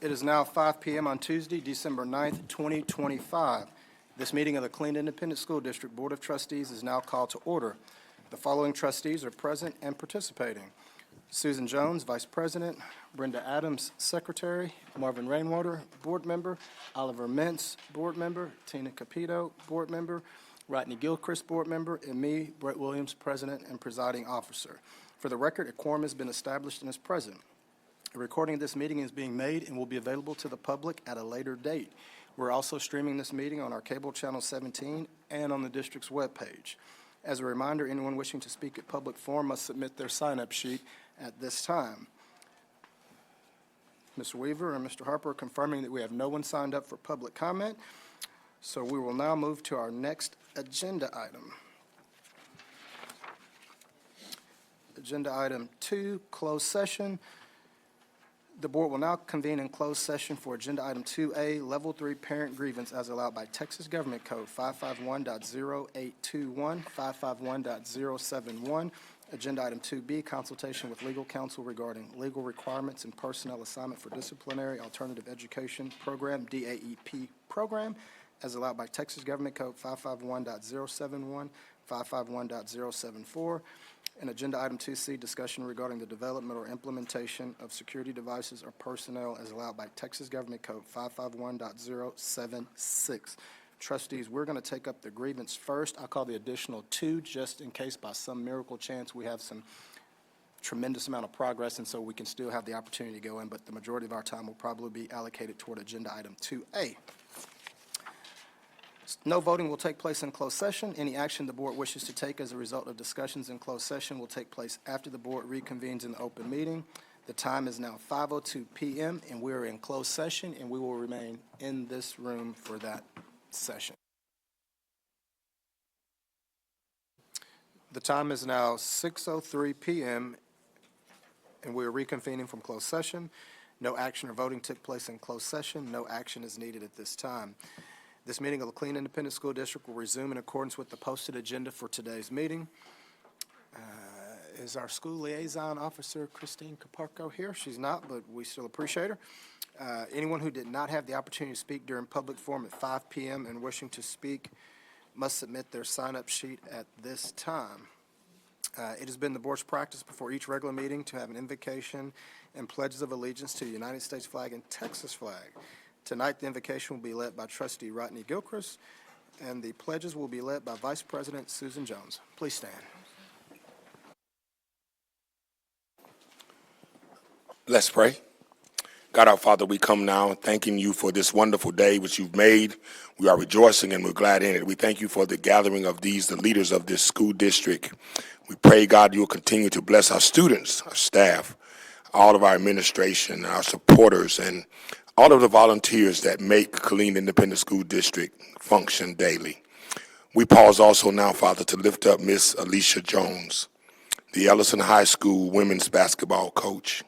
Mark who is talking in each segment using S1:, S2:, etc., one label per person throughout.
S1: It is now 5 p.m. on Tuesday, December 9th, 2025. This meeting of the Killeen Independent School District Board of Trustees is now called to order. The following trustees are present and participating: Susan Jones, Vice President; Brenda Adams, Secretary; Marvin Rainwater, Board Member; Oliver Mintz, Board Member; Tina Capito, Board Member; Rodney Gilchrist, Board Member; and me, Brett Williams, President and Presiding Officer. For the record, a quorum has been established and is present. A recording of this meeting is being made and will be available to the public at a later date. We're also streaming this meeting on our cable channel 17 and on the district's webpage. As a reminder, anyone wishing to speak at public forum must submit their sign-up sheet at this time. Mr. Weaver and Mr. Harper are confirming that we have no one signed up for public comment, so we will now move to our next agenda item. Agenda item 2, closed session. The board will now convene in closed session for agenda item 2A, level 3 parent grievance as allowed by Texas Government Code 551.0821, 551.071. Agenda item 2B, consultation with legal counsel regarding legal requirements and personnel assignment for disciplinary alternative education program, DAEP program, as allowed by Texas Government Code 551.071, 551.074. And agenda item 2C, discussion regarding the development or implementation of security devices or personnel as allowed by Texas Government Code 551.076. Trustees, we're going to take up the grievance first. I'll call the additional 2 just in case by some miracle chance we have some tremendous amount of progress, and so we can still have the opportunity to go in, but the majority of our time will probably be allocated toward agenda item 2A. No voting will take place in closed session. Any action the board wishes to take as a result of discussions in closed session will take place after the board reconvenes in the open meeting. The time is now 5:02 p.m. and we're in closed session, and we will remain in this room for that session. The time is now 6:03 p.m. and we are reconvening from closed session. No action or voting took place in closed session. No action is needed at this time. This meeting of the Killeen Independent School District will resume in accordance with the posted agenda for today's meeting. Is our school liaison officer, Christine Caparco, here? She's not, but we still appreciate her. Anyone who did not have the opportunity to speak during public forum at 5 p.m. and wishing to speak must submit their sign-up sheet at this time. It has been the board's practice before each regular meeting to have an invocation and pledges of allegiance to the United States flag and Texas flag. Tonight, the invocation will be led by Trustee Rodney Gilchrist, and the pledges will be led by Vice President Susan Jones. Please stand.
S2: Let's pray. God our Father, we come now thanking you for this wonderful day which you've made. We are rejoicing and we're glad in it. We thank you for the gathering of the leaders of this school district. We pray, God, you'll continue to bless our students, our staff, all of our administration, our supporters, and all of the volunteers that make Killeen Independent School District function daily. We pause also now, Father, to lift up Miss Alicia Jones, the Ellison High School women's basketball coach,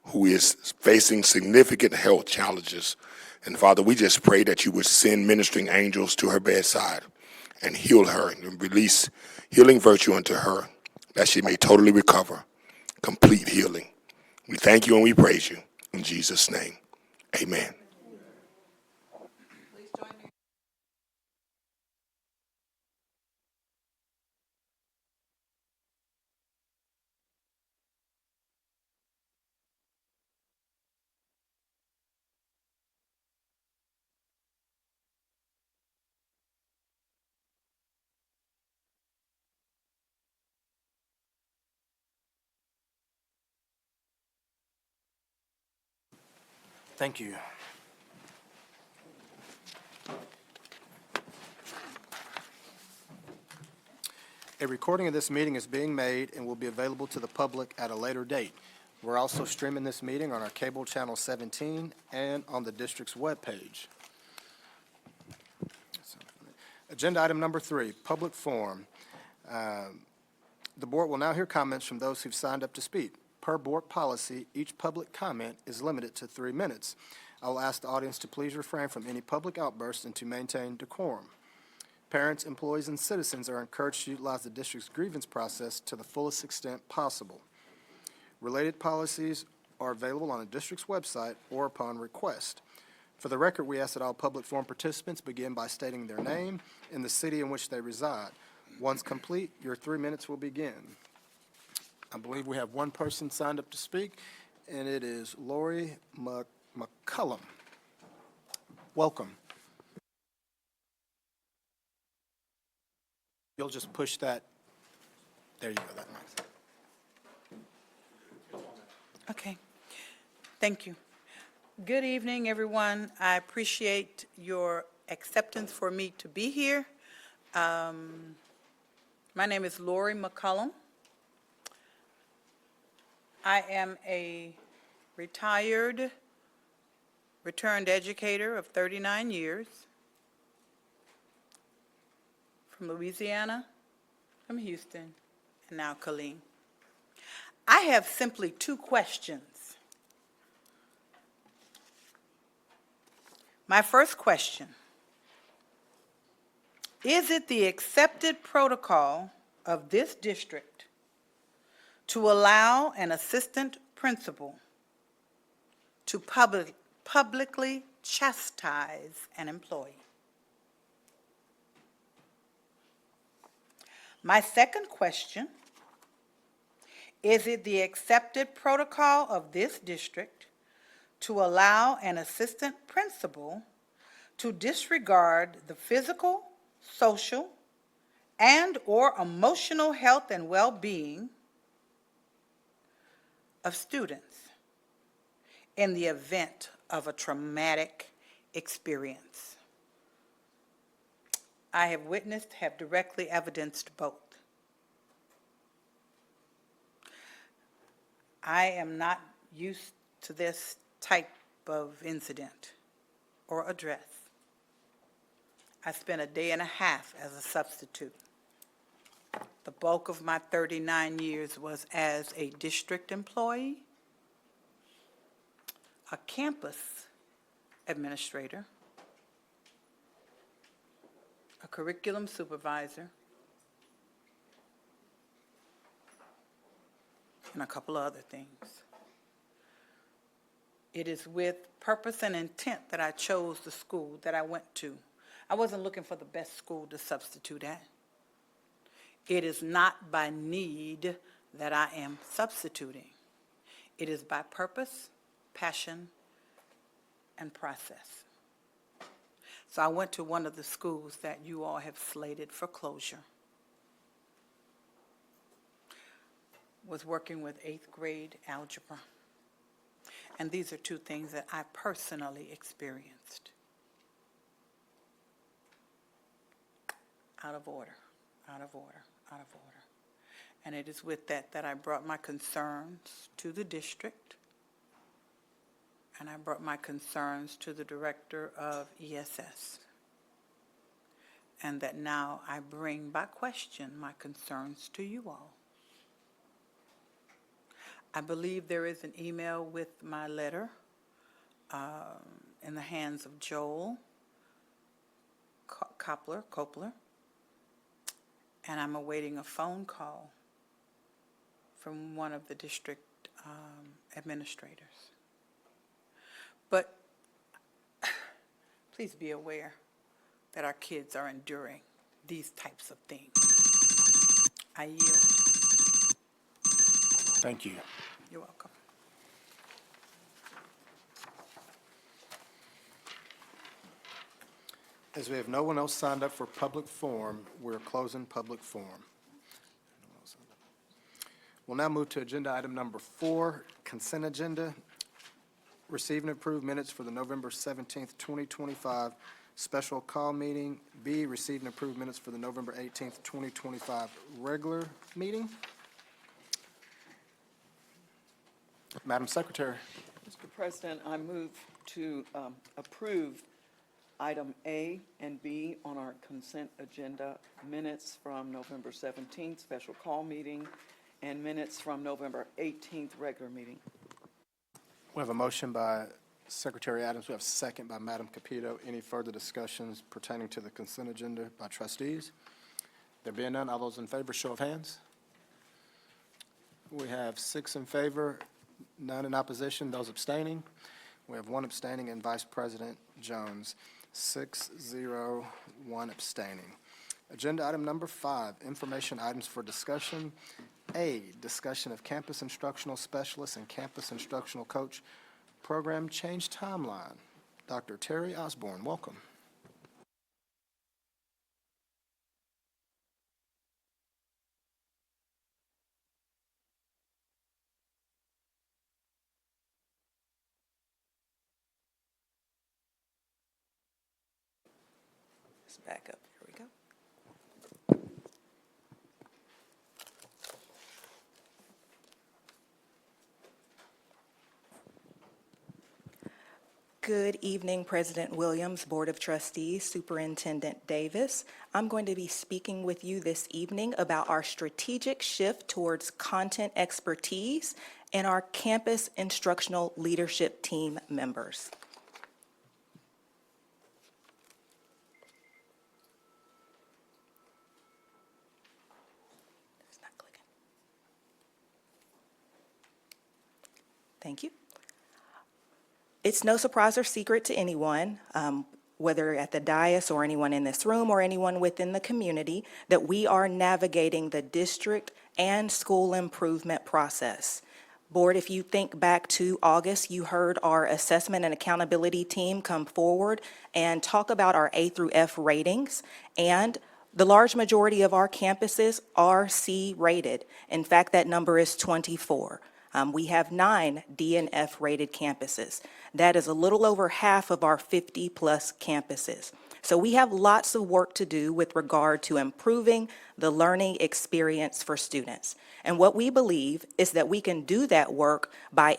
S2: who is facing significant health challenges. And Father, we just pray that you would send ministering angels to her bedside and heal her and release healing virtue unto her, that she may totally recover, complete healing. We thank you and we praise you. In Jesus' name, amen.
S1: Thank you. A recording of this meeting is being made and will be available to the public at a later date. We're also streaming this meeting on our cable channel 17 and on the district's webpage. Agenda item number 3, public forum. The board will now hear comments from those who've signed up to speak. Per board policy, each public comment is limited to 3 minutes. I will ask the audience to please refrain from any public outbursts and to maintain decorum. Parents, employees, and citizens are encouraged to utilize the district's grievance process to the fullest extent possible. Related policies are available on the district's website or upon request. For the record, we ask that all public forum participants begin by stating their name and the city in which they reside. Once complete, your 3 minutes will begin. I believe we have one person signed up to speak, and it is Lori McCullum. Welcome. You'll just push that. There you go, that nice.
S3: Okay, thank you. Good evening, everyone. I appreciate your acceptance for me to be here. My name is Lori McCullum. I am a returned educator of 39 years from Louisiana, from Houston, and now Killeen. I have simply two questions. My first question: is it the accepted protocol of this district to allow an assistant principal to publicly chastise an employee? My second question: is it the accepted protocol of this district to allow an assistant principal to disregard the physical, social, and/or emotional health and well-being of students in the event of a traumatic experience? I have witnessed, have directly evidenced both. I am not used to this type of incident or address. I spent a day and a half as a substitute. The bulk of my 39 years was as a district employee, a campus administrator, a curriculum supervisor, and a couple of other things. It is with purpose and intent that I chose the school that I went to. I wasn't looking for the best school to substitute at. It is not by need that I am substituting. It is by purpose, passion, and process. So I went to one of the schools that you all have slated for closure. Was working with 8th grade algebra. And these are two things that I personally experienced. Out of order, out of order, out of order. And it is with that that I brought my concerns to the district, and I brought my concerns to the director of ESS. And that now I bring by question my concerns to you all. I believe there is an email with my letter in the hands of Joel Kopler, and I'm awaiting a phone call from one of the district administrators. But please be aware that our kids are enduring these types of things. I yield.
S1: Thank you.
S3: You're welcome.
S1: As we have no one else signed up for public forum, we're closing public forum. We'll now move to agenda item number 4, consent agenda. Receive and approve minutes for the November 17th, 2025 special call meeting. B, receive and approve minutes for the November 18th, 2025 regular meeting. Madam Secretary.
S4: Mr. President, I move to approve item A and B on our consent agenda, minutes from November 17th special call meeting and minutes from November 18th regular meeting.
S1: We have a motion by Secretary Adams. We have a second by Madam Capito. Any further discussions pertaining to the consent agenda by trustees? There being none, all those in favor, show of hands. We have 6 in favor, None in opposition. Those abstaining? We have one abstaining and Vice President Jones. 6-0, one abstaining. Agenda item number 5, information items for discussion. A, discussion of campus instructional specialist and campus instructional coach program change timeline. Dr. Terry Osborne, welcome.
S5: Let's back up. Here we go. Good evening, President Williams, Board of Trustees, Superintendent Davis. I'm going to be speaking with you this evening about our strategic shift towards content expertise and our campus instructional leadership team members. It's not clicking. Thank you. It's no surprise or secret to anyone, whether at the dais or anyone in this room or anyone within the community, that we are navigating the district and school improvement process. Board, if you think back to August, you heard our assessment and accountability team come forward and talk about our A through F ratings, and the large majority of our campuses are C rated. In fact, that number is 24. We have 9 D and F rated campuses. That is a little over half of our 50-plus campuses. So we have lots of work to do with regard to improving the learning experience for students. And what we believe is that we can do that work by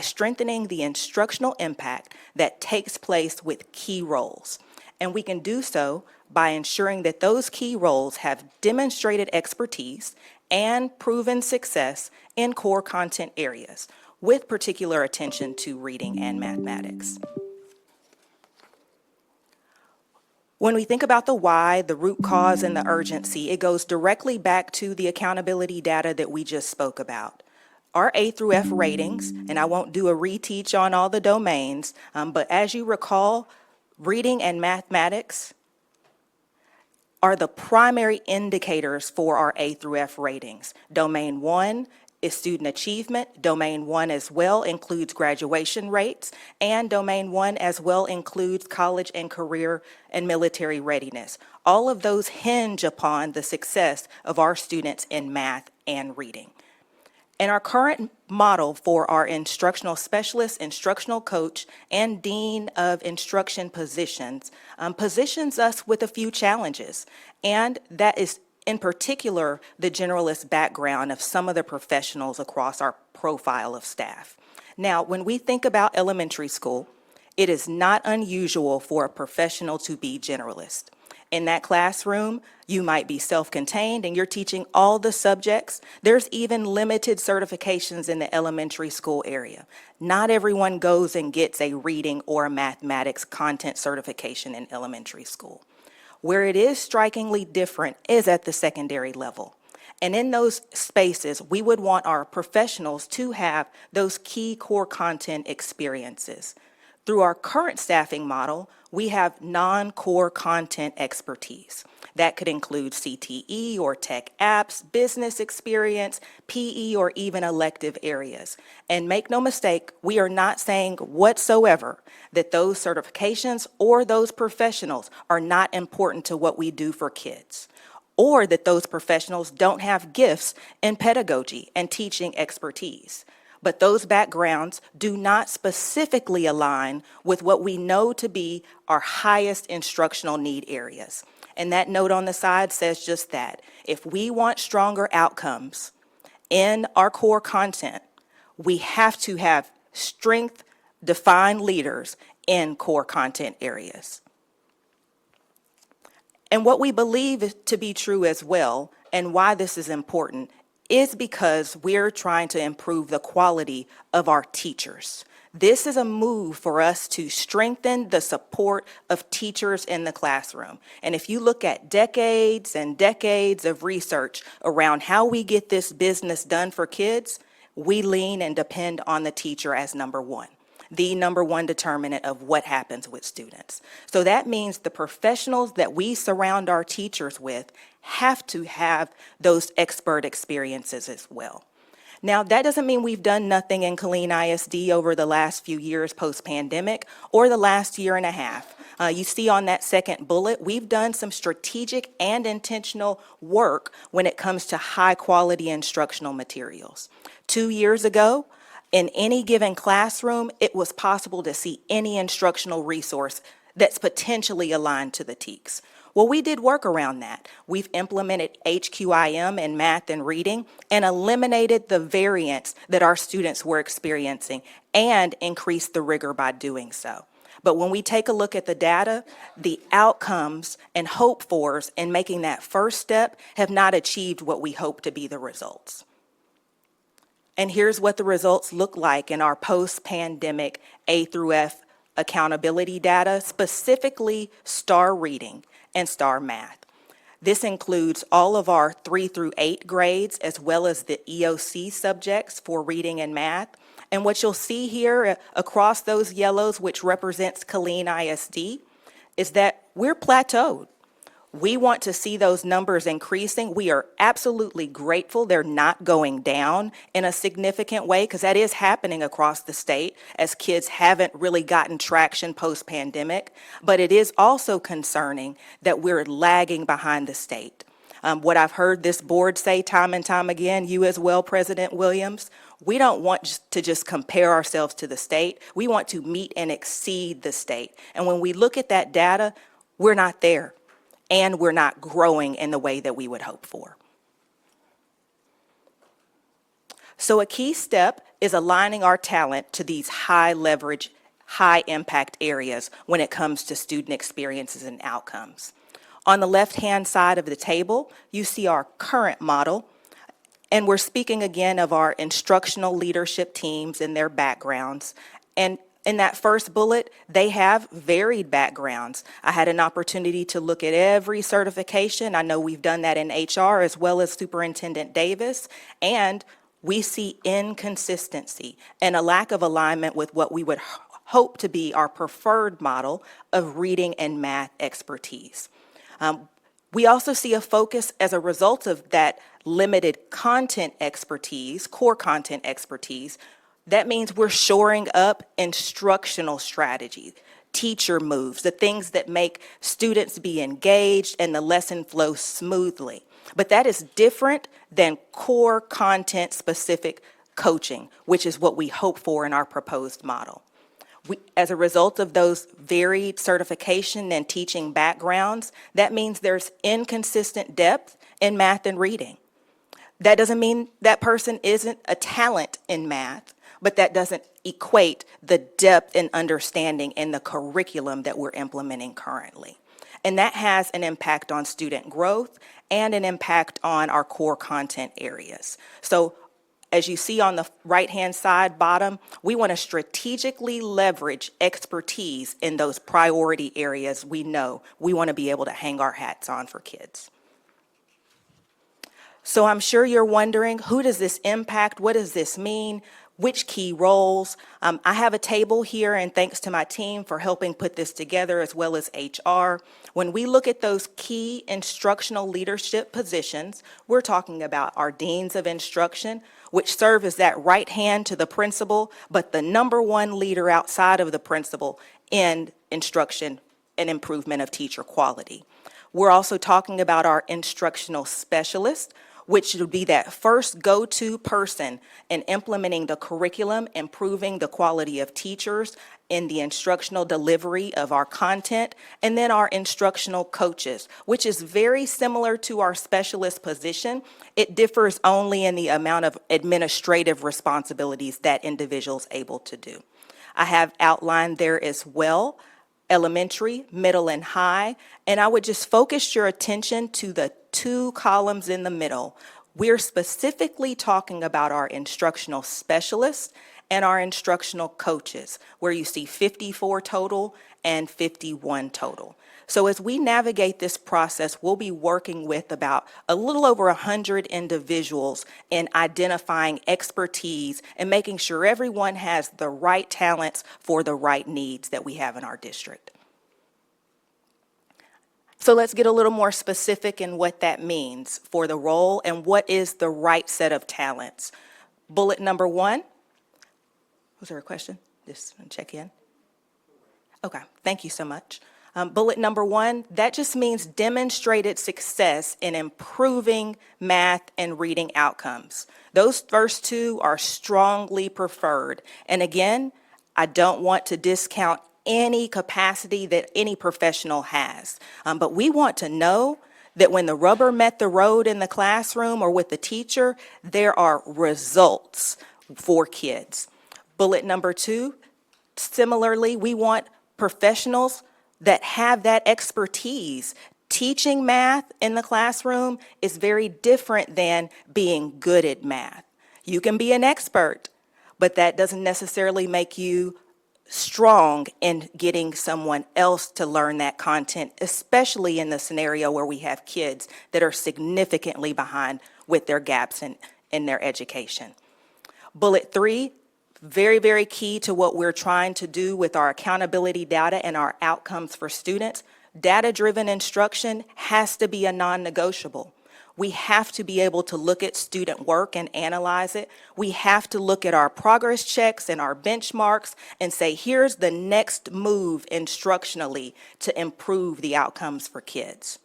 S5: strengthening the instructional impact that takes place with key roles. And we can do so by ensuring that those key roles have demonstrated expertise and proven success in core content areas, with particular attention to reading and mathematics. When we think about the why, the root cause, and the urgency, it goes directly back to the accountability data that we just spoke about. Our A through F ratings, and I won't do a reteach on all the domains, but as you recall, reading and mathematics are the primary indicators for our A through F ratings. Domain 1 is student achievement. Domain 1 as well includes graduation rates, and Domain 1 as well includes college and career and military readiness. All of those hinge upon the success of our students in math and reading. And our current model for our instructional specialist, instructional coach, and dean of instruction positions positions us with a few challenges. And that is in particular the generalist background of some of the professionals across our profile of staff. Now, when we think about elementary school, it is not unusual for a professional to be generalist. In that classroom, you might be self-contained and you're teaching all the subjects. There's even limited certifications in the elementary school area. Not everyone goes and gets a reading or a mathematics content certification in elementary school. Where it is strikingly different is at the secondary level. And in those spaces, we would want our professionals to have those key core content experiences. Through our current staffing model, we have non-core content expertise. That could include CTE or tech apps, business experience, PE, or even elective areas. And make no mistake, we are not saying whatsoever that those certifications or those professionals are not important to what we do for kids, or that those professionals don't have gifts in pedagogy and teaching expertise. But those backgrounds do not specifically align with what we know to be our highest instructional need areas. And that note on the side says just that. If we want stronger outcomes in our core content, we have to have strength-defined leaders in core content areas. And what we believe to be true as well, and why this is important, is because we're trying to improve the quality of our teachers. This is a move for us to strengthen the support of teachers in the classroom. And if you look at decades and decades of research around how we get this business done for kids, we lean and depend on the teacher as number one, the number one determinant of what happens with students. So that means the professionals that we surround our teachers with have to have those expert experiences as well. Now, that doesn't mean we've done nothing in Killeen ISD over the last few years post-pandemic or the last year and a half. You see on that second bullet, we've done some strategic and intentional work when it comes to high-quality instructional materials. 2 years ago, in any given classroom, it was possible to see any instructional resource that's potentially aligned to the TEKS. Well, we did work around that. We've implemented HQIM in math and reading and eliminated the variance that our students were experiencing and increased the rigor by doing so. But when we take a look at the data, the outcomes and hope-fors in making that first step have not achieved what we hope to be the results. And here's what the results look like in our post-pandemic A through F accountability data, specifically STAR Reading and STAR Math. This includes all of our 3 through 8 grades as well as the EOC subjects for reading and math. And what you'll see here across those yellows, which represents Killeen ISD, is that we're plateaued. We want to see those numbers increasing. We are absolutely grateful they're not going down in a significant way, because that is happening across the state as kids haven't really gotten traction post-pandemic. But it is also concerning that we're lagging behind the state. What I've heard this board say time and time again, you as well, President Williams, we don't want to just compare ourselves to the state. We want to meet and exceed the state. And when we look at that data, we're not there. And we're not growing in the way that we would hope for. So a key step is aligning our talent to these high leverage, high impact areas when it comes to student experiences and outcomes. On the left-hand side of the table, you see our current model, and we're speaking again of our instructional leadership teams and their backgrounds. And in that first bullet, they have varied backgrounds. I had an opportunity to look at every certification. I know we've done that in HR as well as Superintendent Davis, and we see inconsistency and a lack of alignment with what we would hope to be our preferred model of reading and math expertise. We also see a focus as a result of that limited content expertise, core content expertise. That means we're shoring up instructional strategies, teacher moves, the things that make students be engaged and the lesson flow smoothly. But that is different than core content specific coaching, which is what we hope for in our proposed model. As a result of those varied certification and teaching backgrounds, that means there's inconsistent depth in math and reading. That doesn't mean that person isn't a talent in math, but that doesn't equate the depth and understanding in the curriculum that we're implementing currently. And that has an impact on student growth and an impact on our core content areas. So as you see on the right-hand side bottom, we want to strategically leverage expertise in those priority areas we know we want to be able to hang our hats on for kids. So I'm sure you're wondering, who does this impact? What does this mean? Which key roles? I have a table here, and thanks to my team for helping put this together, as well as HR. When we look at those key instructional leadership positions, we're talking about our deans of instruction, which serve as that right hand to the principal, but the number one leader outside of the principal in instruction and improvement of teacher quality. We're also talking about our instructional specialist, which would be that first go-to person in implementing the curriculum, improving the quality of teachers in the instructional delivery of our content, and then our instructional coaches, which is very similar to our specialist position. It differs only in the amount of administrative responsibilities that individual's able to do. I have outlined there as well elementary, middle, and high, and I would just focus your attention to the 2 columns in the middle. We're specifically talking about our instructional specialists and our instructional coaches, where you see 54 total and 51 total. So as we navigate this process, we'll be working with about a little over 100 individuals in identifying expertise and making sure everyone has the right talents for the right needs that we have in our district. So let's get a little more specific in what that means for the role and what is the right set of talents. Bullet number 1. Was there a question? Just check in. Okay, thank you so much. Bullet number 1, that just means demonstrated success in improving math and reading outcomes. Those first 2 are strongly preferred. And again, I don't want to discount any capacity that any professional has. But we want to know that when the rubber met the road in the classroom or with the teacher, there are results for kids. Bullet number 2, similarly, we want professionals that have that expertise. Teaching math in the classroom is very different than being good at math. You can be an expert, but that doesn't necessarily make you strong in getting someone else to learn that content, especially in the scenario where we have kids that are significantly behind with their gaps in their education. Bullet 3, very, very key to what we're trying to do with our accountability data and our outcomes for students. Data-driven instruction has to be a non-negotiable. We have to be able to look at student work and analyze it. We have to look at our progress checks and our benchmarks and say, here's the next move instructionally to improve the outcomes for kids.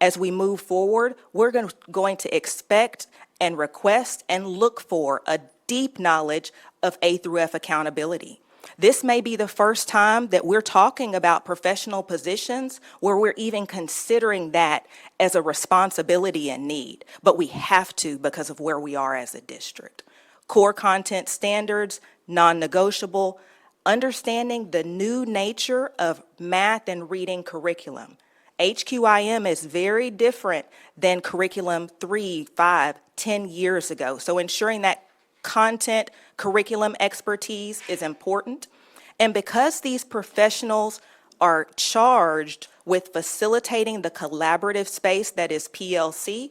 S5: As we move forward, we're going to expect and request and look for a deep knowledge of A through F accountability. This may be the first time that we're talking about professional positions where we're even considering that as a responsibility and need, but we have to because of where we are as a district. Core content standards, non-negotiable, understanding the new nature of math and reading curriculum. HQIM is very different than curriculum 3, 5, 10 years ago. So ensuring that content curriculum expertise is important. And because these professionals are charged with facilitating the collaborative space that is PLC,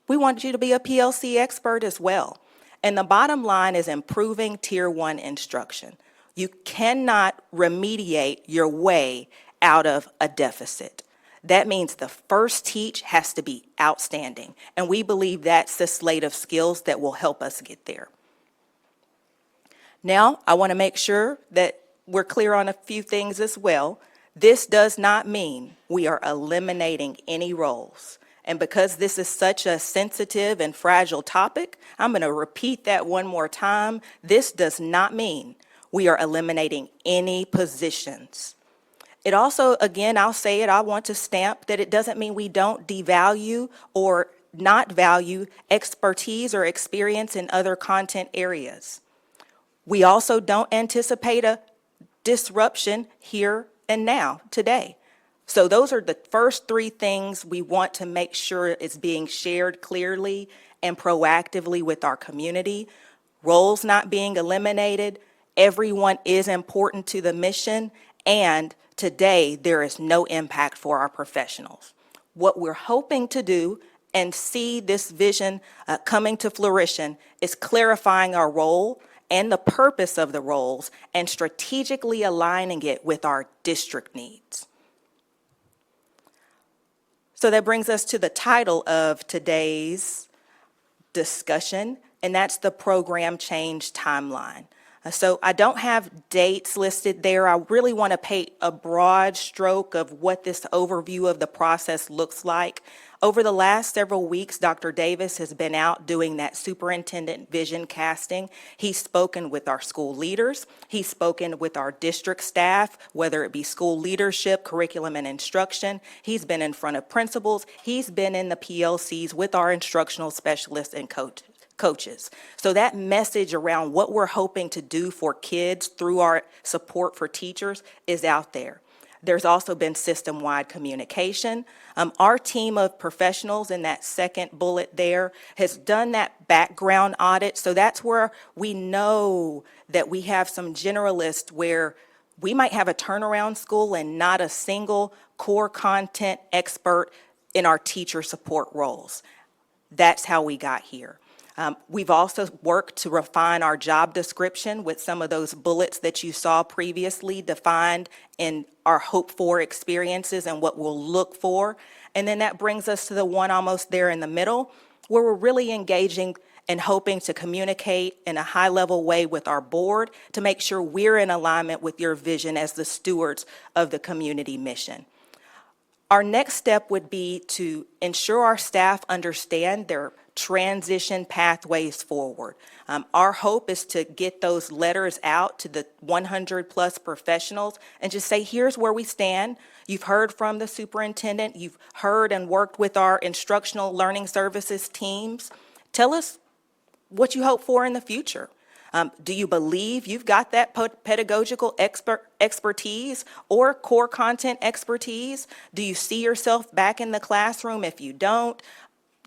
S5: we want you to be a PLC expert as well. And the bottom line is improving Tier 1 instruction. You cannot remediate your way out of a deficit. That means the first teach has to be outstanding. And we believe that's the slate of skills that will help us get there. Now, I want to make sure that we're clear on a few things as well. This does not mean we are eliminating any roles. And because this is such a sensitive and fragile topic, I'm going to repeat that one more time. This does not mean we are eliminating any positions. It also, again, I'll say it, I want to stamp that it doesn't mean we don't devalue or not value expertise or experience in other content areas. We also don't anticipate a disruption here and now, today. So those are the first 3 things we want to make sure is being shared clearly and proactively with our community. Roles not being eliminated, everyone is important to the mission, and today there is no impact for our professionals. What we're hoping to do and see this vision coming to fruition is clarifying our role and the purpose of the roles and strategically aligning it with our district needs. So that brings us to the title of today's discussion, and that's the program change timeline. So I don't have dates listed there. I really want to paint a broad stroke of what this overview of the process looks like. Over the last several weeks, Dr. Davis has been out doing that superintendent vision casting. He's spoken with our school leaders. He's spoken with our district staff, whether it be school leadership, curriculum, and instruction. He's been in front of principals. He's been in the PLCs with our instructional specialists and coaches. So that message around what we're hoping to do for kids through our support for teachers is out there. There's also been system-wide communication. Our team of professionals in that second bullet there has done that background audit. So that's where we know that we have some generalists where We might have a turnaround school and not a single core content expert in our teacher support roles. That's how we got here. We've also worked to refine our job description with some of those bullets that you saw previously defined in our hope-for experiences and what we'll look for. And then that brings us to the one almost there in the middle, where we're really engaging and hoping to communicate in a high-level way with our board to make sure we're in alignment with your vision as the stewards of the community mission. Our next step would be to ensure our staff understand their transition pathways forward. Our hope is to get those letters out to the 100-plus professionals and just say, here's where we stand. You've heard from the superintendent. You've heard and worked with our instructional learning services teams. Tell us what you hope for in the future. Do you believe you've got that pedagogical expertise or core content expertise? Do you see yourself back in the classroom? If you don't,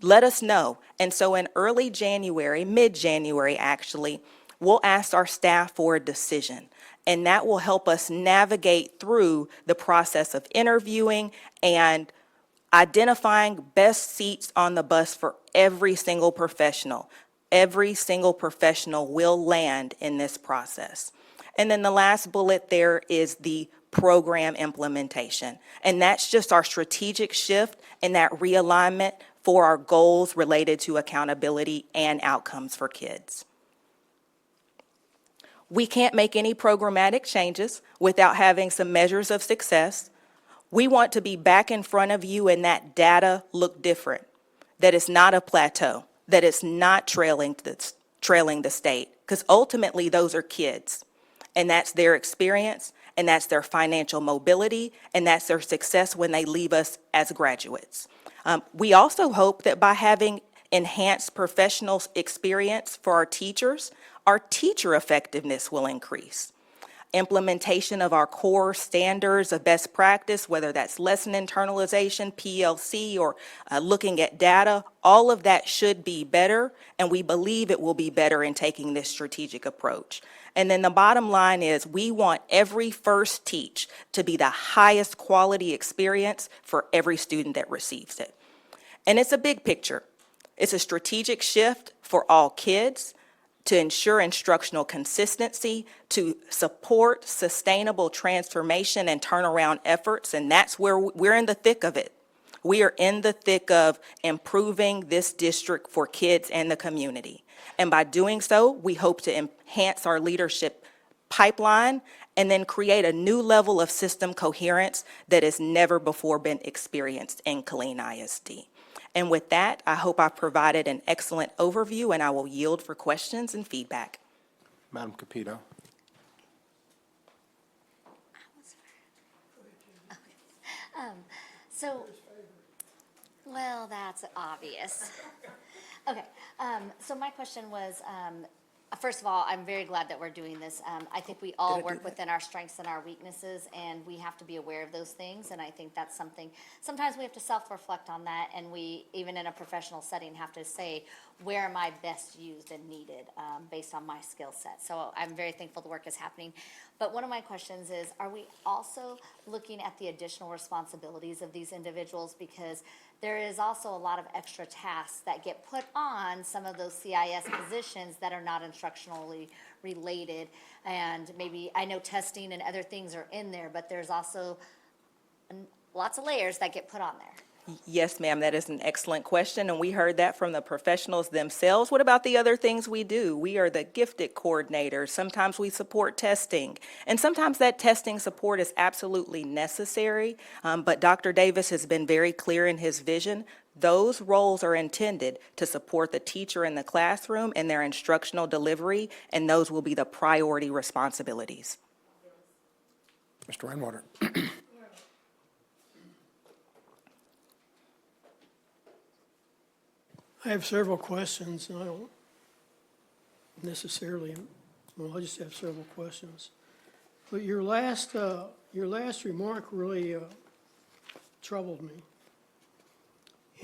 S5: let us know. And so in early January, mid-January actually, we'll ask our staff for a decision. And that will help us navigate through the process of interviewing and identifying best seats on the bus for every single professional. Every single professional will land in this process. And then the last bullet there is the program implementation. And that's just our strategic shift and that realignment for our goals related to accountability and outcomes for kids. We can't make any programmatic changes without having some measures of success. We want to be back in front of you and that data look different, that it's not a plateau, that it's not trailing the state, because ultimately those are kids, and that's their experience, and that's their financial mobility, and that's their success when they leave us as graduates. We also hope that by having enhanced professional experience for our teacher effectiveness will increase. Implementation of our core standards of best practice, whether that's lesson internalization, PLC, or looking at data, all of that should be better, and we believe it will be better in taking this strategic approach. And then the bottom line is we want every first teach to be the highest quality experience for every student that receives it. And it's a big picture. It's a strategic shift for all kids, to ensure instructional consistency, to support sustainable transformation and turnaround efforts, and that's where we're in the thick of it. We are in the thick of improving this district for kids and the community. And by doing so, we hope to enhance our leadership pipeline and then create a new level of system coherence that has never before been experienced in Killeen ISD. And with that, I hope I've provided an excellent overview, and I will yield for questions and feedback.
S1: Madam Capito.
S6: Well, that's obvious. Okay, so my question was, first of all, I'm very glad that we're doing this. I think we all work within our strengths and our weaknesses, and we have to be aware of those things, and I think that's something, sometimes we have to self-reflect on that, and we, even in a professional setting, have to say, where am I best used and needed based on my skill set? So I'm very thankful the work is happening. But one of my questions is, are we also looking at the additional responsibilities of these individuals? Because there is also a lot of extra tasks that get put on some of those CIS positions that are not instructionally related. And maybe, I know testing and other things are in there, but there's also lots of layers that get put on there.
S5: Yes, ma'am, that is an excellent question, and we heard that from the professionals themselves. What about the other things we do? We are the gifted coordinators. Sometimes we support testing, and sometimes that testing support is absolutely necessary, but Dr. Davis has been very clear in his vision. Those roles are intended to support the teacher in the classroom and their instructional delivery, and those will be the priority responsibilities.
S1: Mr. Rainwater.
S7: I have several questions, and I don't necessarily, well, I just have several questions. But your last remark really troubled me.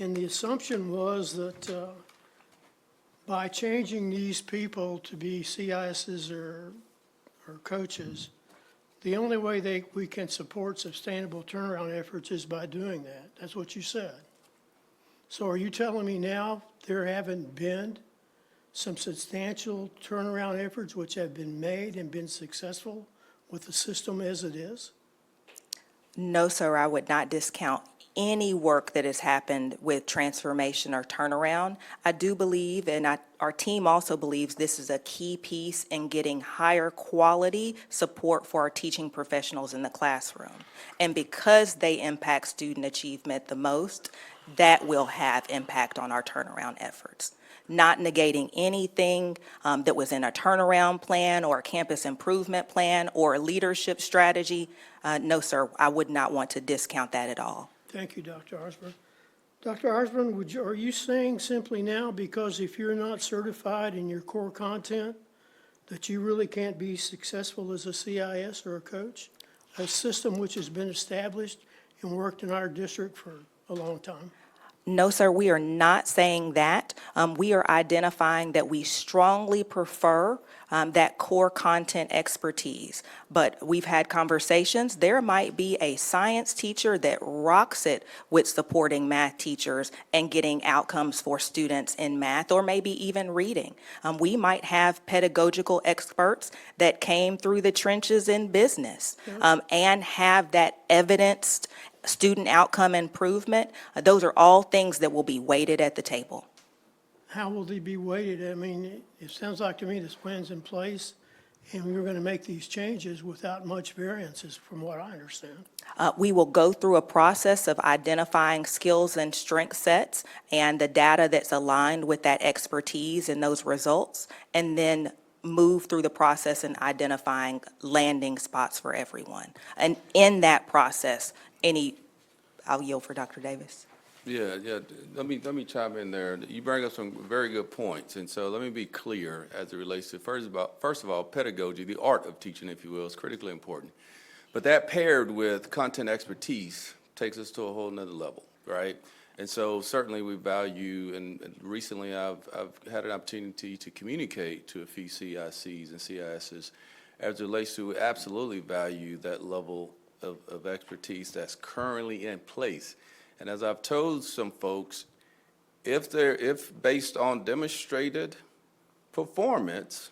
S7: And the assumption was that by changing these people to be CISs or coaches, the only way we can support sustainable turnaround efforts is by doing that. That's what you said. So are you telling me now there haven't been some substantial turnaround efforts which have been made and been successful with the system as it is?
S5: No, sir, I would not discount any work that has happened with transformation or turnaround. I do believe, and our team also believes, this is a key piece in getting higher quality support for our teaching professionals in the classroom. And because they impact student achievement the most, that will have impact on our turnaround efforts. Not negating anything that was in a turnaround plan or a campus improvement plan or a leadership strategy. No, sir, I would not want to discount that at all.
S7: Thank you, Dr. Osborne. Dr. Osborne, are you saying simply now, because if you're not certified in your core content, that you really can't be successful as a CIS or a coach? A system which has been established and worked in our district for a long time.
S5: No, sir, we are not saying that. We are identifying that we strongly prefer that core content expertise. But we've had conversations. There might be a science teacher that rocks it with supporting math teachers and getting outcomes for students in math, or maybe even reading. We might have pedagogical experts that came through the trenches in business and have that evidenced student outcome improvement. Those are all things that will be weighted at the table.
S7: How will they be weighted? I mean, it sounds like to me this plan's in place, and we're going to make these changes without much variances, from what I understand.
S5: We will go through a process of identifying skills and strength sets and the data that's aligned with that expertise and those results, and then move through the process in identifying landing spots for everyone. And in that process, I'll yield for Dr. Davis.
S8: Yeah. Let me chime in there. You bring up some very good points, and so let me be clear as it relates to first of all, pedagogy, the art of teaching, if you will, is critically important. But that paired with content expertise takes us to a whole nother level, right? And so certainly we value, and recently I've had an opportunity to communicate to a few CICs and CISs as it relates to absolutely value that level of expertise that's currently in place. And as I've told some folks, if based on demonstrated performance,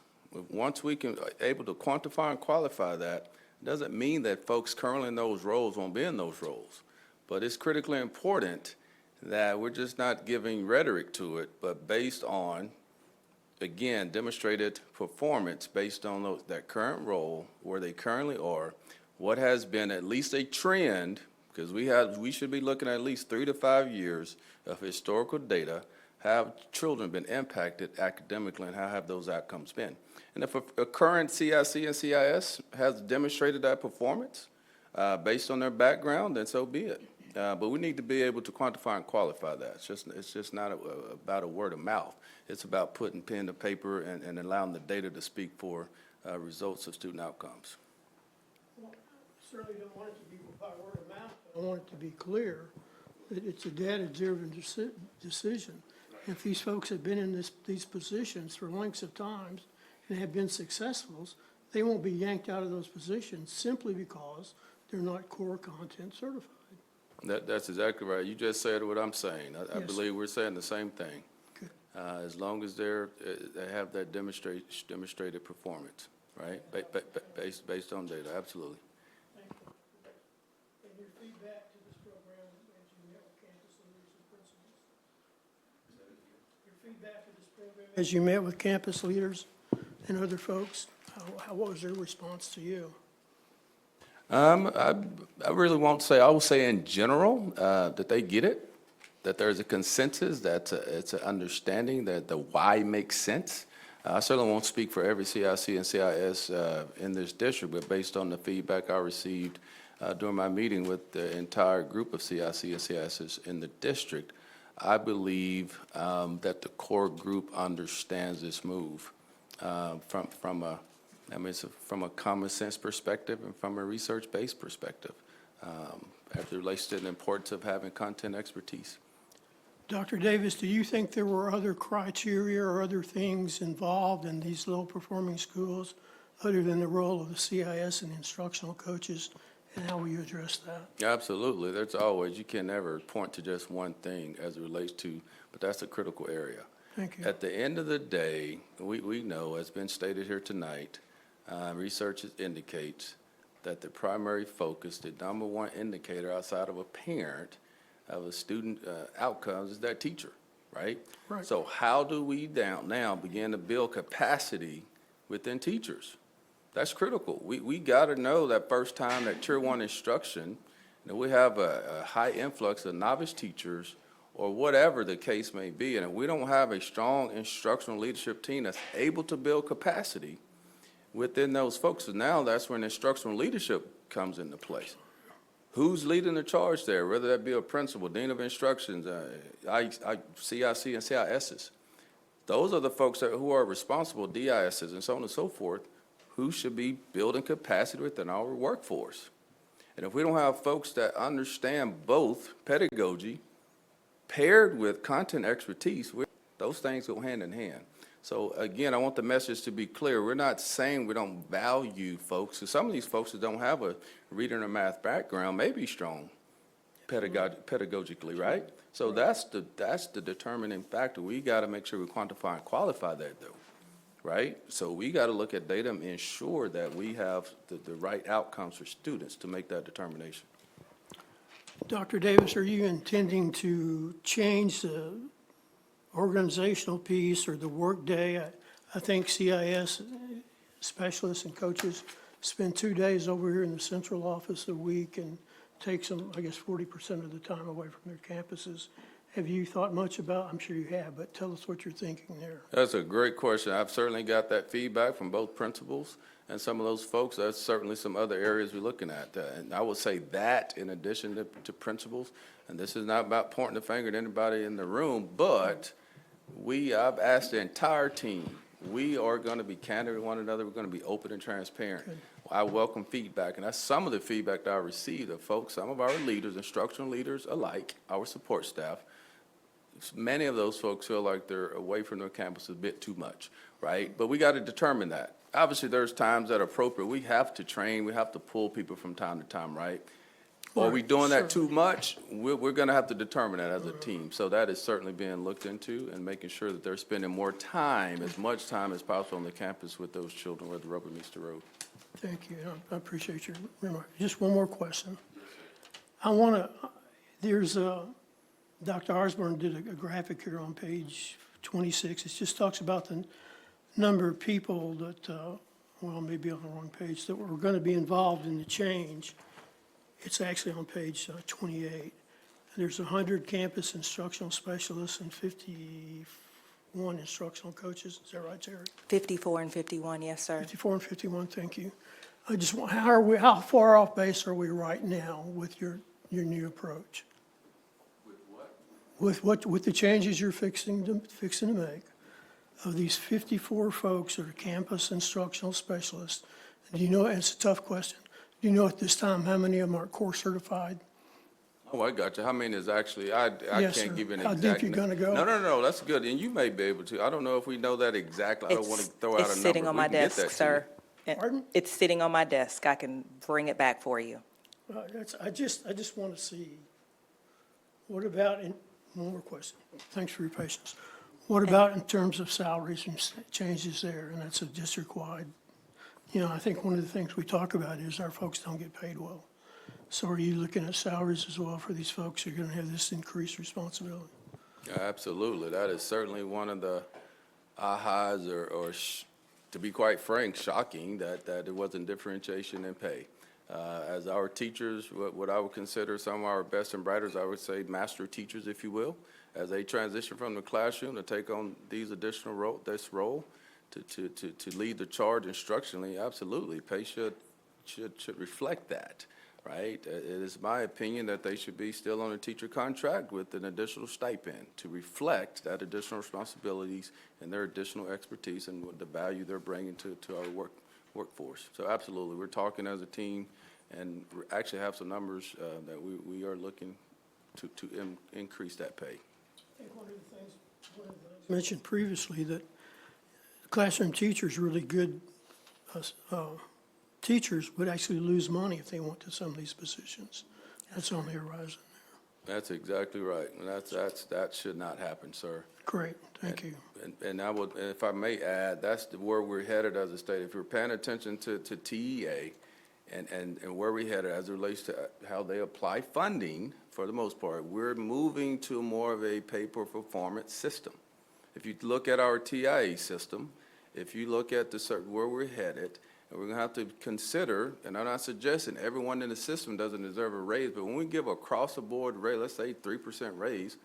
S8: once we can able to quantify and qualify that, doesn't mean that folks currently in those roles won't be in those roles. But it's critically important that we're just not giving rhetoric to it, but based on, again, demonstrated performance based on that current role, where they currently are, what has been at least a trend, because we should be looking at least 3 to 5 years of historical data. Have children been impacted academically, and how have those outcomes been? And if a current CIC and CIS has demonstrated that performance based on their background, then so be it. But we need to be able to quantify and qualify that. It's just not about a word of mouth. It's about putting pen to paper and allowing the data to speak for results of student outcomes.
S7: Certainly don't want it to be by word of mouth. I want it to be clear that it's a data-driven decision. If these folks have been in these positions for lengths of times and have been successful, they won't be yanked out of those positions simply because they're not core content certified.
S8: That's exactly right. You just said what I'm saying. I
S7: Yes.
S8: believe we're saying the same thing.
S7: Good.
S8: As long as they have that demonstrated performance, right? Based on data, absolutely.
S7: And your feedback to this program as you met with campus leaders and principals? Your feedback to this program as you met with campus leaders and other folks, what was their response to you?
S8: I really won't say, I will say in general, that they get it, that there's a consensus, that it's an understanding that the why makes sense. I certainly won't speak for every CIC and CIS in this district, but based on the feedback I received during my meeting with the entire group of CIC and CISs in the district, I believe that the core group understands this move from a common sense perspective and from a research-based perspective, as it relates to the importance of having content expertise.
S7: Dr. Davis, do you think there were other criteria or other things involved in these low-performing schools other than the role of the CIS and instructional coaches, and how will you address that?
S8: Absolutely. There's always, you can never point to just one thing as it relates to, but that's a critical area.
S7: Thank you.
S8: At the end of the day, we know, as been stated here tonight, research indicates that the primary focus, the number one indicator outside of a parent of a student outcomes is that teacher, right?
S7: Right.
S8: So how do we now begin to build capacity within teachers? That's critical. We got to know that first time that Tier 1 instruction, that we have a high influx of novice teachers or whatever the case may be, and if we don't have a strong instructional leadership team that's able to build capacity within those folks, so now that's when instructional leadership comes into place. Who's leading the charge there, whether that be a principal, dean of instructions, CIC and CISs? Those are the folks who are responsible, DISs and so on and so forth, who should be building capacity within our workforce. And if we don't have folks that understand both pedagogy paired with content expertise, those things go hand in hand. So again, I want the message to be clear. We're not saying we don't value folks. So some of these folks that don't have a reading or math background may be strong pedagogically, right? So that's the determining factor. We got to make sure we quantify and qualify that, though, right? So we got to look at data and ensure that we have the right outcomes for students to make that determination.
S7: Dr. Davis, are you intending to change the organizational piece or the workday? I think CIS specialists and coaches spend 2 days over here in the central office a week and takes them, I guess, 40% of the time away from their campuses. Have you thought much about, I'm sure you have, but tell us what you're thinking there.
S8: That's a great question. I've certainly got that feedback from both principals and some of those folks. That's certainly some other areas we're looking at. And I would say that in addition to principals, and this is not about pointing the finger at anybody in the room, but I've asked the entire team, we are going to be candid with one another. We're going to be open and transparent.
S7: Good.
S8: I welcome feedback, and that's some of the feedback that I received of folks, some of our leaders, instructional leaders alike, our support staff. Many of those folks feel like they're away from their campus a bit too much, right? But we got to determine that. Obviously, there's times that are appropriate. We have to train, we have to pull people from time to time, right? Are we doing that too much? We're going to have to determine that as a team. So that is certainly being looked into and making sure that they're spending more time, as much time as possible on the campus with those children where the rubber meets the road.
S7: Thank you. I appreciate your remark. Just one more question. There's Dr. Osborne did a graphic here on page 26. It just talks about the number of people that, maybe on the wrong page, that were going to be involved in the change. It's actually on page 28. There's 100 campus instructional specialists and 51 instructional coaches. Is that right, Terry?
S5: 54 and 51, yes, sir.
S7: 54 and 51, thank you. I just want, how far off base are we right now with your new approach? With what? With the changes you're fixing to make, of these 54 folks that are campus instructional specialists, do you know, it's a tough question, do you know at this time how many of them are core certified?
S8: Oh, I got you. How many is actually, I
S7: Yes,
S8: can't
S7: sir.
S8: give you an
S7: How
S8: exact.
S7: deep you gonna go?
S8: No, that's good. And you may be able to. I don't know if we know that exactly. I don't want to throw out a number.
S5: It's sitting on
S8: We
S5: my
S8: can get that
S5: desk,
S8: to
S5: sir.
S7: Pardon?
S5: It's sitting on my desk. I can bring it back for you.
S7: I just want to see, what about, one more question, thanks for your patience. What about in terms of salaries and changes there, and that's a district-wide? I think one of the things we talk about is our folks don't get paid well. So are you looking at salaries as well for these folks who are going to have this increased responsibility?
S8: Absolutely. That is certainly one of the ahas or to be quite frank, shocking that there wasn't differentiation in pay. As our teachers, what I would consider some of our best and brightest, I would say master teachers, if you will, as they transition from the classroom to take on these additional role to lead the charge instructionally, absolutely. Pay should reflect that, right? It is my opinion that they should be still on a teacher contract with an additional stipend to reflect that additional responsibilities and their additional expertise and what the value they're bringing to our workforce. So absolutely, we're talking as a team and we actually have some numbers that we are looking to increase that pay.
S7: I think one of the things mentioned previously, that classroom teachers really good teachers would actually lose money if they went to some of these positions. That's on the horizon.
S8: That's exactly right. And that should not happen, sir.
S7: Great, thank you.
S8: And I would, and if I may add, that's where we're headed as a state. If you're paying attention to TEA and where we're headed as it relates to how they apply funding, for the most part, we're moving to more of a pay-per-performance system. If you look at our TIA system, if you look at where we're headed, and we're gonna have to consider, and I'm not suggesting everyone in the system doesn't deserve a raise, but when we give across-the-board raise, let's say 3% raise,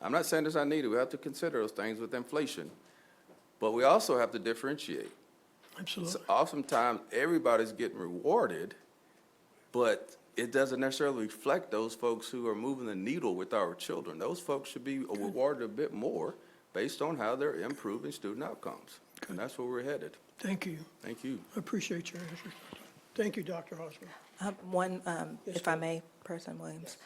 S8: I'm not saying it's not needed. We have to consider those things with inflation. But we also have to differentiate.
S7: Absolutely.
S8: So oftentimes, everybody's getting rewarded, but it doesn't necessarily reflect those folks who are moving the needle with our children. Those folks should be rewarded a bit more based on how they're improving student outcomes. And that's where we're headed.
S7: Thank you.
S8: Thank you.
S7: I appreciate your answer. Thank you, Dr. Hosmer.
S5: If I may, President Williams,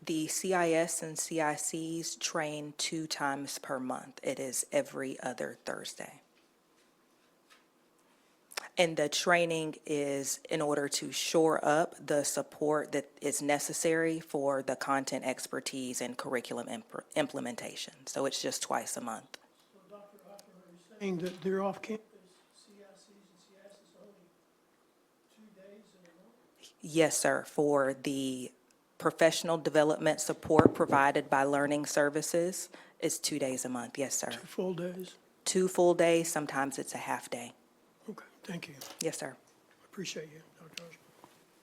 S5: the CIS and CICs train 2 times per month. It is every other Thursday. And the training is in order to shore up the support that is necessary for the content expertise and curriculum implementation. So it's just twice a month.
S7: Dr. Hosmer, are you saying that they're off campus, CICs and CISs only 2 days in a month?
S5: Yes, sir, for the professional development support provided by Learning Services is 2 days a month. Yes, sir.
S7: 2 full days?
S5: 2 full days, sometimes it's a half day.
S7: Okay, thank you.
S5: Yes, sir.
S7: Appreciate you, Dr.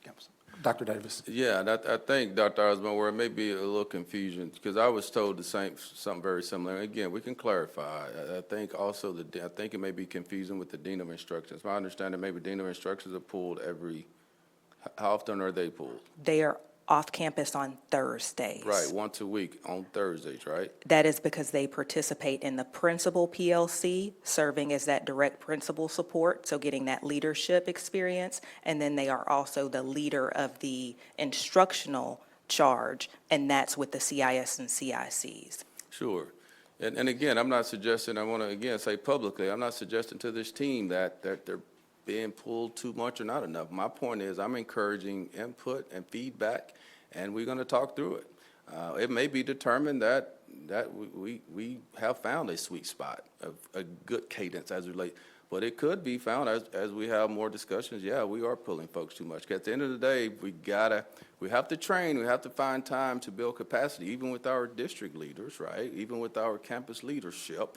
S7: Hosmer.
S1: Dr. Davis.
S8: Yeah, and I think, Dr. Osborne, where it may be a little confusion, because I was told something very similar. And again, we can clarify. I think also I think it may be confusing with the Dean of Instructions. My understanding, maybe Dean of Instructions are pulled how often are they pulled?
S5: They are off campus on Thursdays.
S8: Right, once a week on Thursdays, right?
S5: That is because they participate in the principal PLC, serving as that direct principal support, so getting that leadership experience. And then they are also the leader of the instructional charge, and that's with the CIS and CICs.
S8: Sure. And again, I'm not suggesting, I want to again say publicly, I'm not suggesting to this team that they're being pulled too much or not enough. My point is I'm encouraging input and feedback, and we're going to talk through it. It may be determined that we have found a sweet spot of a good cadence as it relates, but it could be found as we have more discussions. Yeah, we are pulling folks too much. At the end of the day, we have to train, we have to find time to build capacity, even with our district leaders, right? Even with our campus leadership.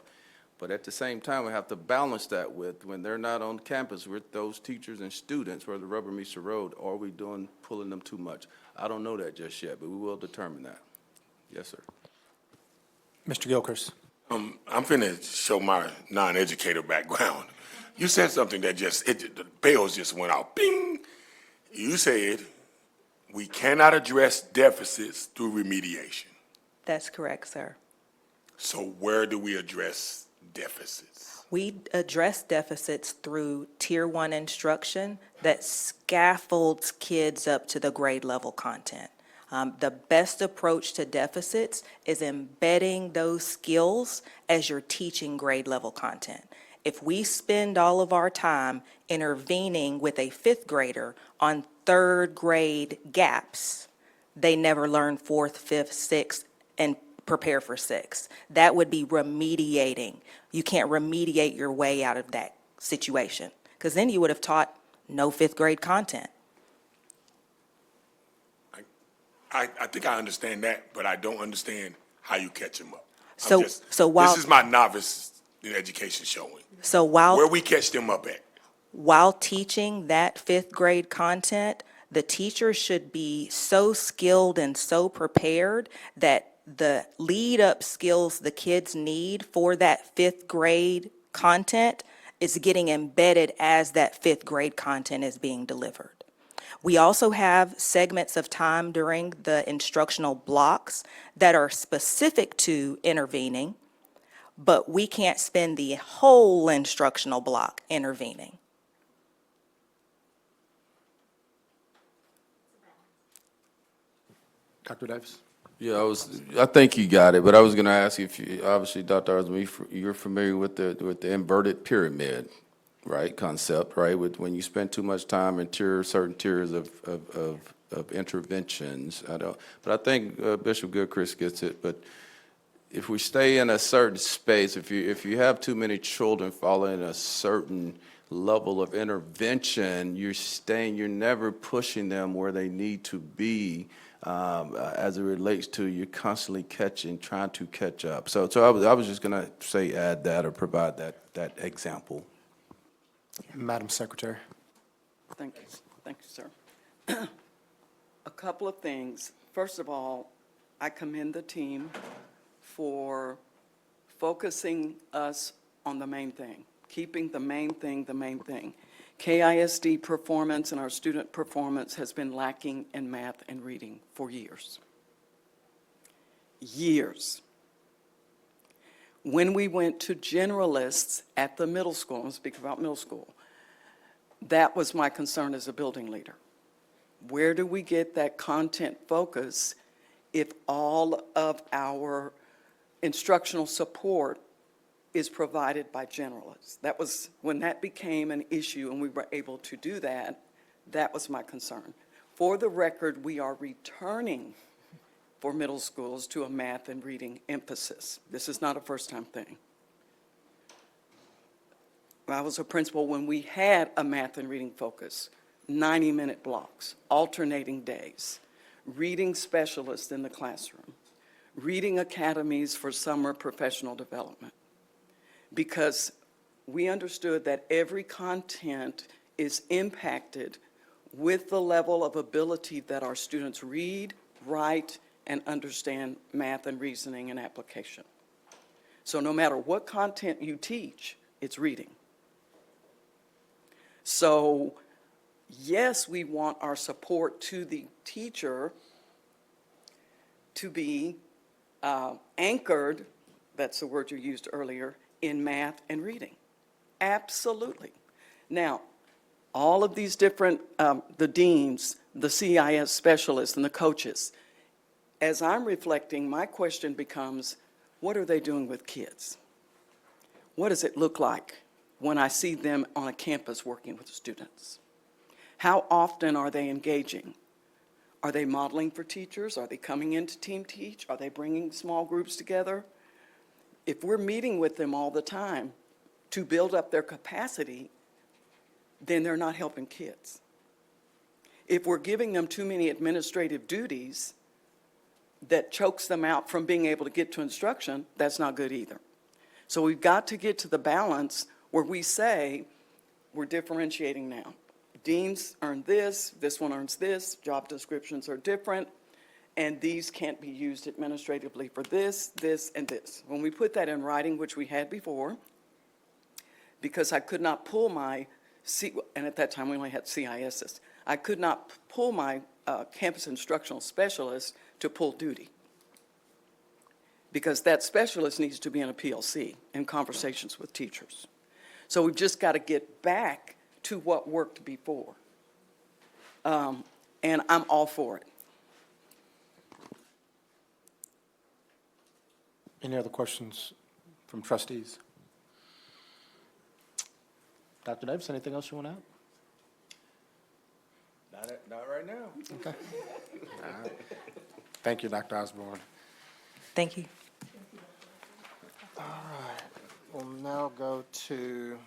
S8: But at the same time, we have to balance that with when they're not on campus with those teachers and students where the rubber meets the road, are we pulling them too much? I don't know that just yet, but we will determine that. Yes, sir.
S1: Mr. Gilchrist.
S2: I'm finna show my non-educator background. You said something that the bells just went out. Bing! You said we cannot address deficits through remediation.
S5: That's correct, sir.
S2: So where do we address deficits?
S5: We address deficits through Tier 1 instruction that scaffolds kids up to the grade level content. The best approach to deficits is embedding those skills as you're teaching grade level content. If we spend all of our time intervening with a 5th grader on 3rd grade gaps, they never learn 4th, 5th, 6th, and prepare for 6th. That would be remediating. You can't remediate your way out of that situation, because then you would have taught no 5th grade content.
S2: I think I understand that, but I don't understand how you catch them up.
S5: This
S2: is my novice in education showing.
S5: So while
S2: Where we catch them up at.
S5: While teaching that 5th grade content, the teacher should be so skilled and so prepared that the lead-up skills the kids need for that 5th grade content is getting embedded as that 5th grade content is being delivered. We also have segments of time during the instructional blocks that are specific to intervening, but we can't spend the whole instructional block intervening.
S1: Dr. Davis.
S8: Yeah, I think you got it, but I was going to ask you if you, obviously, Dr. Osborne, you're familiar with the inverted pyramid. right, concept, right, with when you spend too much time in certain tiers of interventions. But I think Bishop Gilchrist gets it, but if we stay in a certain space, if you have too many children following a certain level of intervention, you're never pushing them where they need to be, as it relates to you're constantly trying to catch up. So I was just gonna say add that or provide that example.
S1: Madam Secretary.
S4: Thank you, sir. A couple of things. First of all, I commend the team for focusing us on the main thing, keeping the main thing the main thing. KISD performance and our student performance has been lacking in math and reading for years. Years. When we went to generalists at the middle school, I'm speaking about middle school, that was my concern as a building leader. Where do we get that content focus if all of our instructional support is provided by generalists? That was, when that became an issue and we were able to do that, that was my concern. For the record, we are returning for middle schools to a math and reading emphasis. This is not a first-time thing. I was a principal when we had a math and reading focus, 90-minute blocks, alternating days, reading specialists in the classroom, reading academies for summer professional development, because we understood that every content is impacted with the level of ability that our students read, write, and understand math and reasoning and application. So no matter what content you teach, it's reading. So yes, we want our support to the teacher to be anchored, that's the word you used earlier, in math and reading. Absolutely. Now, all of these different, the deans, the CIS specialists, and the coaches, as I'm reflecting, my question becomes, what are they doing with kids? What does it look like when I see them on a campus working with students? How often are they engaging? Are they modeling for teachers? Are they coming in to team teach? Are they bringing small groups together? If we're meeting with them all the time to build up their capacity, then they're not helping kids. If we're giving them too many administrative duties that chokes them out from being able to get to instruction, that's not good either. So we've got to get to the balance where we say, we're differentiating now. Deans earn this one earns this, job descriptions are different, and these can't be used administratively for this, and this. When we put that in writing, which we had before, because I could not pull my, and at that time we only had CISs, I could not pull my campus instructional specialist to pull duty, because that specialist needs to be in a PLC in conversations with teachers. So we've just got to get back to what worked before. And I'm all for it.
S1: Any other questions from trustees? Dr. Davis, anything else you want to add?
S8: Not right now.
S1: Okay. All right. Thank you, Dr. Osborne.
S5: Thank you.
S1: All right, we'll now go to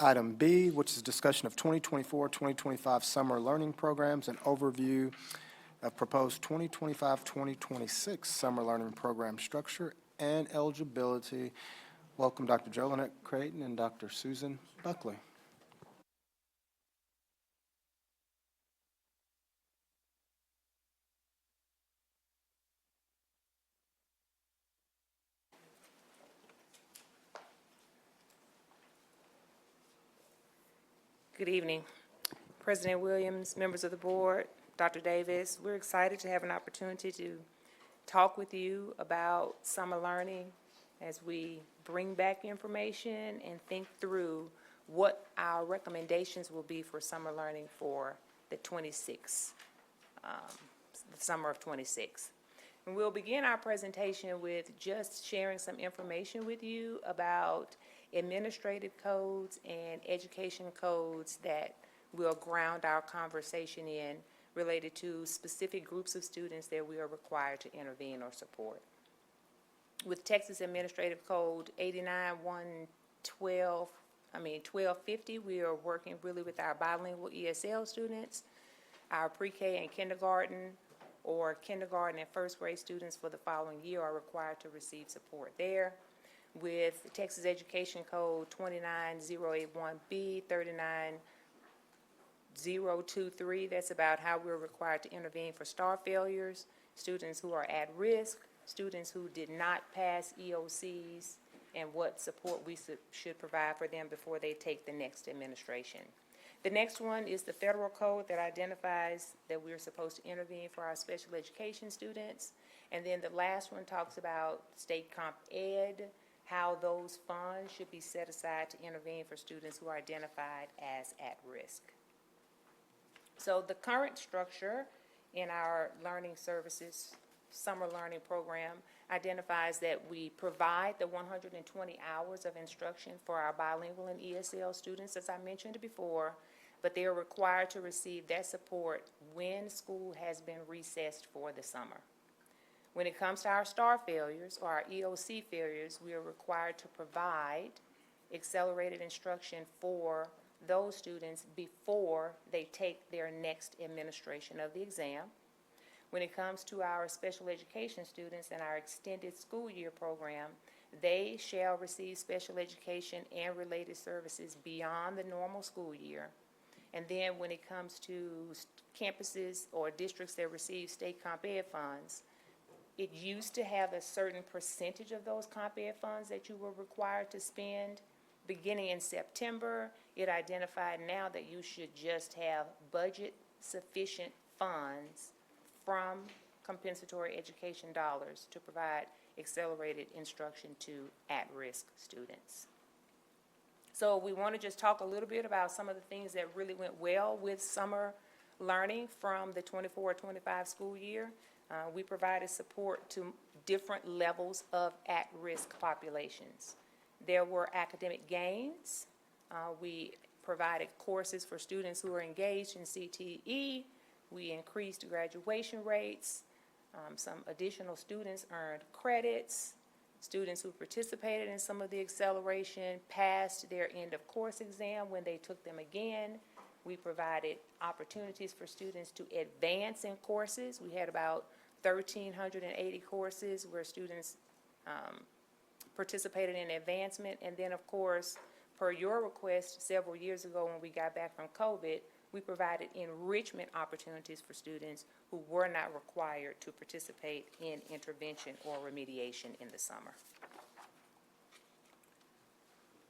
S1: item B, which is discussion of 2024-2025 summer learning programs and overview of proposed 2025-2026 summer learning program structure and eligibility. Welcome, Dr. Jolinet Creighton and Dr. Susan Buckley.
S9: Good evening. President Williams, members of the board, Dr. Davis, we're excited to have an opportunity to talk with you about summer learning as we bring back information and think through what our recommendations will be for summer learning for the summer of 26. And we'll begin our presentation with just sharing some information with you about administrative codes and education codes that will ground our conversation in related to specific groups of students that we are required to intervene or support. With Texas Administrative Code 1250, we are working really with our bilingual ESL students, our pre-K and kindergarten, or kindergarten and first grade students for the following year are required to receive support there. With the Texas Education Code 29081B, 39023, that's about how we're required to intervene for STAR failures, students who are at risk, students who did not pass EOCs, and what support we should provide for them before they take the next administration. The next one is the federal code that identifies that we're supposed to intervene for our special education students. And then the last one talks about state comp ed, how those funds should be set aside to intervene for students who are identified as at risk. So the current structure in our learning services summer learning program identifies that we provide the 120 hours of instruction for our bilingual and ESL students, as I mentioned before, but they are required to receive that support when school has been recessed for the summer. When it comes to our STAR failures or our EOC failures, we are required to provide accelerated instruction for those students before they take their next administration of the exam. When it comes to our special education students and our extended school year program, they shall receive special education and related services beyond the normal school year. And then when it comes to campuses or districts that receive state comp ed funds, it used to have a certain percentage of those comp ed funds that you were required to spend. Beginning in September, it identified now that you should just have budget sufficient funds from compensatory education dollars to provide accelerated instruction to at-risk students. So we want to just talk a little bit about some of the things that really went well with summer learning from the 24-25 school year. We provided support to different levels of at-risk populations. There were academic gains. We provided courses for students who are engaged in CTE. We increased graduation rates. Some additional students earned credits. Students who participated in some of the acceleration passed their end of course exam when they took them again. We provided opportunities for students to advance in courses. We had about 1,380 courses where students participated in advancement. And then, of course, per your request several years ago when we got back from COVID, we provided enrichment opportunities for students who were not required to participate in intervention or remediation in the summer.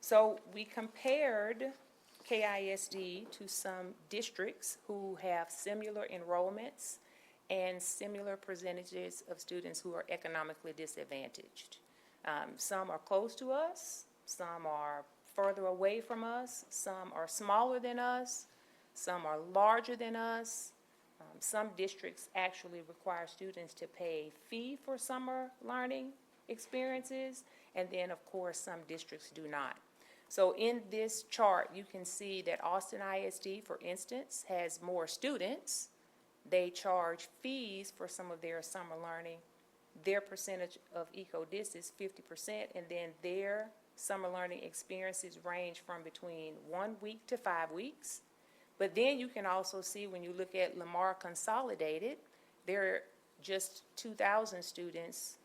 S9: So we compared KISD to some districts who have similar enrollments and similar percentages of students who are economically disadvantaged. Some are close to us, some are further away from us, some are smaller than us, some are larger than us. Some districts actually require students to pay a fee for summer learning experiences, and then, of course, some districts do not. So in this chart, you can see that Austin ISD, for instance, has more students. They charge fees for some of their summer learning. Their percentage of ECODIS is 50%, and then their summer learning experiences range from between 1 week to 5 weeks. But then you can also see when you look at Lamar Consolidated, there are just 2,000 students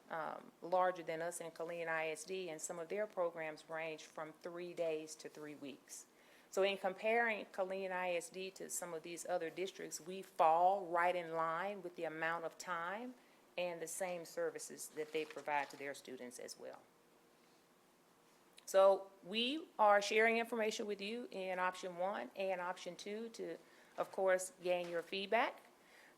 S9: larger than us in Killeen ISD, and some of their programs range from 3 days to 3 weeks. So in comparing Killeen ISD to some of these other districts, we fall right in line with the amount of time and the same services that they provide to their students as well. So we are sharing information with you in option 1 and option 2 to, of course, gain your feedback.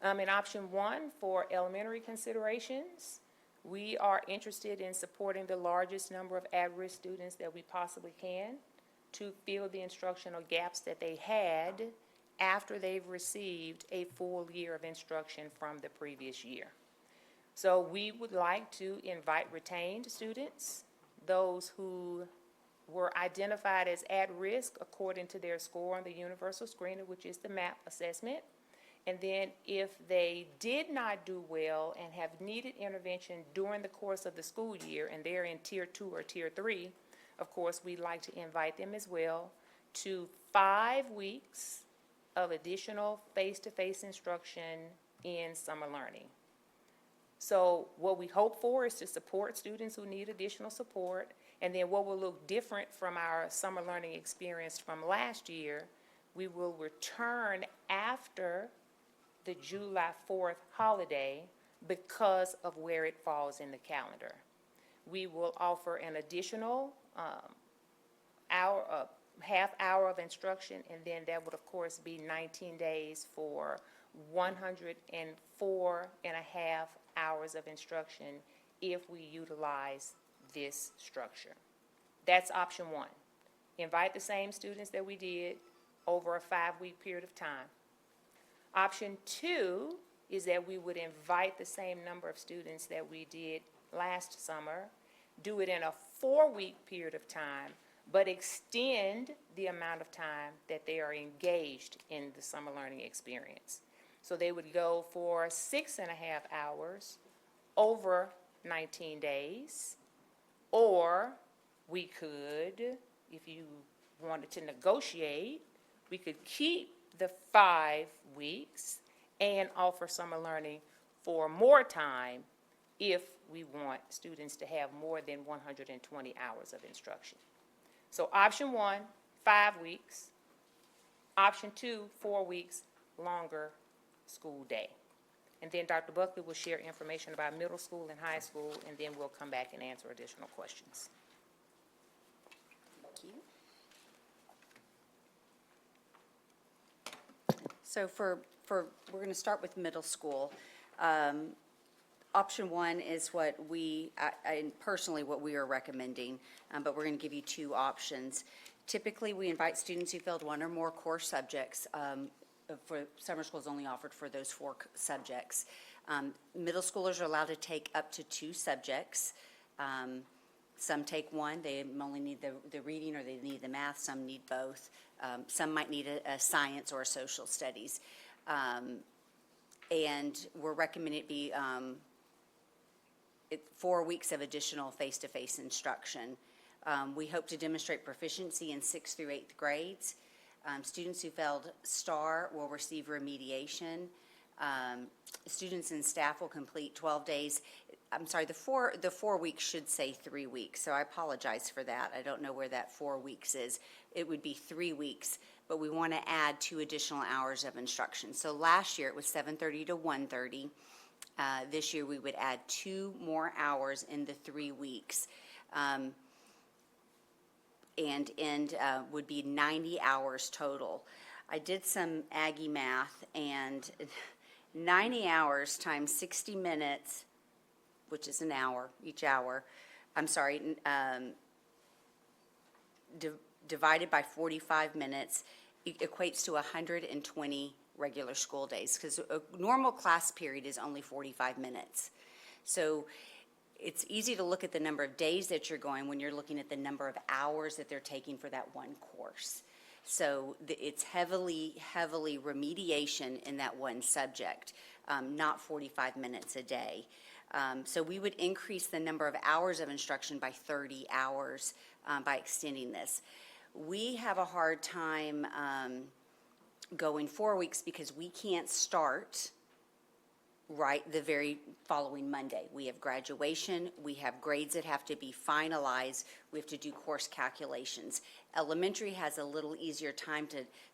S9: In option 1, for elementary considerations, we are interested in supporting the largest number of at-risk students that we possibly can to fill the instructional gaps that they had after they've received a full year of instruction from the previous year. So we would like to invite retained students, those who were identified as at risk according to their score on the universal screener, which is the MAP assessment. And then if they did not do well and have needed intervention during the course of the school year, and they're in Tier 2 or Tier 3, of course, we'd like to invite them as well to 5 weeks of additional face-to-face instruction in summer learning. So what we hope for is to support students who need additional support, and then what will look different from our summer learning experience from last year, we will return after the July 4th holiday because of where it falls in the calendar. We will offer an additional half hour of instruction, and then that would, of course, be 19 days for 104 and a half hours of instruction if we utilize this structure. That's option one. Invite the same students that we did over a 5-week period of time. Option two is that we would invite the same number of students that we did last summer, do it in a 4-week period of time, but extend the amount of time that they are engaged in the summer learning experience. So they would go for 6.5 hours over 19 days, or we could, if you wanted to negotiate, we could keep the 5 weeks and offer summer learning for more time if we want students to have more than 120 hours of instruction. So option one, 5 weeks. Option two, 4 weeks, longer school day. And then Dr. Buckley will share information about middle school and high school, and then we'll come back and answer additional questions.
S10: Thank you. So we're going to start with middle school. Option one is what personally what we are recommending, but we're going to give you 2 options. Typically, we invite students who failed 1 or more core subjects. For summer school is only offered for those 4 subjects. Middle schoolers are allowed to take up to 2 subjects. Some take 1, they only need the reading or they need the math, some need both. Some might need a science or a social studies. And we're recommending it be 4 weeks of additional face-to-face instruction. We hope to demonstrate proficiency in 6th through 8th grades. Students who failed STAR will receive remediation. Students and staff will complete 12 days. I'm sorry, the 4 weeks should say 3 weeks, so I apologize for that. I don't know where that 4 weeks is. It would be 3 weeks, but we want to add 2 additional hours of instruction. So last year it was 7:30 to 1:30. This year we would add 2 more hours in the 3 weeks. And would be 90 hours total. I did some Aggie math, and 90 hours times 60 minutes, which is an hour, each hour, divided by 45 minutes, equates to 120 regular school days, because a normal class period is only 45 minutes. So it's easy to look at the number of days that you're going when you're looking at the number of hours that they're taking for that one course. So it's heavily remediation in that one subject, not 45 minutes a day. So we would increase the number of hours of instruction by 30 hours by extending this. We have a hard time going 4 weeks because we can't start right the very following Monday. We have graduation, we have grades that have to be finalized, we have to do course calculations. Elementary has a little easier time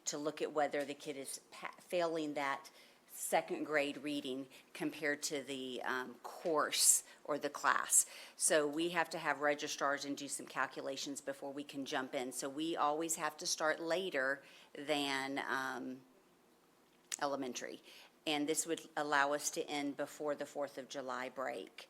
S10: to look at whether the kid is failing that 2nd grade reading compared to the course or the class. So we have to have registrars and do some calculations before we can jump in. So we always have to start later than elementary. And this would allow us to end before the 4th of July break.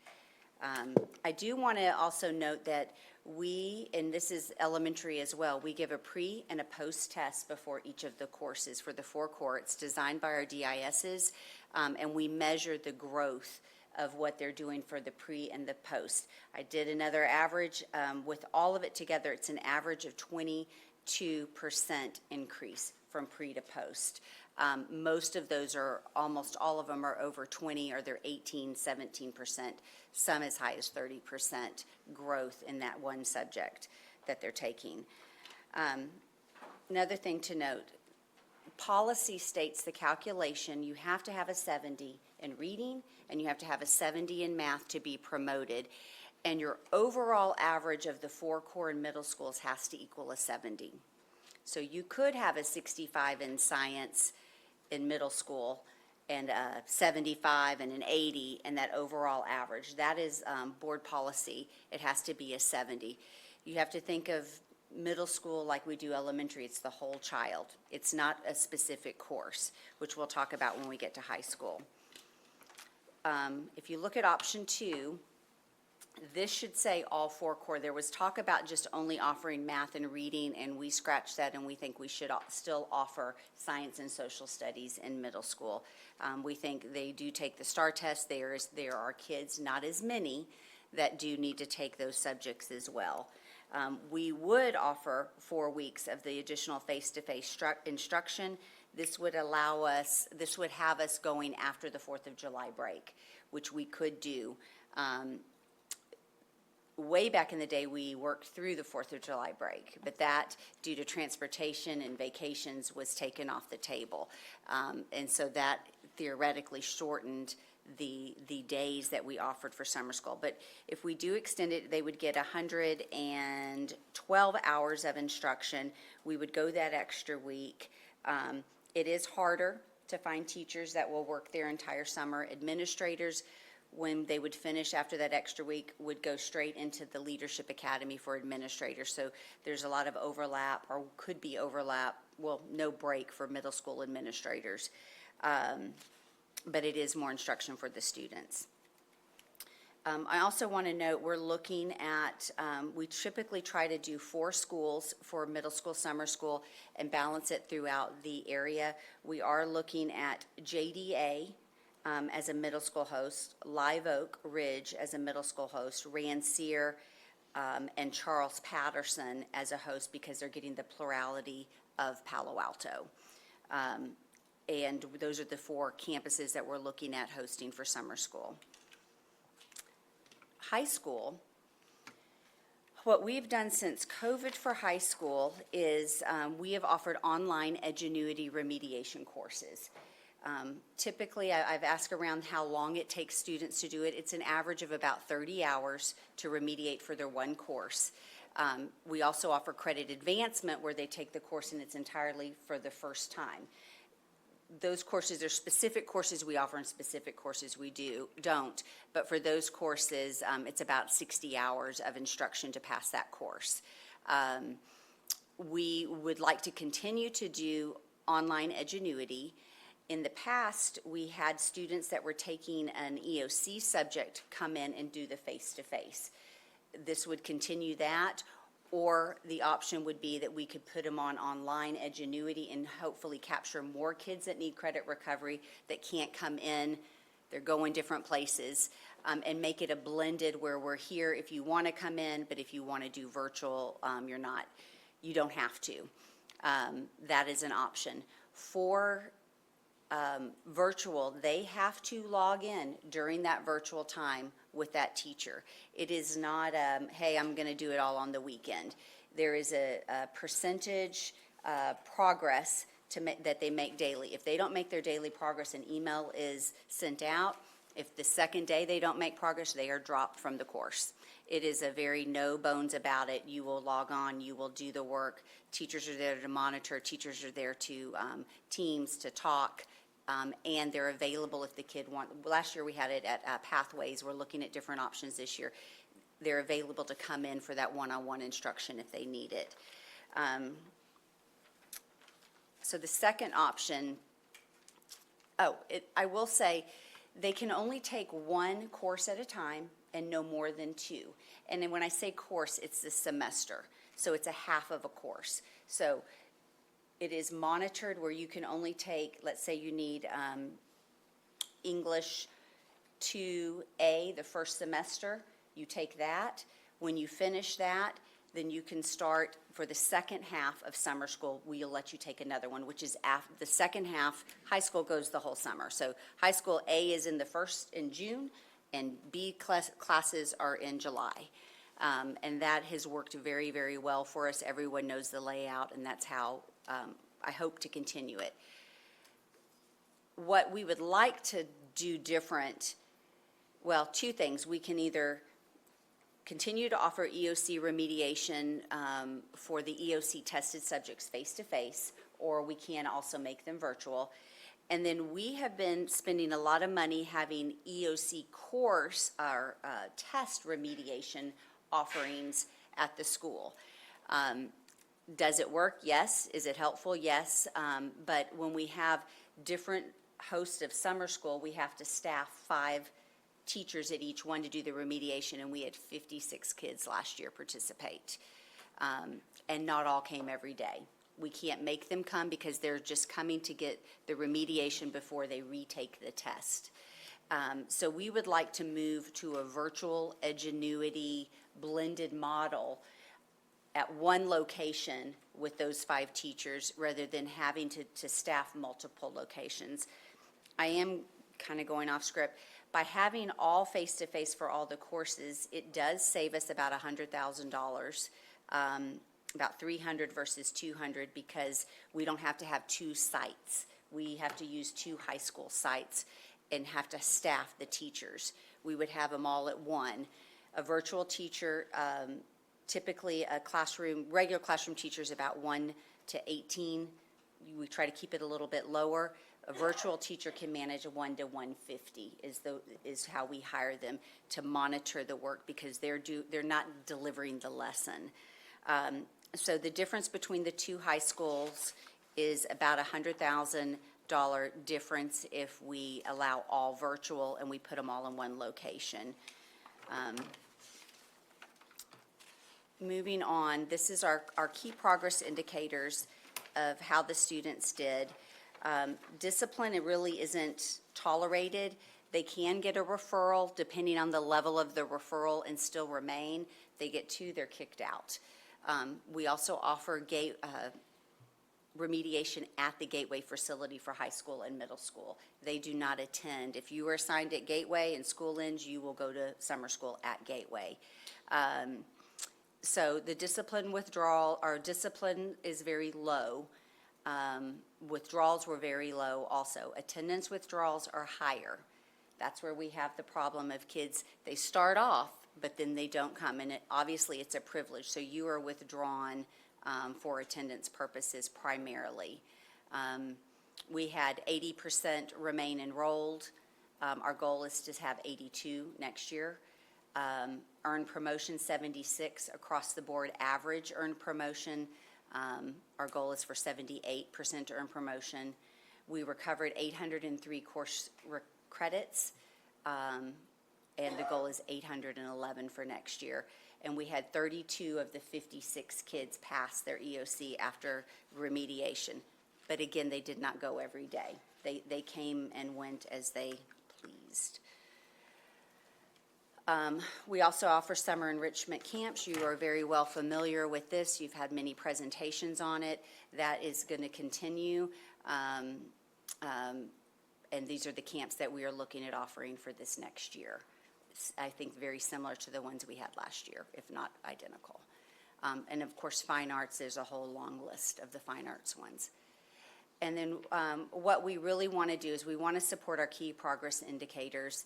S10: I do want to also note that and this is elementary as well, we give a pre and a post test before each of the courses for the 4 core. It's designed by our DISs, and we measure the growth of what they're doing for the pre and the post. I did another average, with all of it together, it's an average of 22% increase from pre to post. Most of those are, almost all of them are over 20, or they're 18, 17%, some as high as 30% growth in that one subject that they're taking. Another thing to note, policy states the calculation, you have to have a 70 in reading, and you have to have a 70 in math to be promoted, and your overall average of the 4 core and middle schools has to equal a 70. So you could have a 65 in science in middle school, and a 75 and an 80, and that overall average. That is board policy. It has to be a 70. You have to think of middle school like we do elementary. It's the whole child. It's not a specific course, which we'll talk about when we get to high school. If you look at option 2, this should say all 4 core. There was talk about just only offering math and reading, and we scratched that, and we think we should still offer science and social studies in middle school. We think they do take the STAR test. There are kids, not as many, that do need to take those subjects as well. We would offer 4 weeks of the additional face-to-face instruction. This would have us going after the 4th of July break, which we could do. Way back in the day, we worked through the 4th of July break, but that, due to transportation and vacations, was taken off the table. And so that theoretically shortened the days that we offered for summer school. But if we do extend it, they would get 112 hours of instruction. We would go that extra week. It is harder to find teachers that will work their entire summer. Administrators, when they would finish after that extra week, would go straight into the Leadership Academy for administrators. So there's a lot of overlap, or could be overlap, well, no break for middle school administrators. But it is more instruction for the students. I also want to note, we're looking at, we typically try to do 4 schools for middle school, summer school, and balance it throughout the area. We are looking at JDA as a middle school host, Live Oak Ridge as a middle school host, Rancier and Charles Patterson as a host, because they're getting the plurality of Palo Alto. And those are the 4 campuses that we're looking at hosting for summer school. High school, what we've done since COVID for high school is we have offered online Edgenuity remediation courses. Typically, I've asked around how long it takes students to do it. It's an average of about 30 hours to remediate for their one course. We also offer credit advancement, where they take the course in its entirety for the first time. Those courses are specific courses we offer and specific courses we don't. But for those courses, it's about 60 hours of instruction to pass that course. We would like to continue to do online Edgenuity. In the past, we had students that were taking an EOC subject come in and do the face-to-face. This would continue that, or the option would be that we could put them on online Edgenuity and hopefully capture more kids that need credit recovery that can't come in. They're going different places, and make it a blended where we're here if you want to come in, but if you want to do virtual, you don't have to. That is an option. For virtual, they have to log in during that virtual time with that teacher. It is not, hey, I'm going to do it all on the weekend. There is a percentage progress that they make daily. If they don't make their daily progress, an email is sent out. If the second day they don't make progress, they are dropped from the course. It is a very no bones about it. You will log on, you will do the work. Teachers are there to monitor. Teachers are there to teams to talk. And they're available if the kid wants. Last year we had it at Pathways. We're looking at different options this year. They're available to come in for that one-on-one instruction if they need it. So the second option, I will say, they can only take 1 course at a time and no more than 2. And then when I say course, it's the semester. So it's a half of a course. So it is monitored where you can only take, let's say you need English 2A the first semester. You take that. When you finish that, then you can start for the second half of summer school. We'll let you take another one, which is after the second half. High school goes the whole summer. So high school A is in June, and B classes are in July. And that has worked very, very well for us. Everyone knows the layout, and that's how I hope to continue it. What we would like to do different, well, two things. We can either continue to offer EOC remediation for the EOC tested subjects face-to-face, or we can also make them virtual. And then we have been spending a lot of money having EOC course or test remediation offerings at the school. Does it work? Yes. Is it helpful? Yes. But when we have different hosts of summer school, we have to staff 5 teachers at each one to do the remediation, and we had 56 kids last year participate. And not all came every day. We can't make them come because they're just coming to get the remediation before they retake the test. So we would like to move to a virtual Edgenuity blended model at one location with those 5 teachers rather than having to staff multiple locations. I am kind of going off script. By having all face-to-face for all the courses, it does save us about $100,000, about $300 versus $200, because we don't have to have 2 sites. We have to use 2 high school sites and have to staff the teachers. We would have them all at one. A virtual teacher, typically a classroom, regular classroom teacher is about 1 to 18. We try to keep it a little bit lower. A virtual teacher can manage a 1 to 150 is how we hire them to monitor the work, because they're not delivering the lesson. So the difference between the 2 high schools is about $100,000 difference if we allow all virtual and we put them all in one location. Moving on, this is our key progress indicators of how the students did. Discipline, it really isn't tolerated. They can get a referral depending on the level of the referral and still remain. They get 2, they're kicked out. We also offer remediation at the Gateway facility for high school and middle school. They do not attend. If you are assigned at Gateway and school ends, you will go to summer school at Gateway. So the discipline withdrawal, our discipline is very low. Withdrawals were very low also. Attendance withdrawals are higher. That's where we have the problem of kids, they start off, but then they don't come. And obviously it's a privilege, so you are withdrawn for attendance purposes primarily. We had 80% remain enrolled. Our goal is to have 82 next year. Earned promotion 76 across the board average earned promotion. Our goal is for 78% to earn promotion. We recovered 803 course credits, and the goal is 811 for next year. And we had 32 of the 56 kids pass their EOC after remediation. But again, they did not go every day. They came and went as they pleased. We also offer summer enrichment camps. You are very well familiar with this. You've had many presentations on it. That is going to continue. And these are the camps that we are looking at offering for this next year. It's, I think, very similar to the ones we had last year, if not identical. And of course, fine arts, there's a whole long list of the fine arts ones. And then what we really want to do is we want to support our key progress indicators.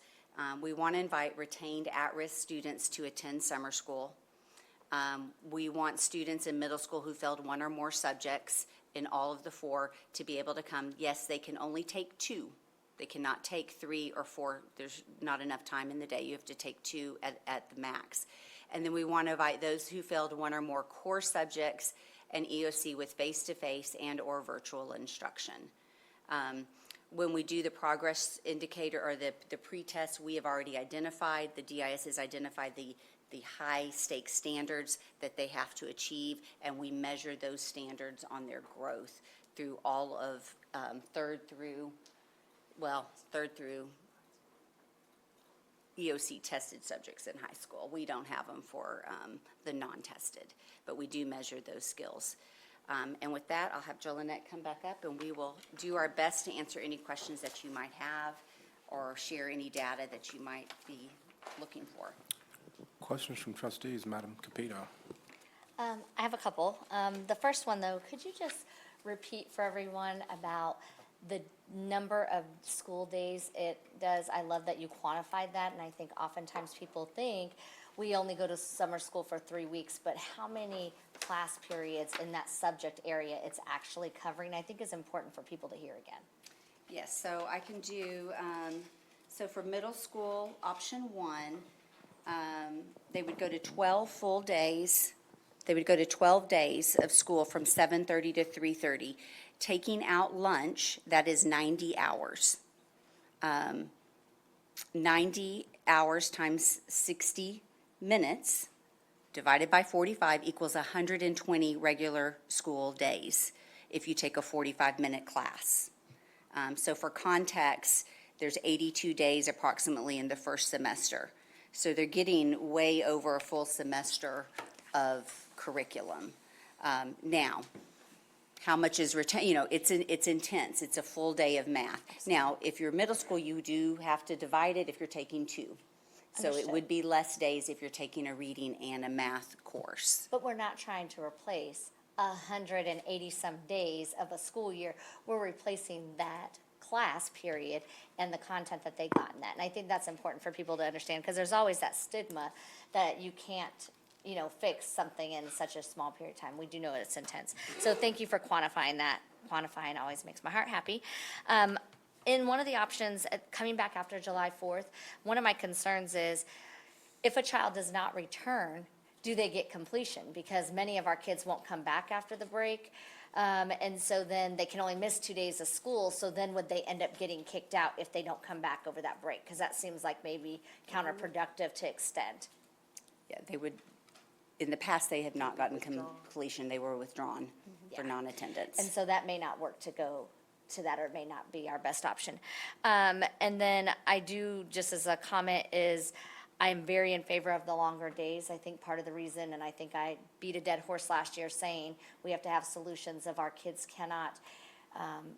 S10: We want to invite retained at-risk students to attend summer school. We want students in middle school who failed 1 or more subjects in all of the 4 to be able to come. Yes, they can only take 2. They cannot take 3 or 4. There's not enough time in the day. You have to take 2 at the max. And then we want to invite those who failed 1 or more core subjects and EOC with face-to-face and or virtual instruction. When we do the progress indicator or the pre-test, we have already identified, the DIS has identified the high stakes standards that they have to achieve, and we measure those standards on their growth through all of third through EOC tested subjects in high school. We don't have them for the non-tested, but we do measure those skills. And with that, I'll have Jolynette come back up, and we will do our best to answer any questions that you might have or share any data that you might be looking for.
S1: Questions from trustees, Madam Capito?
S6: I have a couple. The first one, though, could you just repeat for everyone about the number of school days it does? I love that you quantified that, and I think oftentimes people think we only go to summer school for 3 weeks, but how many class periods in that subject area it's actually covering, I think is important for people to hear again.
S10: Yes, so I can do, so for middle school, option 1, they would go to 12 full days. They would go to 12 days of school from 7:30 to 3:30. Taking out lunch, that is 90 hours. 90 hours times 60 minutes divided by 45 equals 120 regular school days if you take a 45-minute class. So for context, there's 82 days approximately in the first semester. So they're getting way over a full semester of curriculum. Now, how much is retained? It's intense. It's a full day of math. Now, if you're middle school, you do have to divide it if you're taking 2. So it
S6: Understood.
S10: would be less days if you're taking a reading and a math course.
S6: But we're not trying to replace 180-some days of a school year. We're replacing that class period and the content that they got in that. And I think that's important for people to understand, because there's always that stigma that you can't, fix something in such a small period of time. We do know it's intense. So thank you for quantifying that. Quantifying always makes my heart happy. In one of the options, coming back after July 4th, one of my concerns is if a child does not return, do they get completion? Because many of our kids won't come back after the break. And so then they can only miss 2 days of school. So then would they end up getting kicked out if they don't come back over that break? Because that seems like maybe counterproductive to extend.
S10: Yeah, they would, in the past, they had not gotten completion. They were withdrawn for
S6: Yeah.
S10: non-attendance.
S6: And so that may not work to go to that, or it may not be our best option. And then I do, just as a comment, is I'm very in favor of the longer days. I think part of the reason, and I think I beat a dead horse last year saying we have to have solutions if our kids cannot,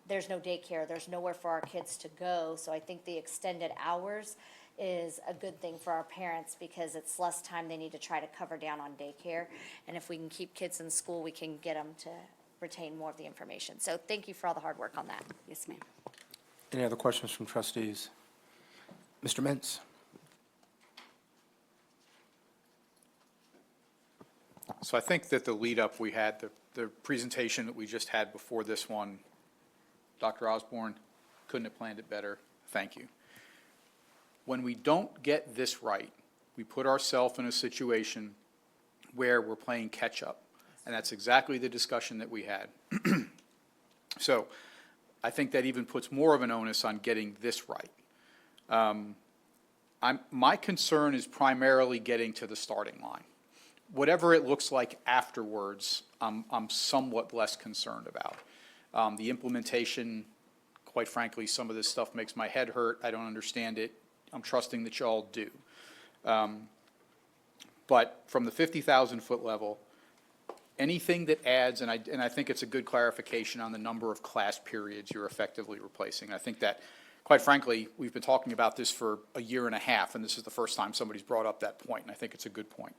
S6: there's no daycare, there's nowhere for our kids to go. So I think the extended hours is a good thing for our parents, because it's less time they need to try to cover down on daycare. And if we can keep kids in school, we can get them to retain more of the information. So thank you for all the hard work on that.
S10: Yes, ma'am.
S1: Any other questions from trustees? Mr. Mintz?
S11: So I think that the lead-up we had, the presentation that we just had before this one, Dr. Osborne, couldn't have planned it better. Thank you. When we don't get this right, we put ourselves in a situation where we're playing catch-up. And that's exactly the discussion that we had. So I think that even puts more of an onus on getting this right. My concern is primarily getting to the starting line. Whatever it looks like afterwards, I'm somewhat less concerned about. The implementation, quite frankly, some of this stuff makes my head hurt. I don't understand it. I'm trusting that y'all do. But from the 50,000-foot level, anything that adds, and I think it's a good clarification on the number of class periods you're effectively replacing. I think that, quite frankly, we've been talking about this for a year and a half, and this is the first time somebody's brought up that point, and I think it's a good point.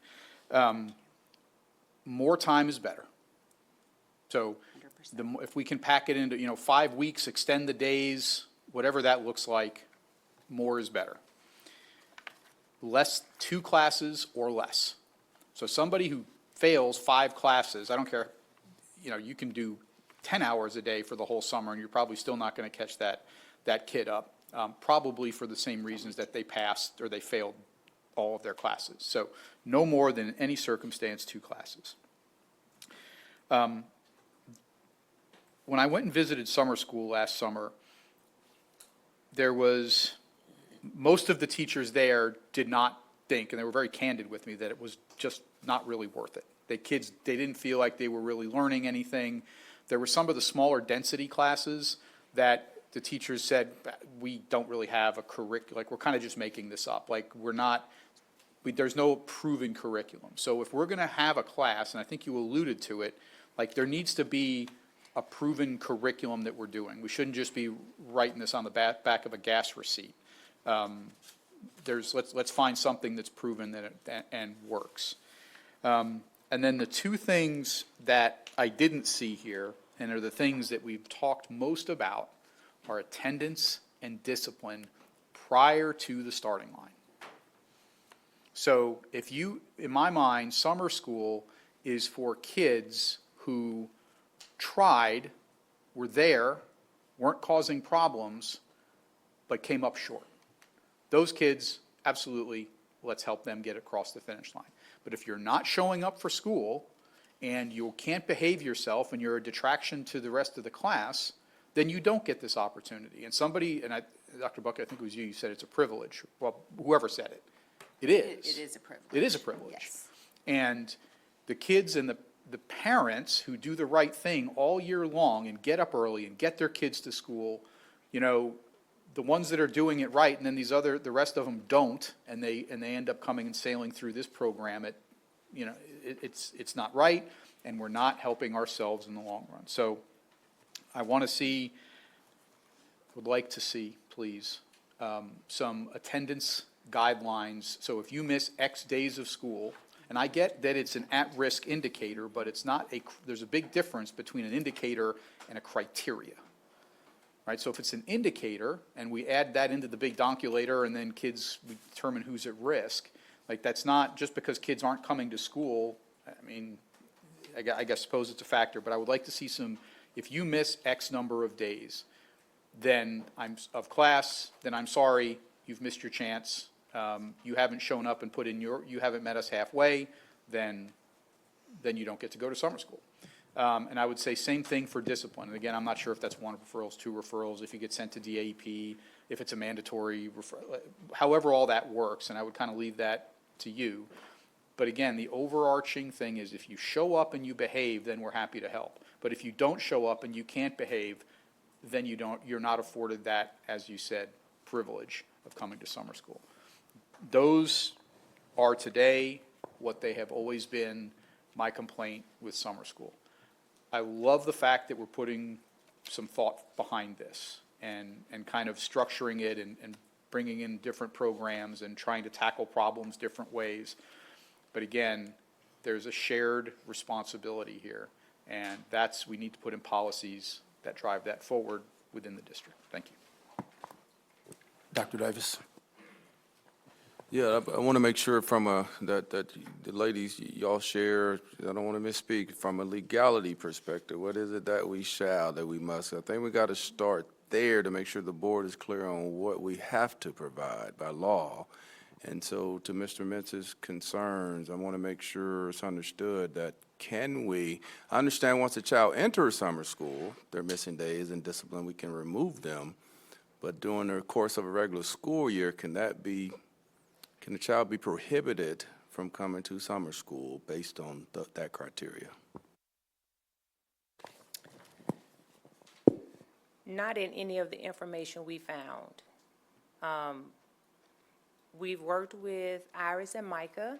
S11: More time is better. So if we can pack it into, 5 weeks, extend the days, whatever that looks like, more is better. Less 2 classes or less. So somebody who fails 5 classes, I don't care, you can do 10 hours a day for the whole summer, and you're probably still not going to catch that kid up, probably for the same reasons that they passed or they failed all of their classes. So no more than any circumstance 2 classes. When I went and visited summer school last summer, there was, most of the teachers there did not think, and they were very candid with me, that it was just not really worth it. They didn't feel like they were really learning anything. There were some of the smaller density classes that the teachers said, we don't really have a like, we're kind of just making this up. Like, we're not, there's no proven curriculum. So if we're going to have a class, and I think you alluded to it, like, there needs to be a proven curriculum that we're doing. We shouldn't just be writing this on the back of a gas receipt. Let's find something that's proven and works. And then the two things that I didn't see here, and are the things that we've talked most about, are attendance and discipline prior to the starting line. So if you, in my mind, summer school is for kids who tried, were there, weren't causing problems, but came up short. Those kids, absolutely, let's help them get across the finish line. But if you're not showing up for school and you can't behave yourself and you're a detraction to the rest of the class, then you don't get this opportunity. And somebody, Dr. Buck, I think it was you said it's a privilege. Well, whoever said it. It is.
S10: It is a privilege.
S11: It is a privilege.
S10: Yes.
S11: And the kids and the parents who do the right thing all year long and get up early and get their kids to school, you know, the ones that are doing it right, and then the rest of them don't, and they end up coming and sailing through this program, it's not right, and we're not helping ourselves in the long run. So I would like to see, please, some attendance guidelines. So if you miss X days of school, and I get that it's an at-risk indicator, but it's not there's a big difference between an indicator and a criteria. Right, so if it's an indicator, and we add that into the big donculator, and then we determine who's at risk, like, that's not just because kids aren't coming to school. I mean, I suppose it's a factor, but I would like to see if you miss X number of days, then then I'm sorry, you've missed your chance. You haven't shown up and you haven't met us halfway, then you don't get to go to summer school. And I would say same thing for discipline. And again, I'm not sure if that's 1 referral, 2 referrals, if you get sent to DAP, if it's a mandatory referral, however all that works, and I would kind of leave that to you. But again, the overarching thing is if you show up and you behave, then we're happy to help. But if you don't show up and you can't behave, then you're not afforded that, as you said, privilege of coming to summer school. Those are today what they have always been my complaint with summer school. I love the fact that we're putting some thought behind this and kind of structuring it and bringing in different programs and trying to tackle problems different ways. But again, there's a shared responsibility here, and we need to put in policies that drive that forward within the district. Thank you.
S1: Dr. Davis.
S8: Yeah, I want to make sure that the ladies, y'all share, I don't want to misspeak, from a legality perspective, what is it that we must? I think we got to start there to make sure the board is clear on what we have to provide by law. And so to Mr. Mentz's concerns, I want to make sure it's understood that I understand once a child enters summer school, they're missing days and discipline, we can remove them. But during the course of a regular school year, can the child be prohibited from coming to summer school based on that criteria?
S9: Not in any of the information we found. We've worked with Iris and Micah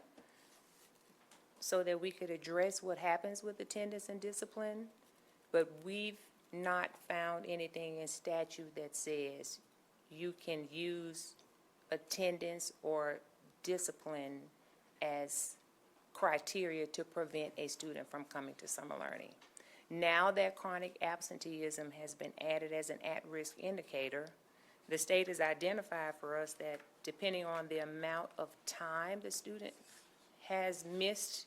S9: so that we could address what happens with attendance and discipline, but we've not found anything in statute that says you can use attendance or discipline as criteria to prevent a student from coming to summer learning. Now that chronic absenteeism has been added as an at-risk indicator, the state has identified for us that depending on the amount of time the student has missed,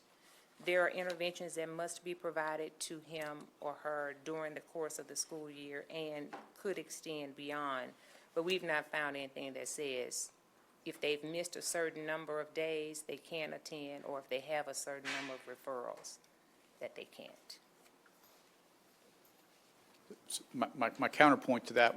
S9: there are interventions that must be provided to him or her during the course of the school year and could extend beyond. But we've not found anything that says if they've missed a certain number of days, they can't attend, or if they have a certain number of referrals, that they can't.
S11: My counterpoint to that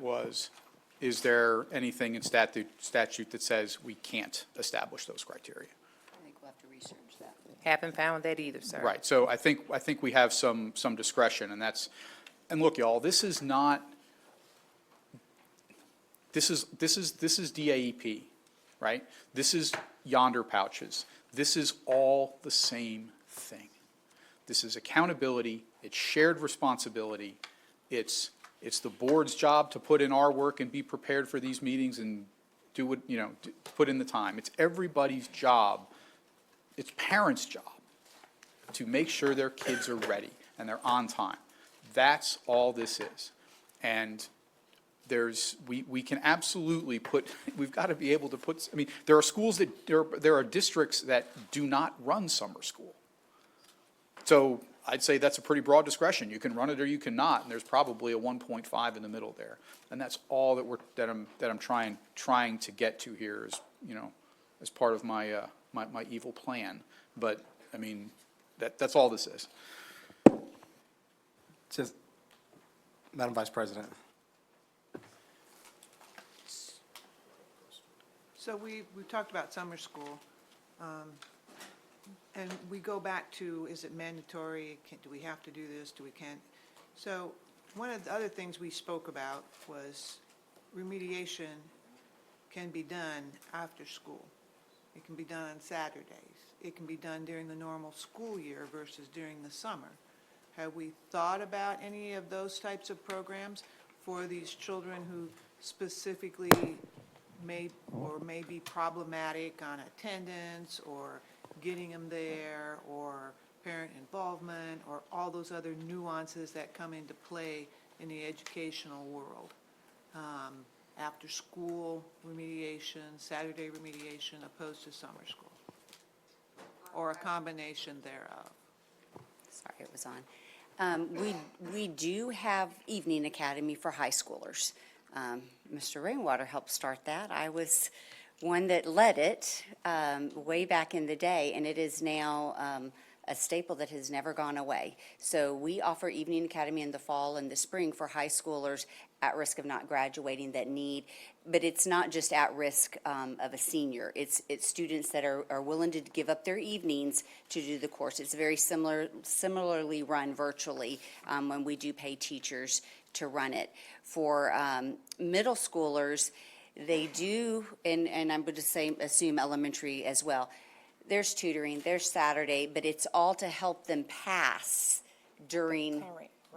S11: is there anything in statute that says we can't establish those criteria?
S10: I think we'll have to research that.
S9: Haven't found that either, sir.
S11: Right, so I think we have some discretion, and look, y'all, this is not This is DAEP, right? This is Yonder Pouches. This is all the same thing. This is accountability, it's shared responsibility, it's the board's job to put in our work and be prepared for these meetings and do what, put in the time. It's everybody's job, it's parents' job to make sure their kids are ready and they're on time. That's all this is. And we can absolutely we've got to be able to put, there are schools there are districts that do not run summer school. So I'd say that's a pretty broad discretion. You can run it or you cannot, and there's probably a 1.5 in the middle there. And that's all that I'm trying to get to here is, as part of my evil plan. But, that's all this is.
S1: Just, Madam Vice President.
S12: So we've talked about summer school, and we go back to, is it mandatory? Do we have to do this? Do we can't? So one of the other things we spoke about was remediation can be done after school. It can be done on Saturdays. It can be done during the normal school year versus during the summer. Have we thought about any of those types of programs for these children who specifically may be problematic on attendance or getting them there or parent involvement or all those other nuances that come into play in the educational world? After school remediation, Saturday remediation opposed to summer school, or a combination thereof?
S10: Sorry, it was on. We do have Evening Academy for high schoolers. Mr. Rainwater helped start that. I was one that led it way back in the day, and it is now a staple that has never gone away. So we offer Evening Academy in the fall and the spring for high schoolers at risk of not graduating that need, but it's not just at risk of a senior. It's students that are willing to give up their evenings to do the course. It's very similarly run virtually when we do pay teachers to run it. For middle schoolers, they do, and I'm going to say assume elementary as well, there's tutoring, there's Saturday, but it's all to help them pass during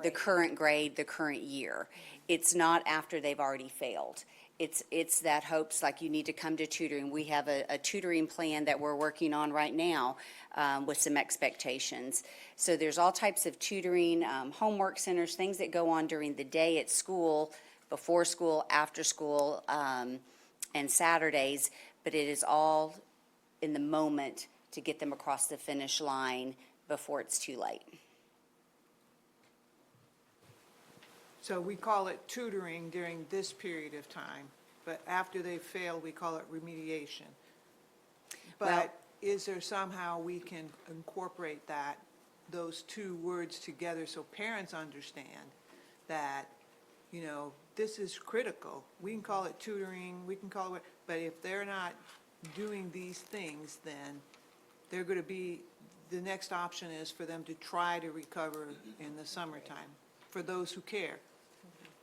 S10: the current grade, the current year. It's not after they've already failed. It's that hopes, like you need to come to tutoring. We have a tutoring plan that we're working on right now with some expectations. So there's all types of tutoring, homework centers, things that go on during the day at school, before school, after school, and Saturdays, but it is all in the moment to get them across the finish line before it's too late.
S12: So we call it tutoring during this period of time, but after they fail, we call it remediation.
S10: Well-
S12: But is there somehow we can incorporate those two words together so parents understand that, this is critical? We can call it tutoring, we can call it, but if they're not doing these things, then they're going to be, the next option is for them to try to recover in the summertime, for those who care.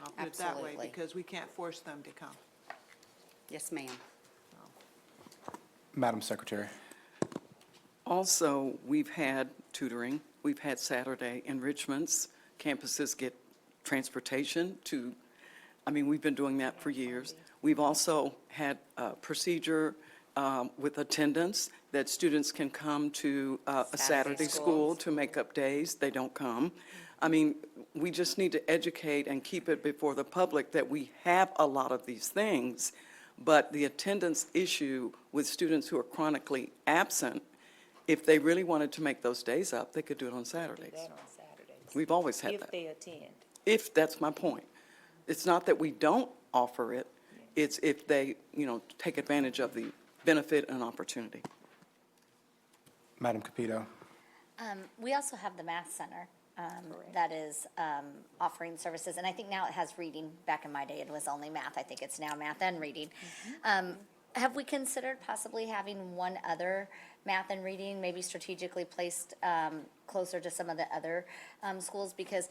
S12: I'll put it that way,
S10: Absolutely.
S12: because we can't force them to come.
S10: Yes, ma'am.
S1: Madam Secretary.
S4: Also, we've had tutoring, we've had Saturday enrichments. Campuses get transportation we've been doing that for years. We've also had a procedure with attendance that students can come to a Saturday school to make up days they don't come. We just need to educate and keep it before the public that we have a lot of these things, but the attendance issue with students who are chronically absent, if they really wanted to make those days up, they could do it on Saturdays.
S9: That on Saturdays.
S4: We've always had
S9: If
S4: that.
S9: they attend.
S4: That's my point. It's not that we don't offer it, it's if they, take advantage of the benefit and opportunity.
S1: Madam Capito.
S6: We also have the Math Center that is offering services, and I think now it has reading. Back in my day, it was only math. I think it's now math and reading. Have we considered possibly having one other math and reading, maybe strategically placed closer to some of the other schools? Because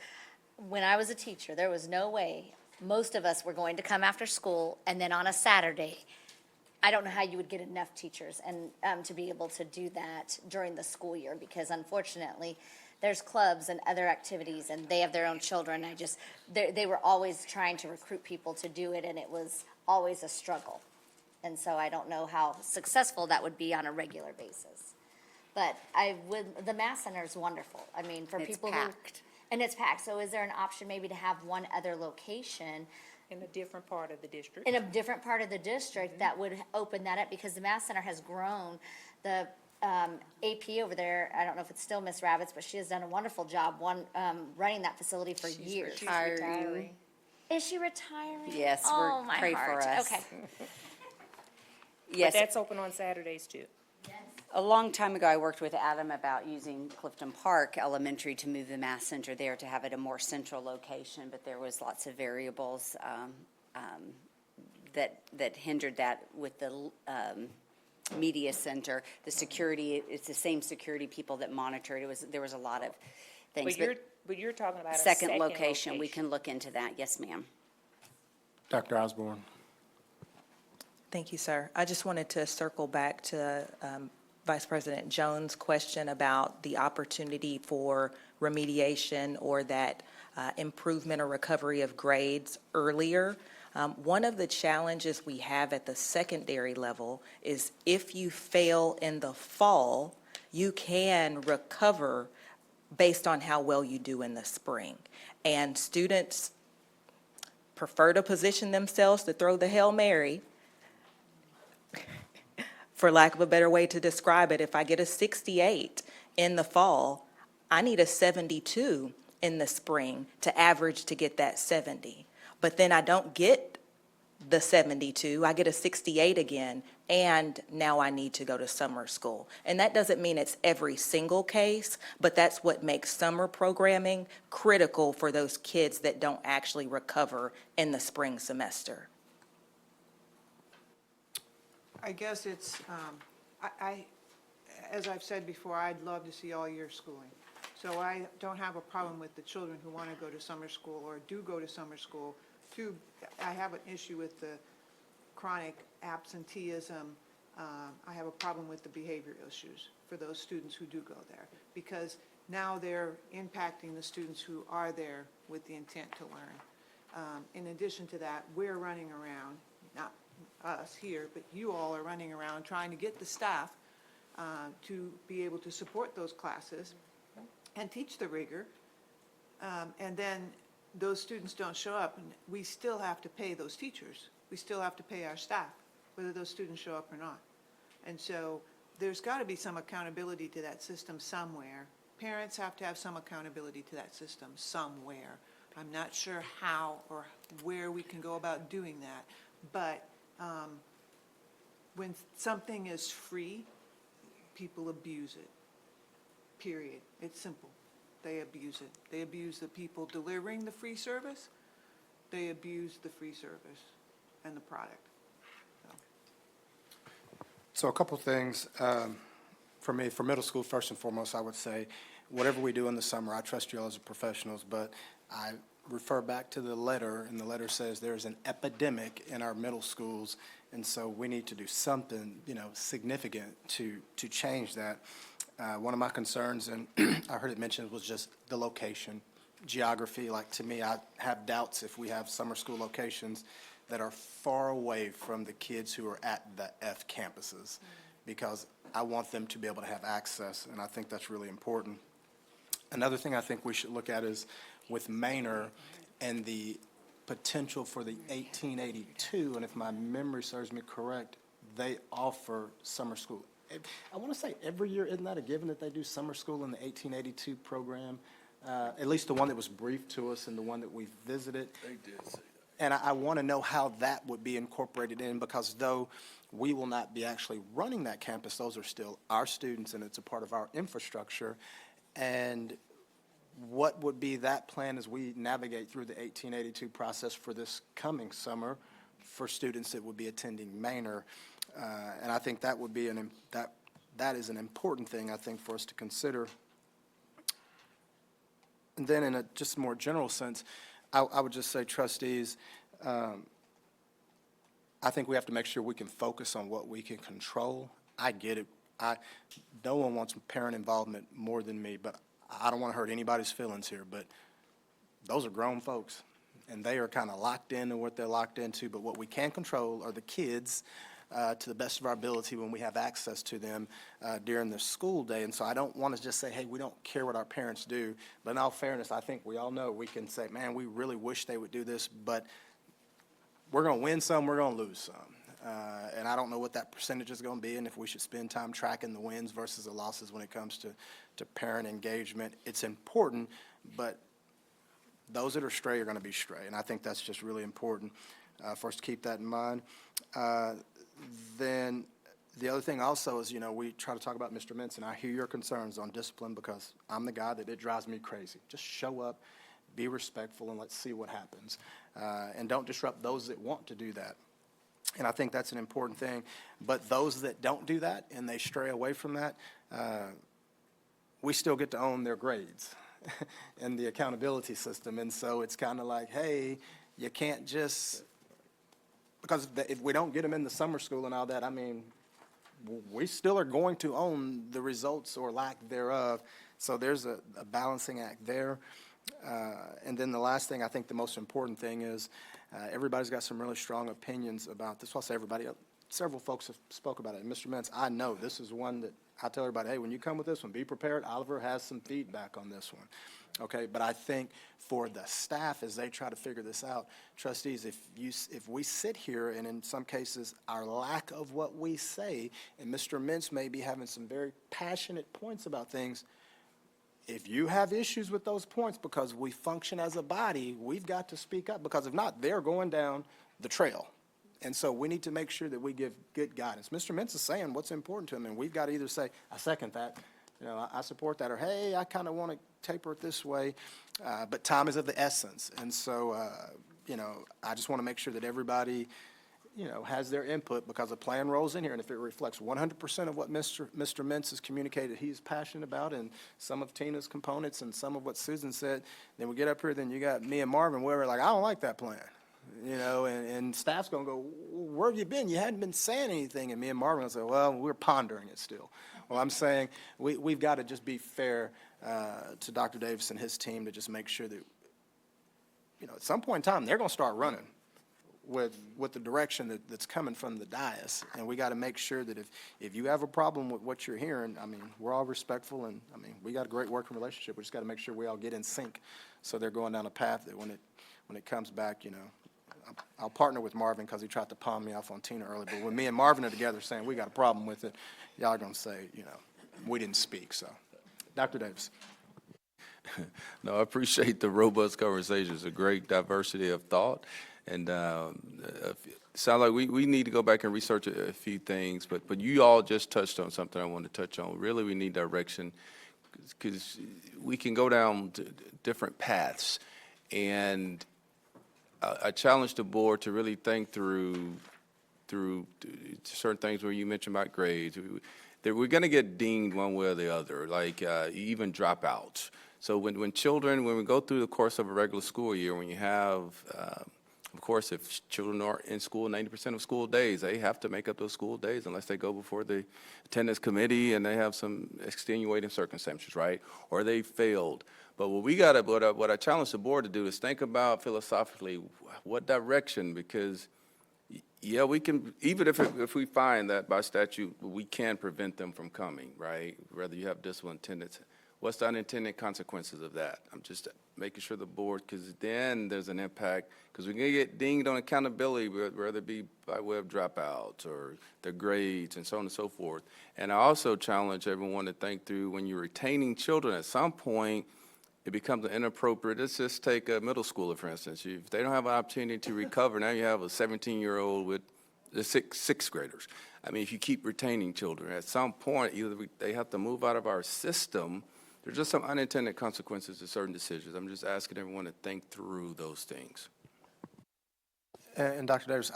S6: when I was a teacher, there was no way most of us were going to come after school, and then on a Saturday, I don't know how you would get enough teachers and to be able to do that during the school year, because unfortunately, there's clubs and other activities, and they have their own children. They were always trying to recruit people to do it, and it was always a struggle. And so I don't know how successful that would be on a regular basis. But the Mass Center is wonderful. I mean, for
S10: It's
S6: people who.
S10: packed.
S6: And it's packed. So is there an option maybe to have one other location
S9: In a different part of the district.
S6: in a different part of the district that would open that up? Because the Mass Center has grown. The AP over there, I don't know if it's still Miss Rabbits, but she has done a wonderful job running that facility for years.
S10: Retiring.
S6: Is she retiring?
S10: Yes,
S6: Oh,
S10: we're,
S6: my
S10: pray for
S6: heart.
S10: us.
S6: Okay.
S9: But
S10: Yes,
S9: that's open on Saturdays too.
S10: a long time ago, I worked with Adam about using Clifton Park Elementary to move the Mass Center there to have it a more central location, but there was lots of variables that hindered that with the media center. The security, it's the same security people that monitor it. There was a lot of things.
S9: But you're talking about a
S10: Second location, we can look into that. Yes, ma'am.
S1: Dr. Osborne.
S5: Thank you, sir. I just wanted to circle back to Vice President Jones' question about the opportunity for remediation or that improvement or recovery of grades earlier. One of the challenges we have at the secondary level is if you fail in the fall, you can recover based on how well you do in the spring. And students prefer to position themselves to throw the Hail Mary, for lack of a better way to describe it. If I get a 68 in the fall, I need a 72 in the spring to average to get that 70. But then I don't get the 72, I get a 68 again, and now I need to go to summer school. And that doesn't mean it's every single case, but that's what makes summer programming critical for those kids that don't actually recover in the spring semester.
S12: I guess it's, as I've said before, I'd love to see all year schooling. So I don't have a problem with the children who want to go to summer school or do go to summer school. I have an issue with the chronic absenteeism. I have a problem with the behavioral issues for those students who do go there, because now they're impacting the students who are there with the intent to learn. In addition to that, we're running around, not us here, but you all are running around trying to get the staff to be able to support those classes and teach the rigor. And then those students don't show up, and we still have to pay those teachers. We still have to pay our staff, whether those students show up or not. And so there's got to be some accountability to that system somewhere. Parents have to have some accountability to that system somewhere. I'm not sure how or where we can go about doing that, but when something is free, people abuse it, period. It's simple. They abuse it. They abuse the people delivering the free service. They abuse the free service and the product.
S1: So a couple things for me, for middle school, first and foremost, I would say, whatever we do in the summer, I trust you all as professionals, but I refer back to the letter, and the letter says there's an epidemic in our middle schools, and so we need to do something, significant to change that. One of my concerns, and I heard it mentioned, was just the location, geography. Like, to me, I have doubts if we have summer school locations that are far away from the kids who are at the F campuses, because I want them to be able to have access, and I think that's really important. Another thing I think we should look at is with Manor and the potential for the 1882, and if my memory serves me correct, they offer summer school. I want to say every year, isn't that a given that they do summer school in the 1882 program? At least the one that was briefed to us and the one that we visited.
S2: They did say that.
S1: And I want to know how that would be incorporated in, because though we will not be actually running that campus, those are still our students and it's a part of our infrastructure. And what would be that plan as we navigate through the 1882 process for this coming summer for students that would be attending Manor? And I think that would be that is an important thing, I think, for us to consider. And then in a just more general sense, I would just say, trustees, I think we have to make sure we can focus on what we can control. I get it. No one wants parent involvement more than me, but I don't want to hurt anybody's feelings here, but those are grown folks, and they are kind of locked into what they're locked into, but what we can control are the kids to the best of our ability when we have access to them during the school day. And so I don't want to just say, hey, we don't care what our parents do, but in all fairness, I think we all know we can say, man, we really wish they would do this, but we're going to win some, we're going to lose some. And I don't know what that percentage is going to be, and if we should spend time tracking the wins versus the losses when it comes to parent engagement. It's important, but those that are stray are going to be stray, and I think that's just really important for us to keep that in mind. Then the other thing also is, we try to talk about Mr. Mintz, and I hear your concerns on discipline because I'm the guy that it drives me crazy. Just show up, be respectful, and let's see what happens. And don't disrupt those that want to do that. And I think that's an important thing. But those that don't do that and they stray away from that, we still get to own their grades and the accountability system. And so it's kind of like, hey, you can't just, because if we don't get them in the summer school and all that, I mean, we still are going to own the results or lack thereof. So there's a balancing act there. And then the last thing, I think the most important thing is everybody's got some really strong opinions about this. Well, I'll say everybody, several folks have spoke about it. And Mr. Mintz, I know this is one that I tell everybody, hey, when you come with this one, be prepared. Oliver has some feedback on this one. Okay, but I think for the staff as they try to figure this out, trustees, if we sit here and in some cases our lack of what we say, and Mr. Mintz may be having some very passionate points about things, if you have issues with those points because we function as a body, we've got to speak up, because if not, they're going down the trail. And so we need to make sure that we give good guidance. Mr. Mintz is saying what's important to him, and we've got to either say, I second that, I support that, or hey, I kind of want to taper it this way, but time is of the essence. And so, I just want to make sure that everybody, has their input, because a plan rolls in here, and if it reflects 100% of what Mr. Mintz has communicated he's passionate about, and some of Tina's components and some of what Susan said, then we get up here, then you got me and Marvin, where we're like, I don't like that plan. And staff's going to go, where have you been? You hadn't been saying anything. And me and Marvin will say, well, we're pondering it still. Well, I'm saying we've got to just be fair to Dr. Davis and his team to just make sure that, at some point in time, they're going to start running with the direction that's coming from the dais. And we got to make sure that if you have a problem with what you're hearing, I mean, we're all respectful, and, I mean, we got a great working relationship. We just got to make sure we all get in sync so they're going down a path that when it comes back, I'll partner with Marvin because he tried to palm me off on Tina earlier. But when me and Marvin are together saying we got a problem with it, y'all are going to say, we didn't speak. So, Dr. Davis.
S8: No, I appreciate the robust conversations, a great diversity of thought. And sound like we need to go back and research a few things. But you all just touched on something I want to touch on. Really, we need direction, because we can go down different paths. And I challenge the board to really think through certain things where you mentioned about grades. We're going to get dinged one way or the other, like even dropouts. So when we go through the course of a regular school year, when you have, of course, if children are in school 90% of school days, they have to make up those school days unless they go before the attendance committee and they have some extenuating circumstances, right? Or they failed. But what I challenge the board to do is think about philosophically what direction, because yeah, we can, even if we find that by statute we can prevent them from coming, right? Whether you have discipline attendance, what's the unintended consequences of that? I'm just making sure the board, because then there's an impact, because we're going to get dinged on accountability, whether it be by way of dropouts or their grades and so on and so forth. And I also challenge everyone to think through, when you're retaining children, at some point it becomes inappropriate. Let's just take a middle schooler, for instance. If they don't have an opportunity to recover, now you have a 17-year-old with the sixth graders. I mean, if you keep retaining children, at some point, either they have to move out of our system. There's just some unintended consequences to certain decisions. I'm just asking everyone to think through those things.
S1: And Dr. Davis,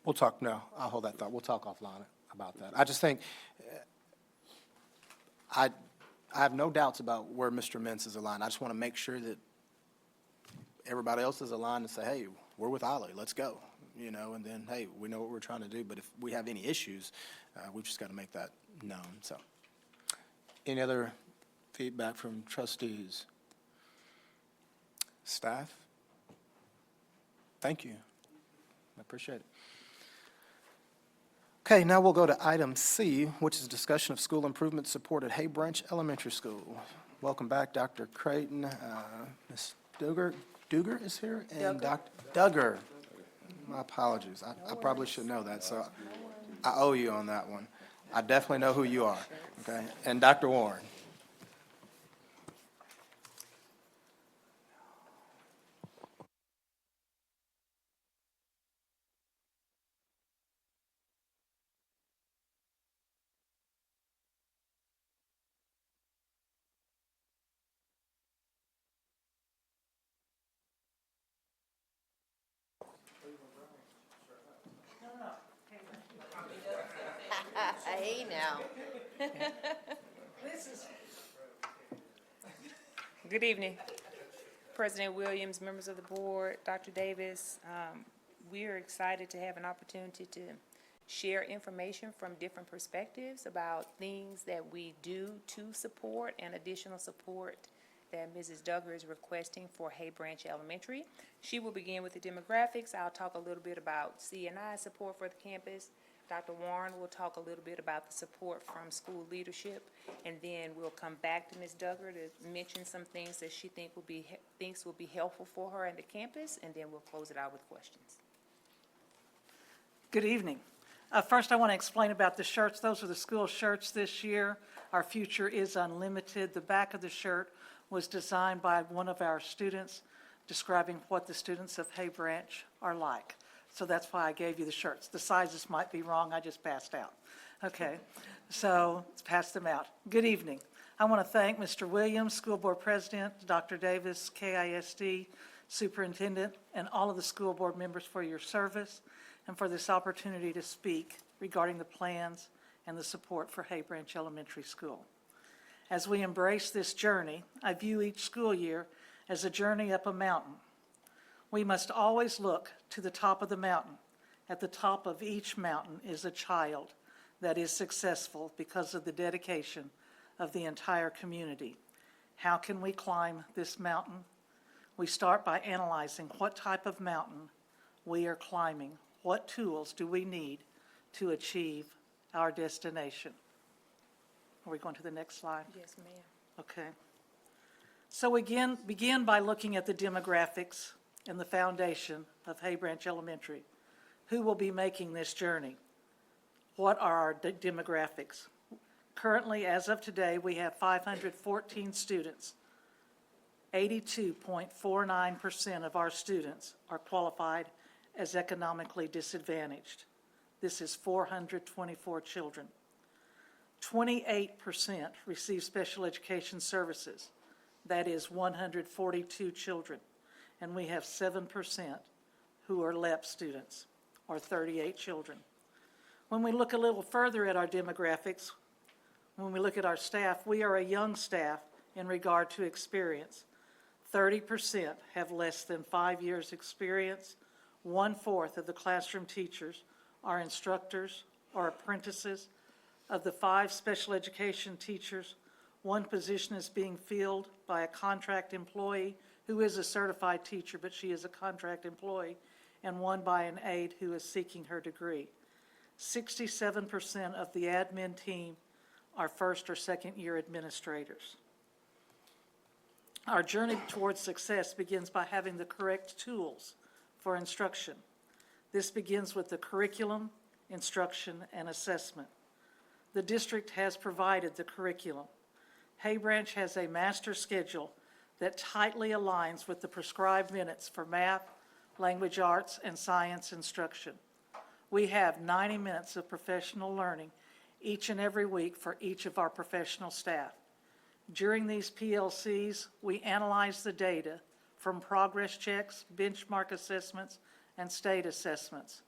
S1: we'll talk, no, I'll hold that thought. We'll talk offline about that. I just think, I have no doubts about where Mr. Mintz is aligned. I just want to make sure that everybody else is aligned and say, hey, we're with Ollie, let's go, you know, and then, hey, we know what we're trying to do, but if we have any issues, we've just got to make that known, so. Any other feedback from trustees? Staff? Thank you. I appreciate it. Okay, now we'll go to item C, which is discussion of school improvement support at Hay Branch Elementary School. Welcome back, Dr. Creighton. Ms. Duger is here, and Dr. Duggar. My apologies. I probably should know that, so I owe you on that one. I definitely know who you are, okay? And Dr. Warren.
S13: Hey, now.
S9: Good evening, President Williams, members of the board, Dr. Davis. We are excited to have an opportunity to share information from different perspectives about things that we do to support and additional support that Mrs. Duggar is requesting for Hay Branch Elementary. She will begin with the demographics. I'll talk a little bit about C&I support for the campus. Dr. Warren will talk a little bit about the support from school leadership, and then we'll come back to Ms. Duggar to mention some things that she thinks will be helpful for her and the campus, and then we'll close it out with questions.
S14: Good evening. First, I want to explain about the shirts. Those are the school shirts this year. Our future is unlimited. The back of the shirt was designed by one of our students, describing what the students of Hay Branch are like. So that's why I gave you the shirts. The sizes might be wrong, I just passed out. Okay, so let's pass them out. Good evening. I want to thank Mr. Williams, School Board President, Dr. Davis, KISD, Superintendent, and all of the school board members for your service and for this opportunity to speak regarding the plans and the support for Hay Branch Elementary School. As we embrace this journey, I view each school year as a journey up a mountain. We must always look to the top of the mountain. At the top of each mountain is a child that is successful because of the dedication of the entire community. How can we climb this mountain? We start by analyzing what type of mountain we are climbing. What tools do we need to achieve our destination? Are we going to the next slide?
S9: Yes, ma'am.
S14: Okay. So we begin by looking at the demographics and the foundation of Hay Branch Elementary. Who will be making this journey? What are our demographics? Currently, as of today, we have 514 students. 82.49% of our students are qualified as economically disadvantaged. This is 424 children. 28% receive special education services. That is 142 children. And we have 7% who are LEP students, or 38 children. When we look a little further at our demographics, when we look at our staff, we are a young staff in regard to experience. 30% have less than 5 years' experience. 1/4 of the classroom teachers are instructors or apprentices. Of the 5 special education teachers, 1 position is being filled by a contract employee who is a certified teacher, but she is a contract employee, and 1 by an aide who is seeking her degree. 67% of the admin team are first or second year administrators. Our journey towards success begins by having the correct tools for instruction. This begins with the curriculum, instruction, and assessment. The district has provided the curriculum. Hay Branch has a master schedule that tightly aligns with the prescribed minutes for math, language arts, and science instruction. We have 90 minutes of professional learning each and every week for each of our professional staff. During these PLCs, we analyze the data from progress checks, benchmark assessments, and state assessments.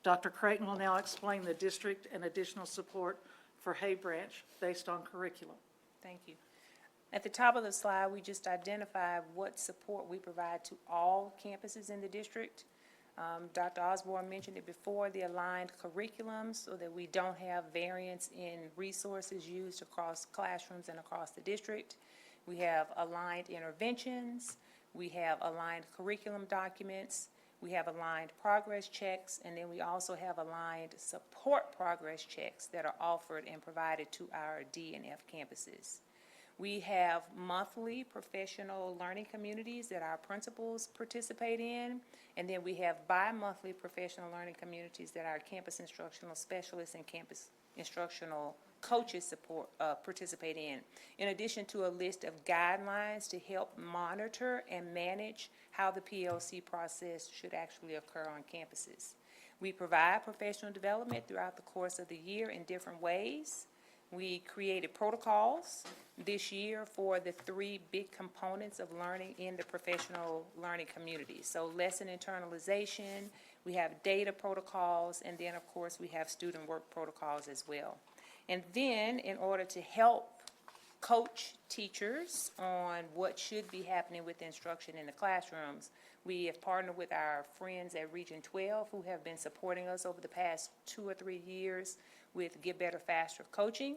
S14: Dr. Creighton will now explain the district and additional support for Hay Branch based on curriculum.
S9: Thank you. At the top of the slide, we just identified what support we provide to all campuses in the district. Dr. Osborne mentioned it before, the aligned curriculums, so that we don't have variance in resources used across classrooms and across the district. We have aligned interventions, we have aligned curriculum documents, we have aligned progress checks, and then we also have aligned support progress checks that are offered and provided to our D and F campuses. We have monthly professional learning communities that our principals participate in, and then we have bi-monthly professional learning communities that our campus instructional specialists and campus instructional coaches participate in addition to a list of guidelines to help monitor and manage how the PLC process should actually occur on campuses. We provide professional development throughout the course of the year in different ways. We created protocols this year for the 3 big components of learning in the professional learning community. So lesson internalization, we have data protocols, and then, of course, we have student work protocols as well. And then, in order to help coach teachers on what should be happening with instruction in the classrooms, we have partnered with our friends at Region 12 who have been supporting us over the past 2 or 3 years with Get Better Faster coaching,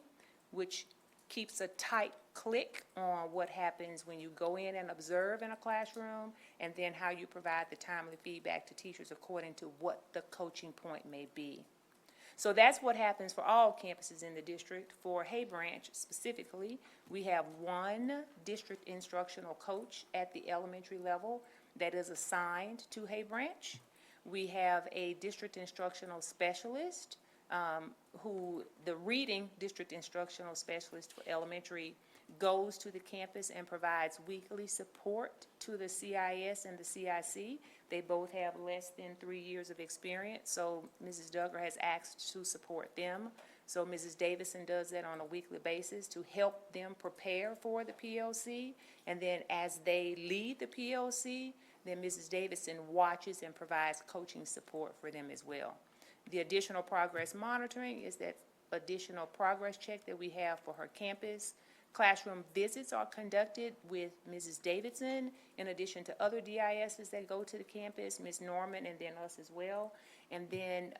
S9: which keeps a tight click on what happens when you go in and observe in a classroom, and then how you provide the timely feedback to teachers according to what the coaching point may be. So that's what happens for all campuses in the district. For Hay Branch specifically, we have 1 district instructional coach at the elementary level that is assigned to Hay Branch. We have a district instructional specialist who, the reading district instructional specialist for elementary, goes to the campus and provides weekly support to the CIS and the CIC. They both have less than 3 years of experience, so Mrs. Duggar has asked to support them. So Mrs. Davison does that on a weekly basis to help them prepare for the PLC. And then as they lead the PLC, then Mrs. Davison watches and provides coaching support for them as well. The additional progress monitoring is that additional progress check that we have for her campus. Classroom visits are conducted with Mrs. Davidson, in addition to other DISs that go to the campus, Ms. Norman, and then us as well. And then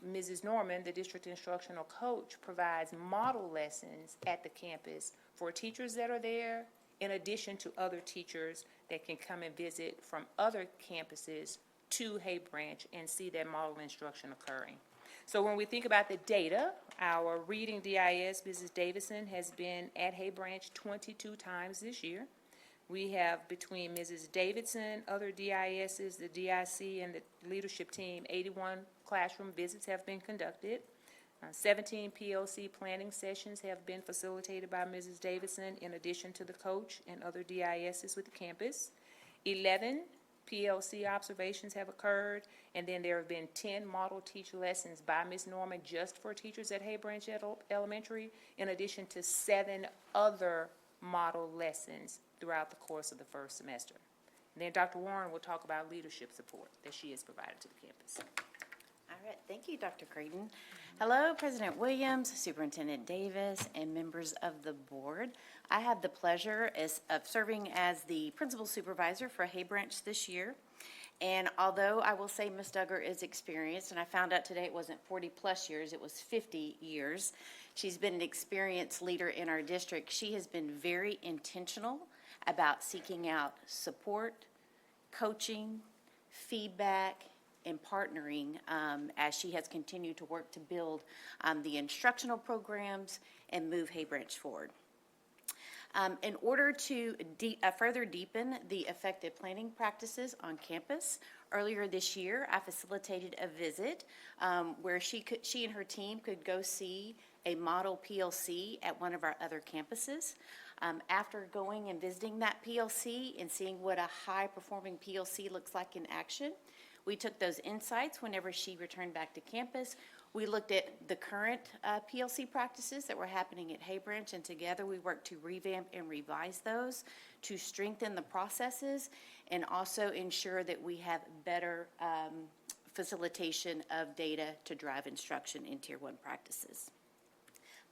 S9: Mrs. Norman, the district instructional coach, provides model lessons at the campus for teachers that are there, in addition to other teachers that can come and visit from other campuses to Hay Branch and see that model instruction occurring. So when we think about the data, our reading DIS, Mrs. Davison, has been at Hay Branch 22 times this year. We have, between Mrs. Davidson, other DISs, the DIC, and the leadership team, 81 classroom visits have been conducted. 17 PLC planning sessions have been facilitated by Mrs. Davidson, in addition to the coach and other DISs with the campus. 11 PLC observations have occurred, and then there have been 10 model teach lessons by Ms. Norman just for teachers at Hay Branch Elementary, in addition to 7 other model lessons throughout the course of the first semester. And then Dr. Warren will talk about leadership support that she has provided to the campus.
S15: All right, thank you, Dr. Creighton. Hello, President Williams, Superintendent Davis, and members of the board. I have the pleasure of serving as the principal supervisor for Hay Branch this year. And although I will say Ms. Duggar is experienced, and I found out today it wasn't 40-plus years, it was 50 years. She's been an experienced leader in our district. She has been very intentional about seeking out support, coaching, feedback, and partnering as she has continued to work to build the instructional programs and move Hay Branch forward. In order to further deepen the effective planning practices on campus, earlier this year I facilitated a visit where she and her team could go see a model PLC at one of our other campuses. After going and visiting that PLC and seeing what a high-performing PLC looks like in action, we took those insights whenever she returned back to campus. We looked at the current PLC practices that were happening at Hay Branch, and together we worked to revamp and revise those to strengthen the processes and also ensure that we have better facilitation of data to drive instruction in Tier 1 practices.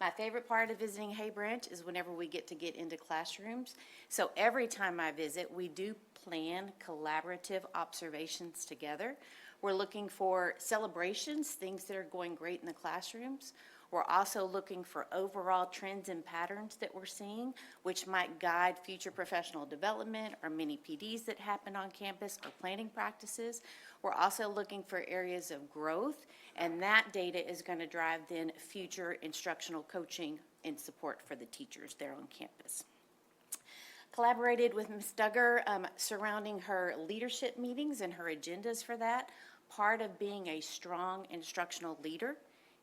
S15: My favorite part of visiting Hay Branch is whenever we get into classrooms. So every time I visit, we do plan collaborative observations together. We're looking for celebrations, things that are going great in the classrooms. We're also looking for overall trends and patterns that we're seeing, which might guide future professional development or mini PDs that happen on campus or planning practices. We're also looking for areas of growth, and that data is going to drive then future instructional coaching and support for the teachers there on campus. Collaborated with Ms. Duggar surrounding her leadership meetings and her agendas for that. Part of being a strong instructional leader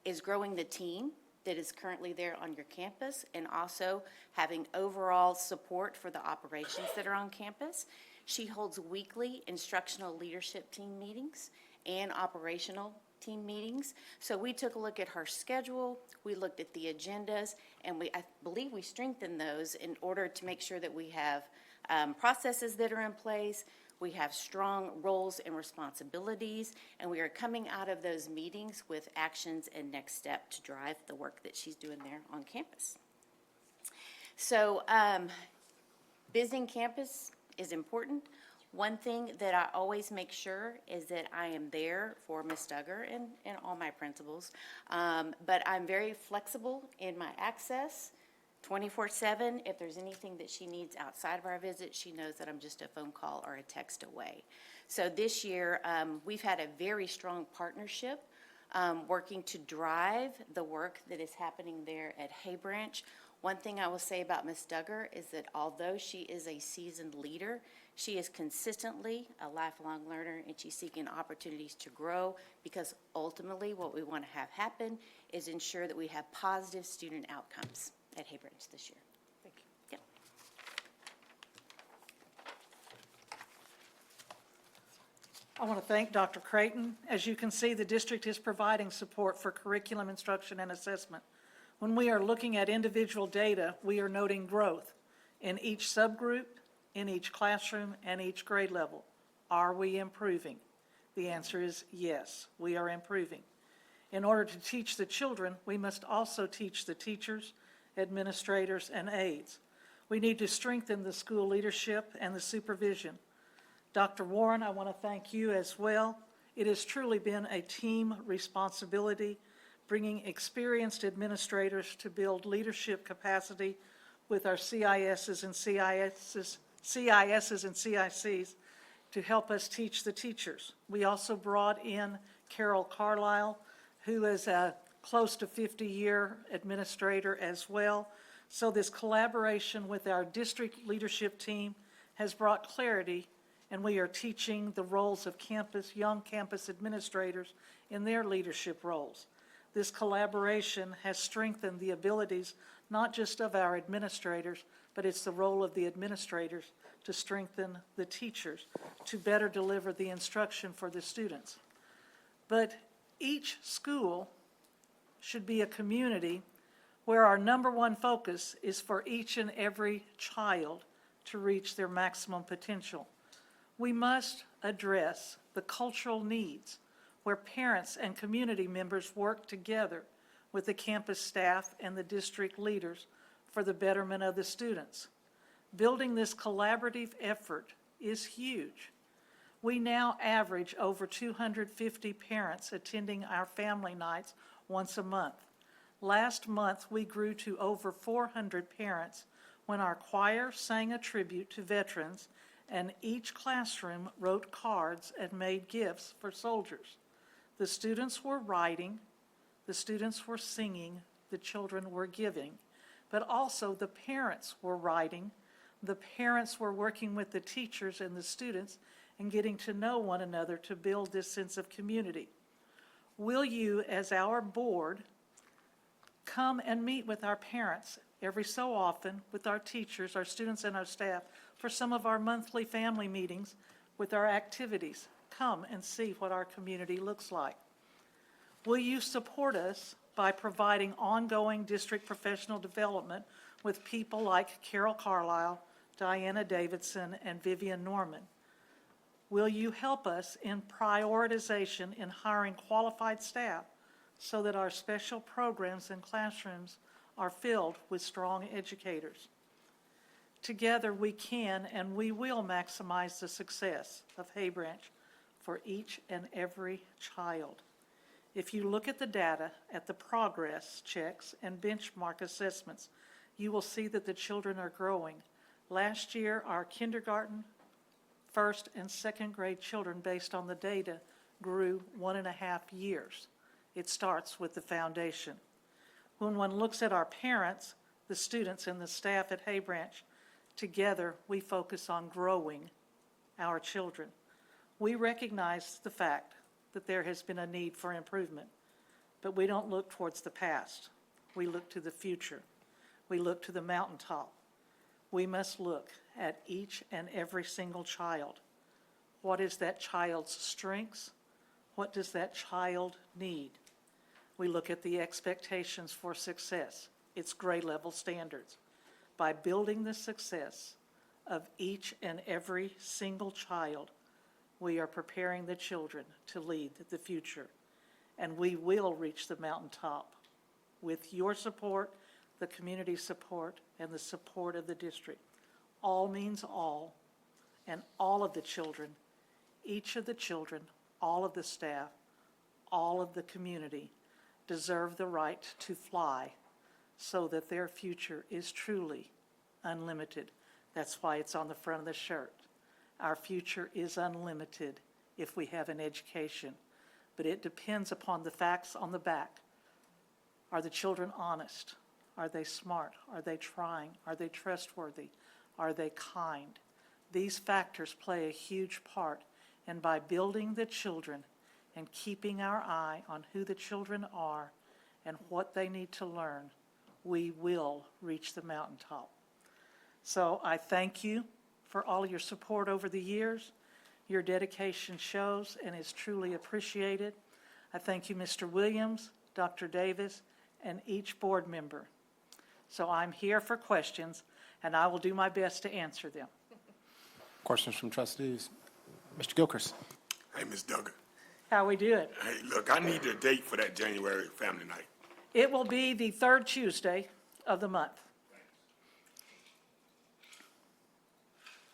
S15: is growing the team that is currently there on your campus and also having overall support for the operations that are on campus. She holds weekly instructional leadership team meetings and operational team meetings. So we took a look at her schedule, we looked at the agendas, and I believe we strengthened those in order to make sure that we have processes that are in place, we have strong roles and responsibilities, and we are coming out of those meetings with actions and next step to drive the work that she's doing there on campus. So visiting campus is important. One thing that I always make sure is that I am there for Ms. Duggar and all my principals, but I'm very flexible in my access. 24/7, if there's anything that she needs outside of our visit, she knows that I'm just a phone call or a text away. So this year, we've had a very strong partnership working to drive the work that is happening there at Hay Branch. One thing I will say about Ms. Duggar is that although she is a seasoned leader, she is consistently a lifelong learner, and she's seeking opportunities to grow, because ultimately what we want to have happen is ensure that we have positive student outcomes at Hay Branch this year. Thank you. Yep.
S14: I want to thank Dr. Creighton. As you can see, the district is providing support for curriculum instruction and assessment. When we are looking at individual data, we are noting growth in each subgroup, in each classroom, and each grade level. Are we improving? The answer is yes, we are improving. In order to teach the children, we must also teach the teachers, administrators, and aides. We need to strengthen the school leadership and the supervision. Dr. Warren, I want to thank you as well. It has truly been a team responsibility, bringing experienced administrators to build leadership capacity with our CISs and CICs to help us teach the teachers. We also brought in Carol Carlisle, who is a close to 50-year administrator as well. So this collaboration with our district leadership team has brought clarity, and we are teaching the roles of young campus administrators in their leadership roles. This collaboration has strengthened the abilities not just of our administrators, but it's the role of the administrators to strengthen the teachers to better deliver the instruction for the students. But each school should be a community where our number one focus is for each and every child to reach their maximum potential. We must address the cultural needs where parents and community members work together with the campus staff and the district leaders for the betterment of the students. Building this collaborative effort is huge. We now average over 250 parents attending our family nights once a month. Last month, we grew to over 400 parents when our choir sang a tribute to veterans, and each classroom wrote cards and made gifts for soldiers. The students were writing, the students were singing, the children were giving, but also the parents were writing, the parents were working with the teachers and the students and getting to know one another to build this sense of community. Will you, as our board, come and meet with our parents every so often, with our teachers, our students, and our staff for some of our monthly family meetings with our activities? Come and see what our community looks like. Will you support us by providing ongoing district professional development with people like Carol Carlisle, Diana Davidson, and Vivian Norman? Will you help us in prioritization in hiring qualified staff so that our special programs and classrooms are filled with strong educators. Together, we can and we will maximize the success of Hay Branch for each and every child. If you look at the data, at the progress checks and benchmark assessments, you will see that the children are growing. Last year, our kindergarten, first and second grade children, based on the data, grew 1.5 years. It starts with the foundation. When one looks at our parents, the students, and the staff at Hay Branch, together we focus on growing our children. We recognize the fact that there has been a need for improvement, but we don't look towards the past. We look to the future. We look to the mountaintop. We must look at each and every single child. What is that child's strengths? What does that child need? We look at the expectations for success, its grade level standards. By building the success of each and every single child, we are preparing the children to lead the future. And we will reach the mountaintop with your support, the community support, and the support of the district. All means all, and all of the children, each of the children, all of the staff, all of the community deserve the right to fly so that their future is truly unlimited. That's why it's on the front of the shirt. Our future is unlimited if we have an education, but it depends upon the facts on the back. Are the children honest? Are they smart? Are they trying? Are they trustworthy? Are they kind? These factors play a huge part, and by building the children and keeping our eye on who the children are and what they need to learn, we will reach the mountaintop. So I thank you for all your support over the years. Your dedication shows and is truly appreciated. I thank you, Mr. Williams, Dr. Davis, and each board member. So I'm here for questions, and I will do my best to answer them.
S1: Questions from trustees? Mr. Gilchrist.
S2: Hey, Ms. Duggan.
S14: How we doing?
S2: Hey, look, I need a date for that January family night.
S14: It will be the third Tuesday of the month.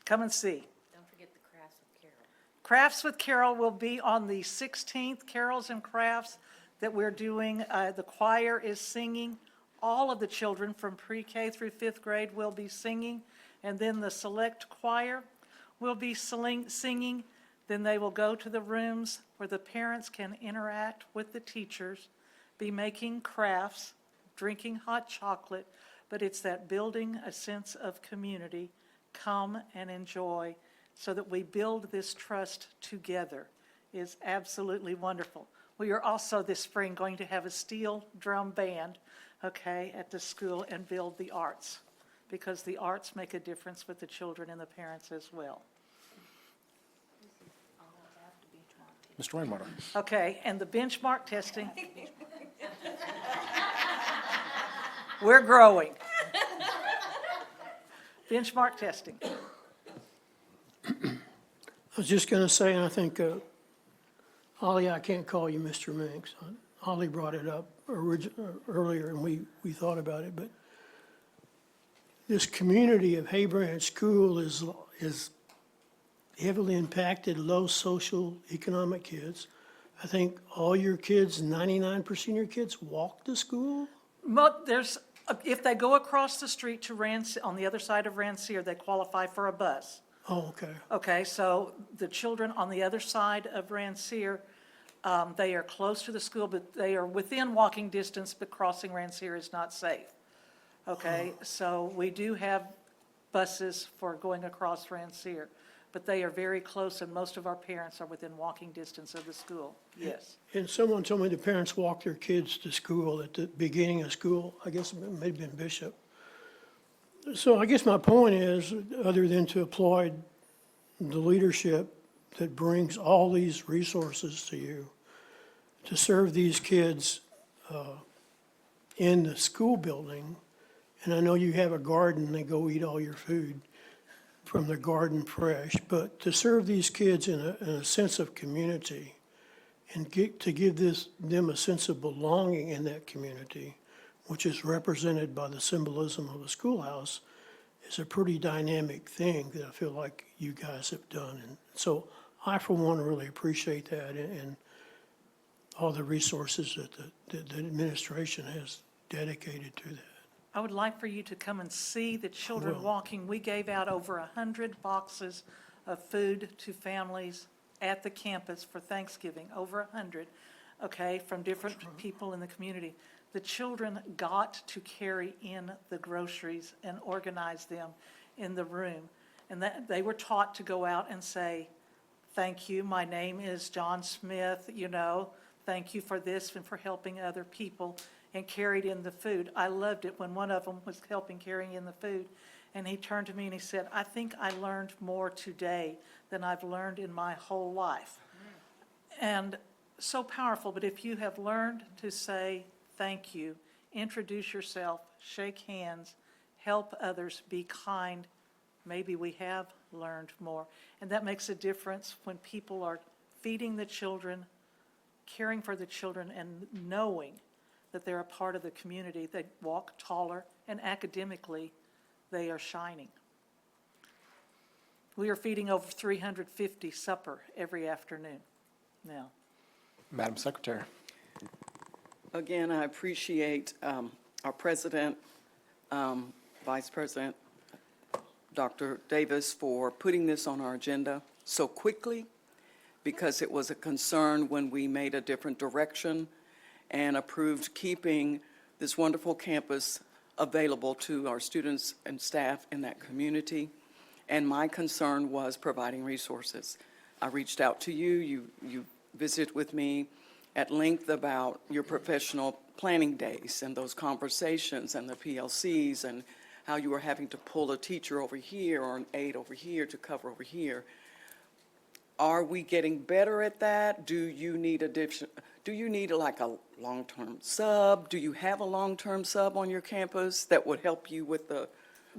S14: Come and see.
S15: Don't forget the Crafts with Carol.
S14: Crafts with Carol will be on the 16th, Carols and Crafts that we're doing. The choir is singing. All of the children from pre-K through 5th grade will be singing, and then the select choir will be singing. Then they will go to the rooms where the parents can interact with the teachers, be making crafts, drinking hot chocolate, but it's that building a sense of community. Come and enjoy so that we build this trust together is absolutely wonderful. We are also this spring going to have a steel drum band, okay, at the school and build the arts, because the arts make a difference with the children and the parents as well.
S1: Mr. Rainwater.
S14: Okay, and the benchmark testing. We're growing. Benchmark testing.
S7: I was just going to say, and I think, Ollie, I can't call you Mr. Minks. Ollie brought it up earlier, and we thought about it, but this community of Hay Branch School is heavily impacted, low social economic kids. I think all your kids, 99% of your kids walk to school?
S14: If they go across the street to on the other side of Rancier, they qualify for a bus.
S7: Oh, okay.
S14: Okay, so the children on the other side of Rancier, they are close to the school, but they are within walking distance, but crossing Rancier is not safe. Okay, so we do have buses for going across Rancier, but they are very close, and most of our parents are within walking distance of the school, yes.
S7: And someone told me the parents walk their kids to school at the beginning of school. I guess it may have been Bishop. So I guess my point is, other than to applaud the leadership that brings all these resources to you, to serve these kids in the school building, and I know you have a garden, they go eat all your food from the garden fresh, but to serve these kids in a sense of community and to give them a sense of belonging in that community which is represented by the symbolism of a schoolhouse, is a pretty dynamic thing that I feel like you guys have done. And so I, for one, really appreciate that and all the resources that the administration has dedicated to that.
S14: I would like for you to come and see the children
S7: Will.
S14: walking. We gave out over 100 boxes of food to families at the campus for Thanksgiving, over 100, okay, from different people in the community. The children got to carry in the groceries and organize them in the room. And that, they were taught to go out and say, thank you, my name is John Smith, you know, thank you for this and for helping other people, and carried in the food. I loved it when one of them was helping carrying in the food, and he turned to me and he said, I think I learned more today than I've learned in my whole life. And so powerful, but if you have learned to say thank you, introduce yourself, shake hands, help others, be kind, maybe we have learned more. And that makes a difference when people are feeding the children, caring for the children, and knowing that they're a part of the community. They walk taller, and academically, they are shining. We are feeding over 350 supper every afternoon now.
S1: Madam Secretary.
S4: Again, I appreciate our president, Vice President, Dr. Davis, for putting this on our agenda so quickly, because it was a concern when we made a different direction and approved keeping this wonderful campus available to our students and staff in that community. And my concern was providing resources. I reached out to you, you visited with me at length about your professional planning days and those conversations and the PLCs and how you were having to pull a teacher over here or an aide over here to cover over here. Are we getting better at that? Do you need like a long-term sub? Do you have a long-term sub on your campus that would help you with the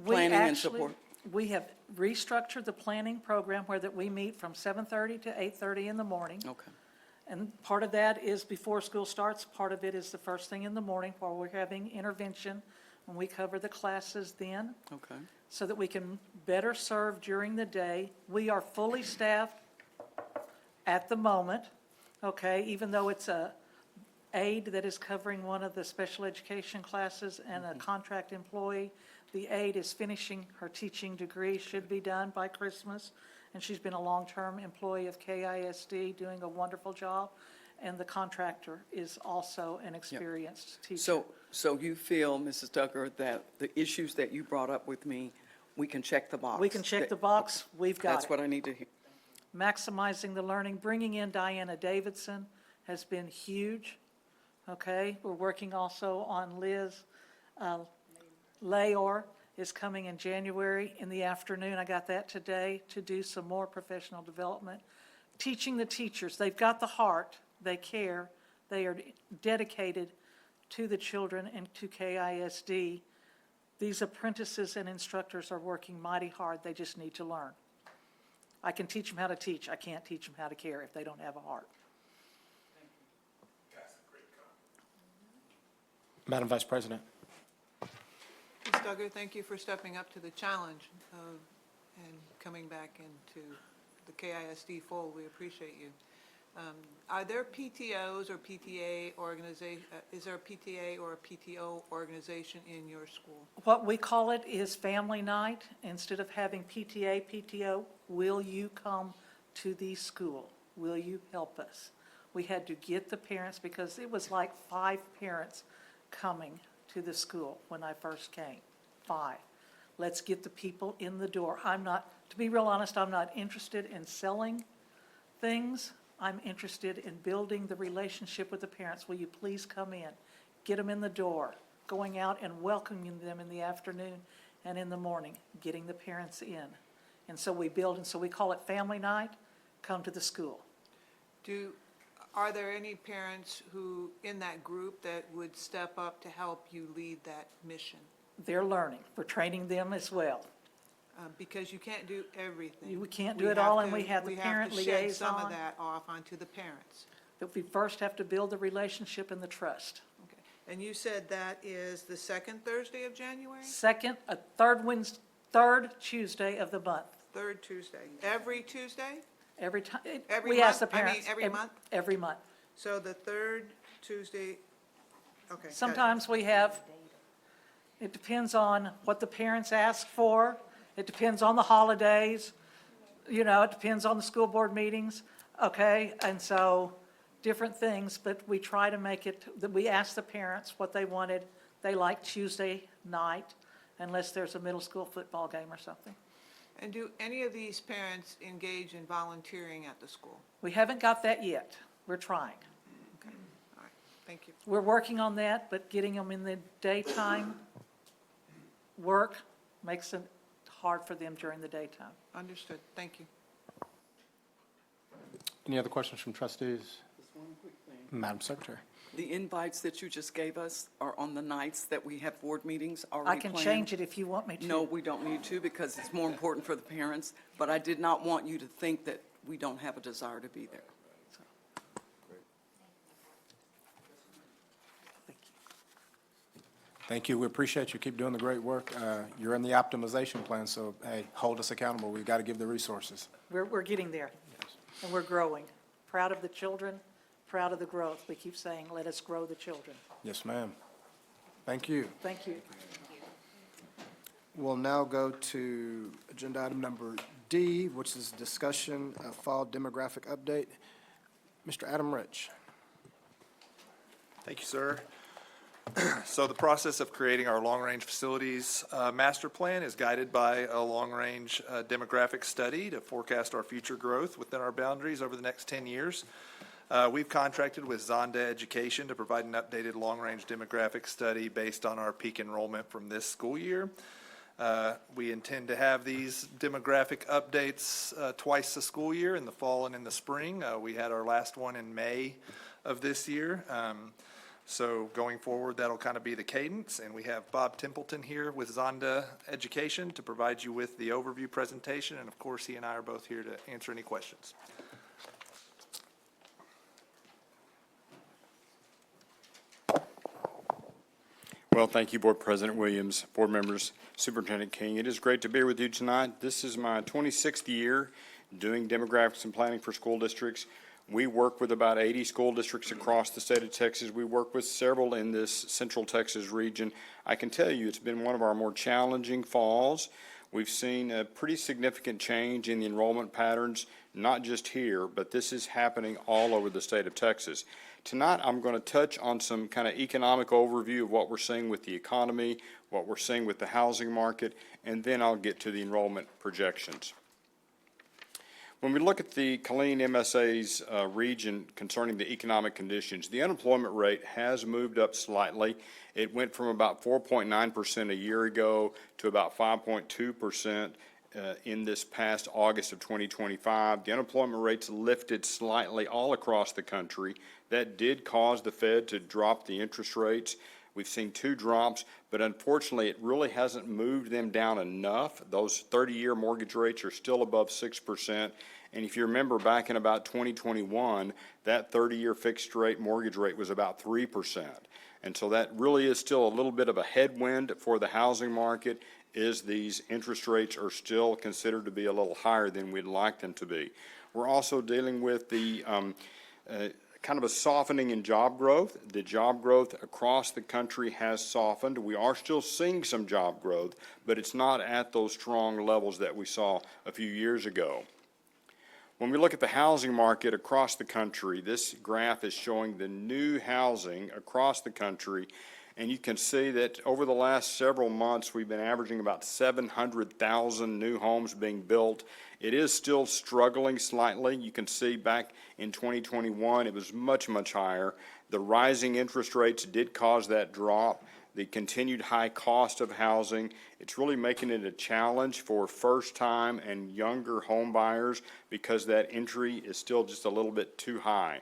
S4: planning and support?
S14: We have restructured the planning program where that we meet from 7:30 to 8:30 in the morning.
S4: Okay.
S14: And part of that is before school starts, part of it is the first thing in the morning while we're having intervention, when we cover the classes then,
S4: Okay.
S14: so that we can better serve during the day. We are fully staffed at the moment, okay, even though it's a aide that is covering one of the special education classes and a contract employee. The aide is finishing her teaching degree, should be done by Christmas, and she's been a long-term employee of KISD, doing a wonderful job. And the contractor is also an experienced teacher.
S4: So you feel, Mrs. Duggar, that the issues that you brought up with me, we can check the box?
S14: We can check the box, we've got it.
S4: That's what I need to hear.
S14: Maximizing the learning, bringing in Diana Davidson has been huge, okay? We're working also on Liz Layor is coming in January in the afternoon. I got that today to do some more professional development. Teaching the teachers, they've got the heart, they care, they are dedicated to the children and to KISD. These apprentices and instructors are working mighty hard, they just need to learn. I can teach them how to teach, I can't teach them how to care if they don't have a heart.
S1: Madam Vice President.
S12: Ms. Duggar, thank you for stepping up to the challenge and coming back into the KISD fold. We appreciate you. Are there PTOs or PTA organization? Is there a PTA or a PTO organization in your school?
S14: What we call it is family night. Instead of having PTA, PTO, will you come to the school? Will you help us? We had to get the parents because it was like 5 parents coming to the school when I first came. 5. Let's get the people in the door. To be real honest, I'm not interested in selling things. I'm interested in building the relationship with the parents. Will you please come in? Get them in the door, going out and welcoming them in the afternoon and in the morning, getting the parents in. And so we build, and so we call it family night, come to the school.
S12: Are there any parents who, in that group, that would step up to help you lead that mission?
S14: They're learning. We're training them as well.
S12: Because you can't do everything.
S14: We can't do it all, and we have the parent
S12: We have to shed some of
S14: liaison.
S12: that off onto the parents.
S14: But we first have to build the relationship and the trust.
S12: Okay. And you said that is the second Thursday of January?
S14: Third Tuesday of the month.
S12: Third Tuesday. Every Tuesday?
S14: Every time,
S12: Every
S14: we ask the
S12: month? I mean,
S14: parents.
S12: every month?
S14: Every month.
S12: So the third Tuesday, okay. got it.
S14: Sometimes we have, it depends on what the parents ask for. It depends on the holidays. You know, it depends on the school board meetings, okay? And so, different things, but we try to make it, that we ask the parents what they wanted. They like Tuesday night, unless there's a middle school football game or something.
S12: And do any of these parents engage in volunteering at the school?
S14: We haven't got that yet. We're trying.
S12: Okay, all right, thank you.
S14: We're working on that, but getting them in the daytime work makes it hard for them during the daytime.
S12: Understood, thank you.
S1: Any other questions from trustees?
S4: Just one quick thing.
S1: Madam Secretary.
S4: The invites that you just gave us are on the nights that we have board meetings already
S14: I can
S4: planned?
S14: change it if you want me to.
S4: No, we don't need to, because it's more important for the parents, but I did not want you to think that we don't have a desire to be there.
S1: Thank you. We appreciate you. Keep doing the great work. You're in the optimization plan, so, hey, hold us accountable. We've got to give the resources.
S14: We're getting there, and we're growing. Proud of the children, proud of the growth. We keep saying, let us grow the children.
S1: Yes, ma'am. Thank you.
S14: Thank you.
S1: We'll now go to agenda item number D, which is discussion of fall demographic update. Mr. Adam Rich.
S16: Thank you, sir. So the process of creating our long-range facilities master plan is guided by a long-range demographic study to forecast our future growth within our boundaries over the next 10 years. We've contracted with Zonda Education to provide an updated long-range demographic study based on our peak enrollment from this school year. We intend to have these demographic updates twice a school year, in the fall and in the spring. We had our last one in May of this year. So going forward, that'll kind of be the cadence, and we have Bob Templeton here with Zonda Education to provide you with the overview presentation, and of course, he and I are both here to answer any questions.
S17: Well, thank you, Board President Williams, board members, Superintendent King. It is great to be with you tonight. This is my 26th year doing demographics and planning for school districts. We work with about 80 school districts across the state of Texas. We work with several in this central Texas region. I can tell you it's been one of our more challenging falls. We've seen a pretty significant change in the enrollment patterns, not just here, but this is happening all over the state of Texas. Tonight, I'm going to touch on some kind of economic overview of what we're seeing with the economy, what we're seeing with the housing market, and then I'll get to the enrollment projections. When we look at the Killeen MSA's region concerning the economic conditions, the unemployment rate has moved up slightly. It went from about 4.9% a year ago to about 5.2% in this past August of 2025. The unemployment rates lifted slightly all across the country. That did cause the Fed to drop the interest rates. We've seen 2 drops, but unfortunately, it really hasn't moved them down enough. Those 30-year mortgage rates are still above 6%. And if you remember back in about 2021, that 30-year fixed rate mortgage rate was about 3%. And so that really is still a little bit of a headwind for the housing market, is these interest rates are still considered to be a little higher than we'd like them to be. We're also dealing with the kind of a softening in job growth. The job growth across the country has softened. We are still seeing some job growth, but it's not at those strong levels that we saw a few years ago. When we look at the housing market across the country, this graph is showing the new housing across the country, and you can see that over the last several months, we've been averaging about 700,000 new homes being built. It is still struggling slightly. You can see back in 2021, it was much, much higher. The rising interest rates did cause that drop. The continued high cost of housing, it's really making it a challenge for first-time and younger home buyers because that entry is still just a little bit too high.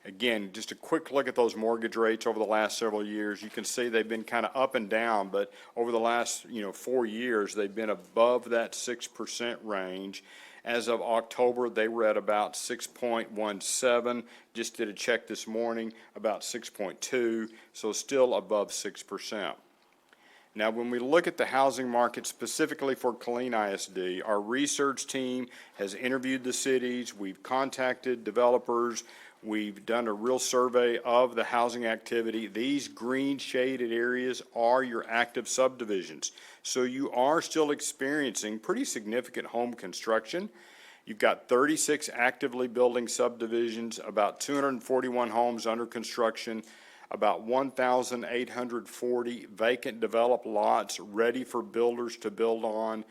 S17: Again, just a quick look at those mortgage rates over the last several years. You can see they've been kind of up and down, but over the last 4 years, they've been above that 6% range. As of October, they were at about 6.17. Just did a check this morning, about 6.2, so still above 6%. Now, when we look at the housing market specifically for Killeen ISD, our research team has interviewed the cities, we've contacted developers, we've done a real survey of the housing activity. These green shaded areas are your active subdivisions. So you are still experiencing pretty significant home construction. You've got 36 actively building subdivisions, about 241 homes under construction, about 1,840 vacant developed lots ready for builders to build on.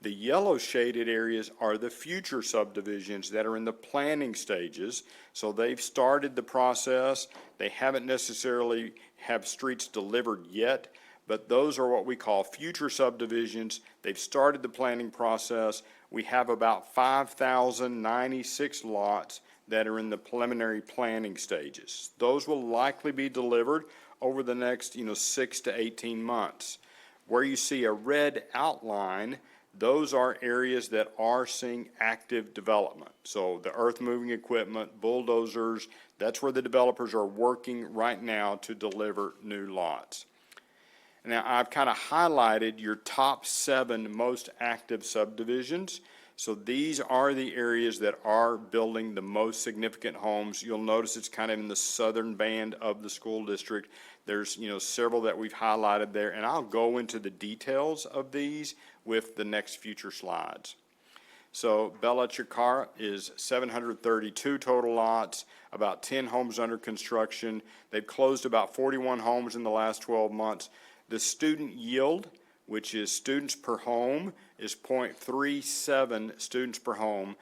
S17: The yellow shaded areas are the future subdivisions that are in the planning stages. So they've started the process. They haven't necessarily have streets delivered yet, but those are what we call future subdivisions. They've started the planning process. We have about 5,096 lots that are in the preliminary planning stages. Those will likely be delivered over the next, 6 to 18 months. Where you see a red outline, those are areas that are seeing active development. So the earth moving equipment, bulldozers, that's where the developers are working right now to deliver new lots. Now, I've kind of highlighted your top 7 most active subdivisions. So these are the areas that are building the most significant homes. You'll notice it's kind of in the southern band of the school district. There's, several that we've highlighted there, and I'll go into the details of these with the next future slides. So Bella Chicara is 732 total lots, about 10 homes under construction. They've closed about 41 homes in the last 12 months. The student yield, which is students per home, is 0.37 students per home.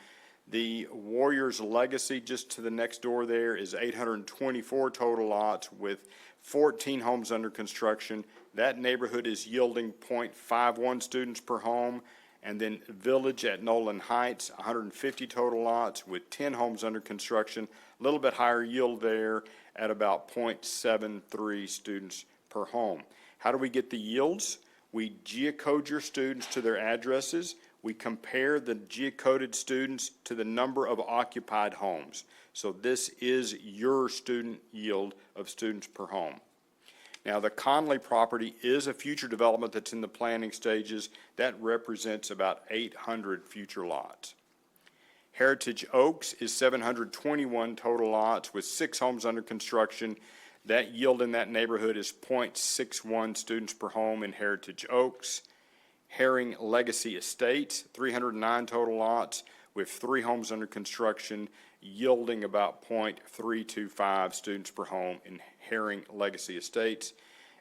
S17: The Warriors Legacy, just to the next door there, is 824 total lots with 14 homes under construction. That neighborhood is yielding 0.51 students per home. And then Village at Nolan Heights, 150 total lots with 10 homes under construction. A little bit higher yield there at about 0.73 students per home. How do we get the yields? We geocode your students to their addresses. We compare the geocoded students to the number of occupied homes. So this is your student yield of students per home. Now, the Conley property is a future development that's in the planning stages. That represents about 800 future lots. Heritage Oaks is 721 total lots with 6 homes under construction. That yield in that neighborhood is 0.61 students per home in Heritage Oaks. Herring Legacy Estates, 309 total lots with 3 homes under construction, yielding about 0.325 students per home in Herring Legacy Estates.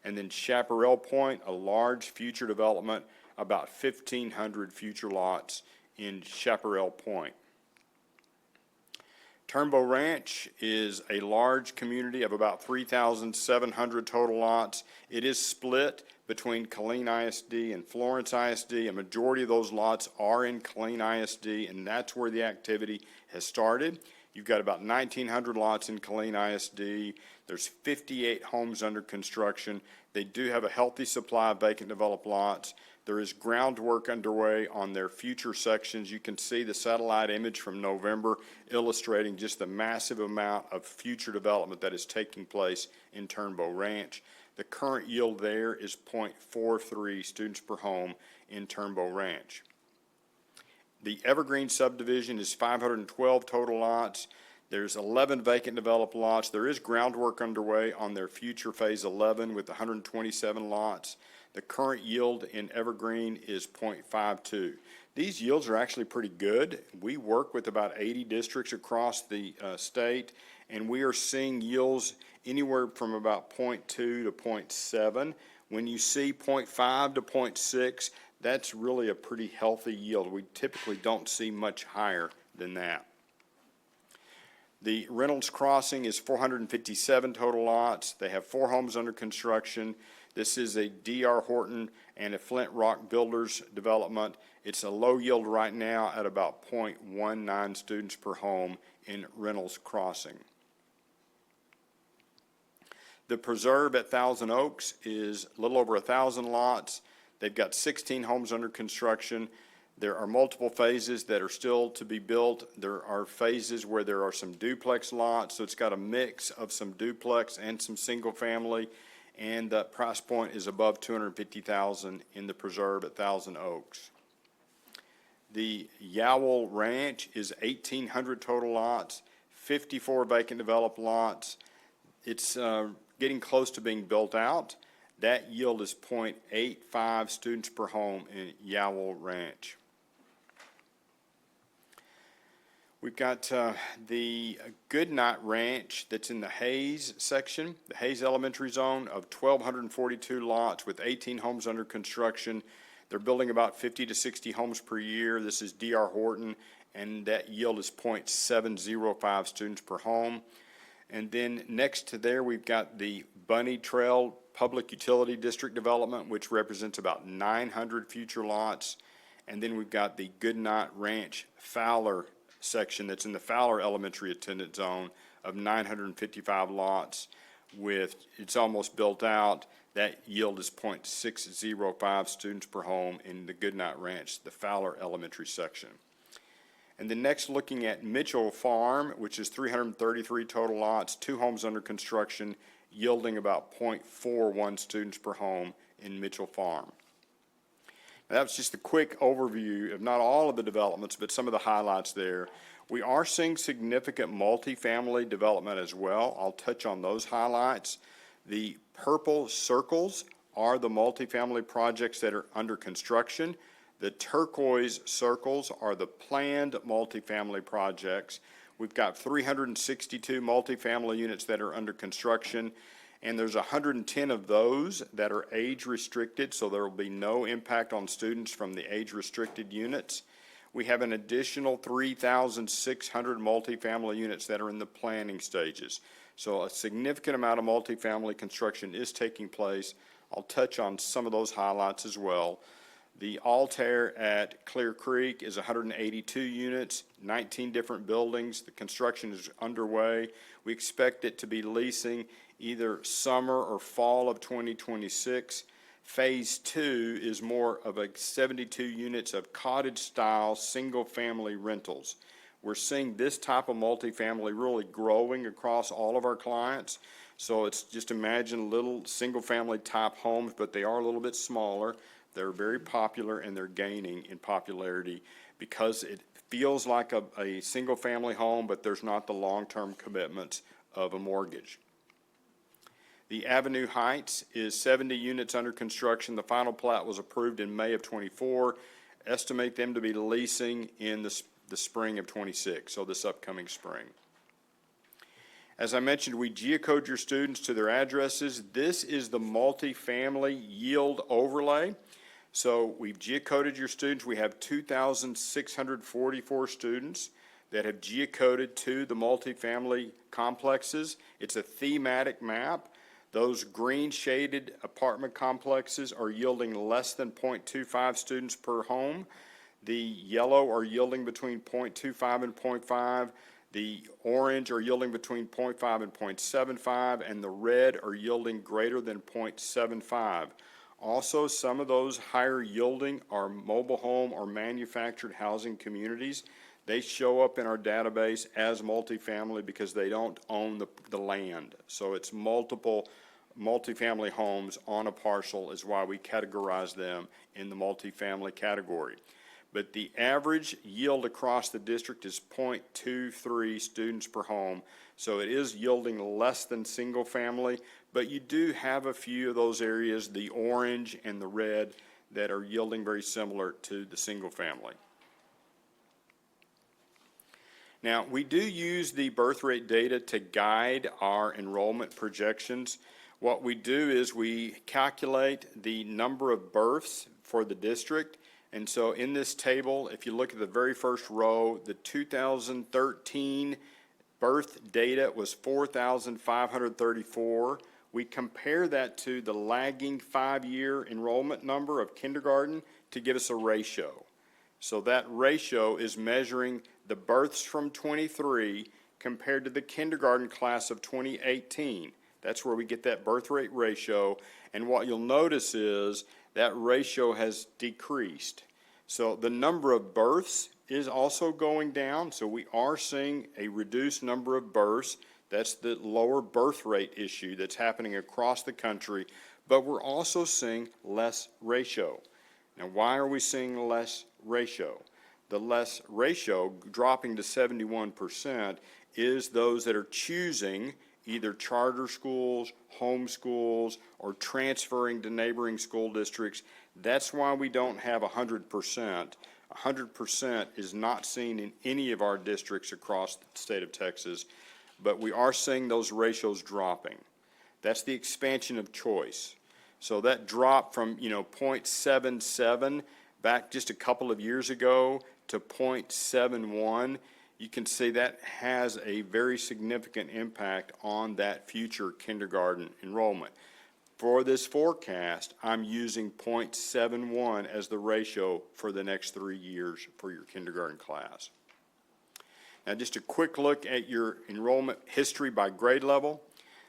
S17: And then Chaparral Point, a large future development, about 1,500 future lots in Chaparral Point. Turnbow Ranch is a large community of about 3,700 total lots. It is split between Killeen ISD and Florence ISD. A majority of those lots are in Killeen ISD, and that's where the activity has started. You've got about 1,900 lots in Killeen ISD. There's 58 homes under construction. They do have a healthy supply of vacant developed lots. There is groundwork underway on their future sections. You can see the satellite image from November illustrating just the massive amount of future development that is taking place in Turnbow Ranch. The current yield there is 0.43 students per home in Turnbow Ranch. The Evergreen subdivision is 512 total lots. There's 11 vacant developed lots. There is groundwork underway on their future phase 11 with 127 lots. The current yield in Evergreen is 0.52. These yields are actually pretty good. We work with about 80 districts across the state, and we are seeing yields anywhere from about 0.2 to 0.7. When you see 0.5 to 0.6, that's really a pretty healthy yield. We typically don't see much higher than that. The Reynolds Crossing is 457 total lots. They have 4 homes under construction. This is a D.R. Horton and a Flint Rock Builders development. It's a low yield right now at about 0.19 students per home in Reynolds Crossing. The Preserve at Thousand Oaks is a little over 1,000 lots. They've got 16 homes under construction. There are multiple phases that are still to be built. There are phases where there are some duplex lots, so it's got a mix of some duplex and some single-family, and the price point is above $250,000 in the preserve at Thousand Oaks. The Yowell Ranch is 1,800 total lots, 54 vacant developed lots. It's getting close to being built out. That yield is 0.85 students per home in Yowell Ranch. We've got the Goodnight Ranch that's in the Hayes section, the Hayes Elementary Zone of 1,242 lots with 18 homes under construction. They're building about 50 to 60 homes per year. This is D.R. Horton, and that yield is 0.705 students per home. And then next to there, we've got the Bunny Trail Public Utility District Development, which represents about 900 future lots. And then we've got the Goodnight Ranch Fowler section that's in the Fowler Elementary Attendance Zone of 955 lots with, it's almost built out. That yield is 0.605 students per home in the Goodnight Ranch, the Fowler Elementary section. And then next, looking at Mitchell Farm, which is 333 total lots, 2 homes under construction, yielding about 0.41 students per home in Mitchell Farm. Now, that was just a quick overview of not all of the developments, but some of the highlights there. We are seeing significant multifamily development as well. I'll touch on those highlights. The purple circles are the multifamily projects that are under construction. The turquoise circles are the planned multifamily projects. We've got 362 multifamily units that are under construction, and there's 110 of those that are age restricted, so there will be no impact on students from the age restricted units. We have an additional 3,600 multifamily units that are in the planning stages. So a significant amount of multifamily construction is taking place. I'll touch on some of those highlights as well. The Altair at Clear Creek is 182 units, 19 different buildings. The construction is underway. We expect it to be leasing either summer or fall of 2026. Phase 2 is more of a 72 units of cottage-style single-family rentals. We're seeing this type of multifamily really growing across all of our clients. So it's just imagine little single-family type homes, but they are a little bit smaller. They're very popular, and they're gaining in popularity because it feels like a single-family home, but there's not the long-term commitments of a mortgage. The Avenue Heights is 70 units under construction. The final plat was approved in May of '24. Estimate them to be leasing in the spring of '26, so this upcoming spring. As I mentioned, we geocode your students to their addresses. This is the multifamily yield overlay. So we've geocoded your students. We have 2,644 students that have geocoded to the multifamily complexes. It's a thematic map. Those green shaded apartment complexes are yielding less than 0.25 students per home. The yellow are yielding between 0.25 and 0.5. The orange are yielding between 0.5 and 0.75, and the red are yielding greater than 0.75. Also, some of those higher yielding are mobile home or manufactured housing communities. They show up in our database as multifamily because they don't own the land. So it's multiple multifamily homes on a parcel is why we categorize them in the multifamily category. But the average yield across the district is 0.23 students per home. So it is yielding less than single family, but you do have a few of those areas, the orange and the red, that are yielding very similar to the single family. Now, we do use the birth rate data to guide our enrollment projections. What we do is we calculate the number of births for the district. And so in this table, if you look at the very first row, the 2013 birth data was 4,534. We compare that to the lagging 5-year enrollment number of kindergarten to give us a ratio. So that ratio is measuring the births from 23 compared to the kindergarten class of 2018. That's where we get that birth rate ratio. And what you'll notice is that ratio has decreased. So the number of births is also going down, so we are seeing a reduced number of births. That's the lower birth rate issue that's happening across the country, but we're also seeing less ratio. Now, why are we seeing less ratio? The less ratio, dropping to 71%, is those that are choosing either charter schools, home schools, or transferring to neighboring school districts. That's why we don't have 100%. 100% is not seen in any of our districts across the state of Texas, but we are seeing those ratios dropping. That's the expansion of choice. So that drop from, 0.77 back just a couple of years ago to 0.71, you can see that has a very significant impact on that future kindergarten enrollment. For this forecast, I'm using 0.71 as the ratio for the next 3 years for your kindergarten class. Now, just a quick look at your enrollment history by grade level.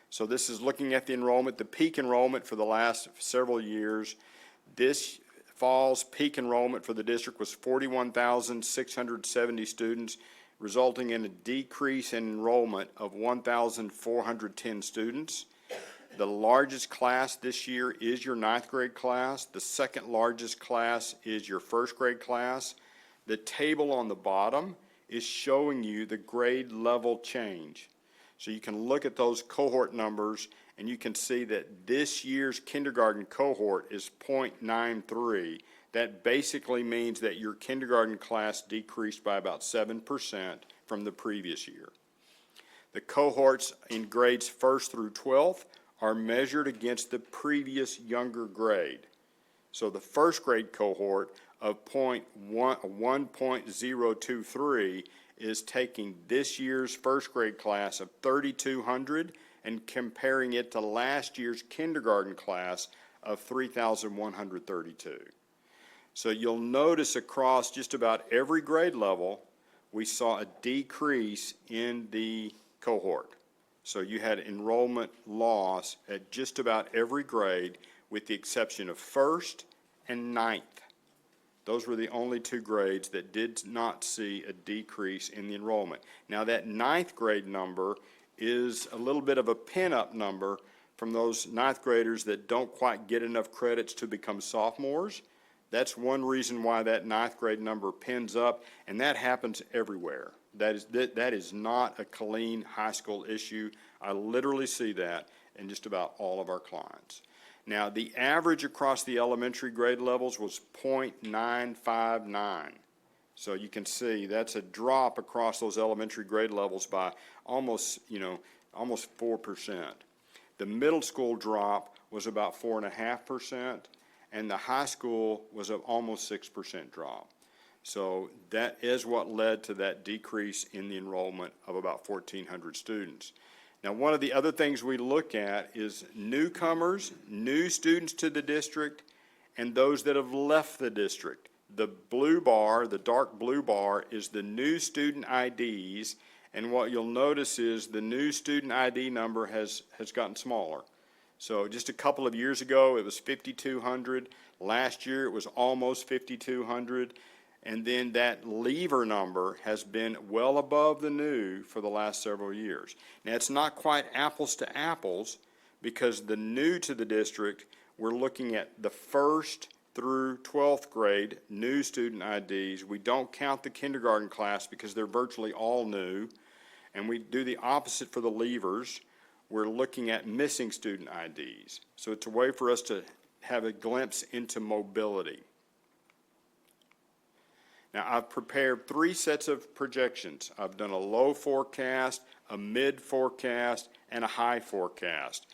S17: So this is looking at the enrollment, the peak enrollment for the last several years. This fall's peak enrollment for the district was 41,670 students, resulting in a decrease in enrollment of 1,410 students. The largest class this year is your 9th grade class. The second largest class is your 1st grade class. The table on the bottom is showing you the grade level change. So you can look at those cohort numbers and you can see that this year's kindergarten cohort is 0.93. That basically means that your kindergarten class decreased by about 7% from the previous year. The cohorts in grades 1st through 12th are measured against the previous younger grade. So the 1st grade cohort of 1.023 is taking this year's 1st grade class of 3,200 and comparing it to last year's kindergarten class of 3,132. So you'll notice across just about every grade level, we saw a decrease in the cohort. So you had enrollment loss at just about every grade with the exception of 1st and 9th. Those were the only 2 grades that did not see a decrease in the enrollment. Now that 9th grade number is a little bit of a pin-up number from those 9th graders that don't quite get enough credits to become sophomores. That's one reason why that 9th grade number pins up, and that happens everywhere. That is not a Killeen High School issue. I literally see that in just about all of our clients. Now, the average across the elementary grade levels was 0.959. So you can see that's a drop across those elementary grade levels by almost 4%. The middle school drop was about 4.5%, and the high school was an almost 6% drop. So that is what led to that decrease in the enrollment of about 1,400 students. Now, one of the other things we look at is newcomers, new students to the district, and those that have left the district. The blue bar, the dark blue bar, is the new student IDs, and what you'll notice is the new student ID number has gotten smaller. So just a couple of years ago, it was 5,200. Last year, it was almost 5,200. And then that leaver number has been well above the new for the last several years. Now, it's not quite apples to apples because the new to the district, we're looking at the 1st through 12th grade new student IDs. We don't count the kindergarten class because they're virtually all new. And we do the opposite for the leavers. We're looking at missing student IDs. So it's a way for us to have a glimpse into mobility. Now, I've prepared 3 sets of projections. I've done a low forecast, a mid forecast, and a high forecast.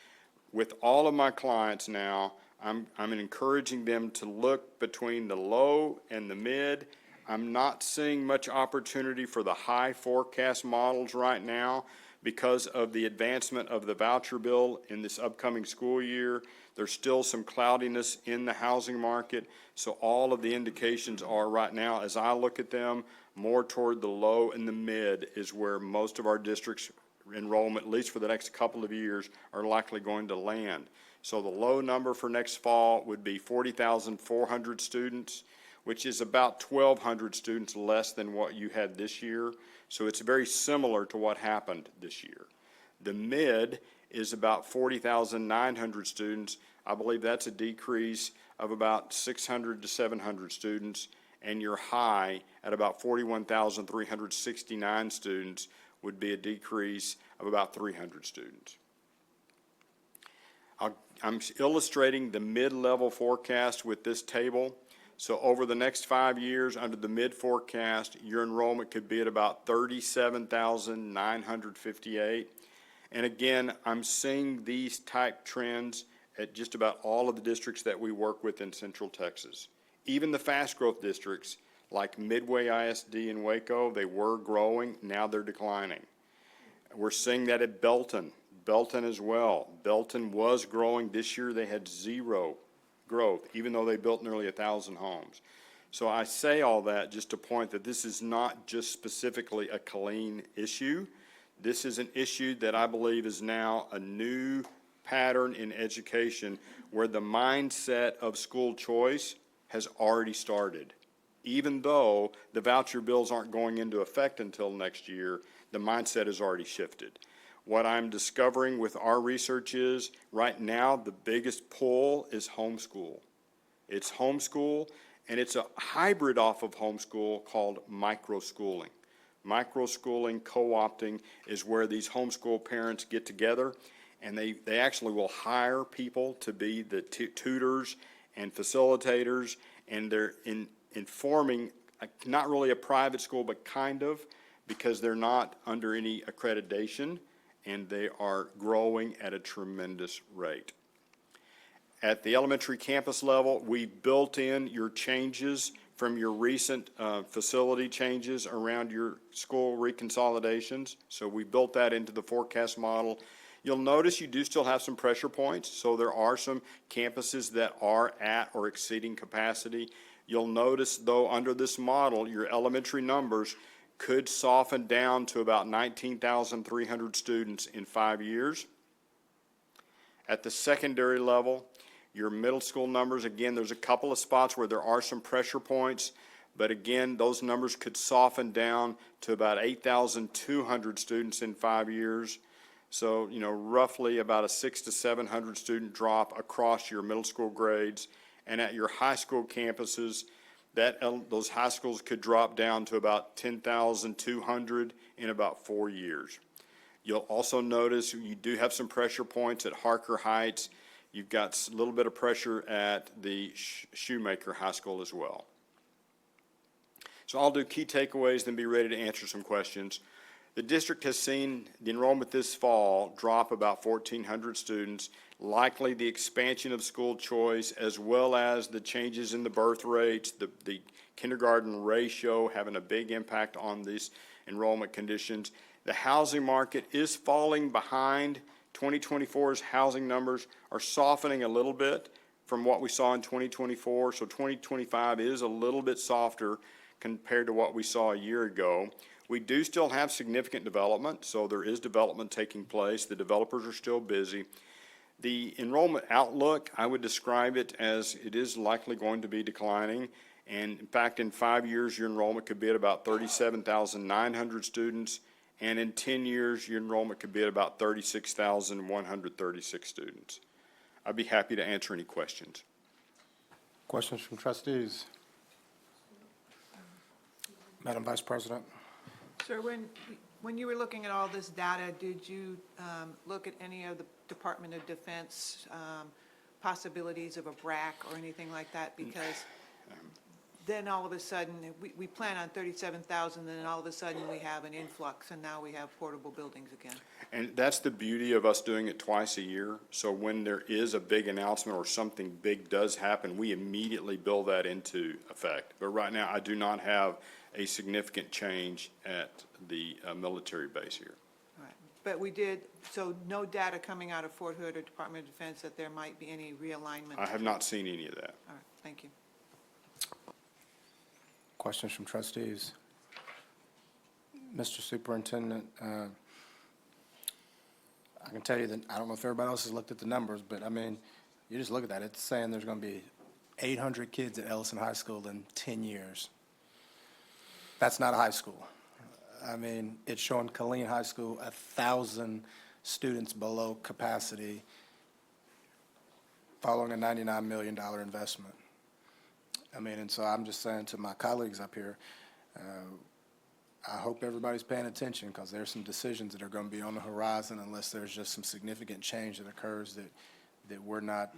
S17: With all of my clients now, I'm encouraging them to look between the low and the mid. I'm not seeing much opportunity for the high forecast models right now because of the advancement of the voucher bill in this upcoming school year. There's still some cloudiness in the housing market, so all of the indications are right now, as I look at them, more toward the low and the mid is where most of our districts' enrollment, at least for the next couple of years, are likely going to land. So the low number for next fall would be 40,400 students. which is about 1,200 students less than what you had this year. So it's very similar to what happened this year. The mid is about 40,900 students. I believe that's a decrease of about 600 to 700 students. And your high at about 41,369 students would be a decrease of about 300 students. I'm illustrating the mid-level forecast with this table. So over the next 5 years, under the mid forecast, your enrollment could be at about 37,958. And again, I'm seeing these type trends at just about all of the districts that we work with in Central Texas. Even the fast growth districts like Midway ISD and Waco, they were growing, now they're declining. We're seeing that at Belton as well. Belton was growing. This year they had zero growth, even though they built nearly 1,000 homes. So I say all that just to point that this is not just specifically a Killeen issue. This is an issue that I believe is now a new pattern in education where the mindset of school choice has already started. Even though the voucher bills aren't going into effect until next year, the mindset has already shifted. What I'm discovering with our research is, right now, the biggest pull is homeschool. It's homeschool, and it's a hybrid off of homeschool called microschooling. Microschooling, co-opting, is where these homeschool parents get together, and they actually will hire people to be the tutors and facilitators, and they're informing, not really a private school, but kind of, because they're not under any accreditation, and they are growing at a tremendous rate. At the elementary campus level, we built in your changes from your recent facility changes around your school reconsolidations. So we built that into the forecast model. You'll notice you do still have some pressure points, so there are some campuses that are at or exceeding capacity. You'll notice, though, under this model, your elementary numbers could soften down to about 19,300 students in 5 years. At the secondary level, your middle school numbers, again, there's a couple of spots where there are some pressure points, but again, those numbers could soften down to about 8,200 students in 5 years. So, roughly about a 600 to 700 student drop across your middle school grades. And at your high school campuses, those high schools could drop down to about 10,200 in about 4 years. You'll also notice you do have some pressure points at Harker Heights. You've got a little bit of pressure at the Shoemaker High School as well. So I'll do key takeaways, then be ready to answer some questions. The district has seen the enrollment this fall drop about 1,400 students. Likely the expansion of school choice, as well as the changes in the birth rates, the kindergarten ratio having a big impact on these enrollment conditions. The housing market is falling behind. 2024's housing numbers are softening a little bit from what we saw in 2024, so 2025 is a little bit softer compared to what we saw a year ago. We do still have significant development, so there is development taking place. The developers are still busy. The enrollment outlook, I would describe it as it is likely going to be declining. And in fact, in 5 years, your enrollment could be at about 37,900 students. And in 10 years, your enrollment could be at about 36,136 students. I'd be happy to answer any questions.
S1: Questions from trustees? Madam Vice President.
S12: Sir, when you were looking at all this data, did you look at any of the Department of Defense possibilities of a BRAC or anything like that? Because then all of a sudden, we plan on 37,000, and then all of a sudden we have an influx, and now we have portable buildings again.
S17: And that's the beauty of us doing it twice a year. So when there is a big announcement or something big does happen, we immediately build that into effect. But right now, I do not have a significant change at the military base here.
S12: All right. But we did, so no data coming out of Fort Hood or Department of Defense that there might be any realignment?
S17: I have not seen any of that.
S12: All right, thank you.
S1: Questions from trustees? Mr. Superintendent, I can tell you that, I don't know if everybody else has looked at the numbers, but I mean, you just look at that, it's saying there's going to be 800 kids at Ellison High School in 10 years. That's not a high school. I mean, it's showing Killeen High School 1,000 students below capacity following a $99 million investment. I mean, and so I'm just saying to my colleagues up here, I hope everybody's paying attention, because there's some decisions that are going to be on the horizon unless there's just some significant change that occurs that we're not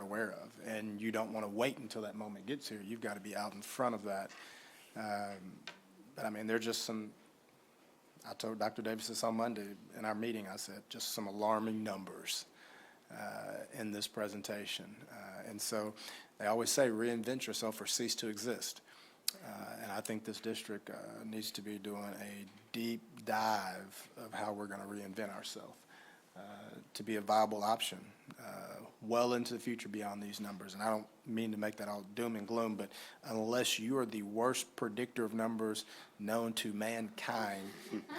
S1: aware of. And you don't want to wait until that moment gets here. You've got to be out in front of that. But I mean, there's just some, I told Dr. Davis this on Monday in our meeting, I said, just some alarming numbers in this presentation. And so they always say reinvent yourself or cease to exist. And I think this district needs to be doing a deep dive of how we're going to reinvent ourselves to be a viable option well into the future beyond these numbers. And I don't mean to make that all doom and gloom, but unless you are the worst predictor of numbers known to mankind,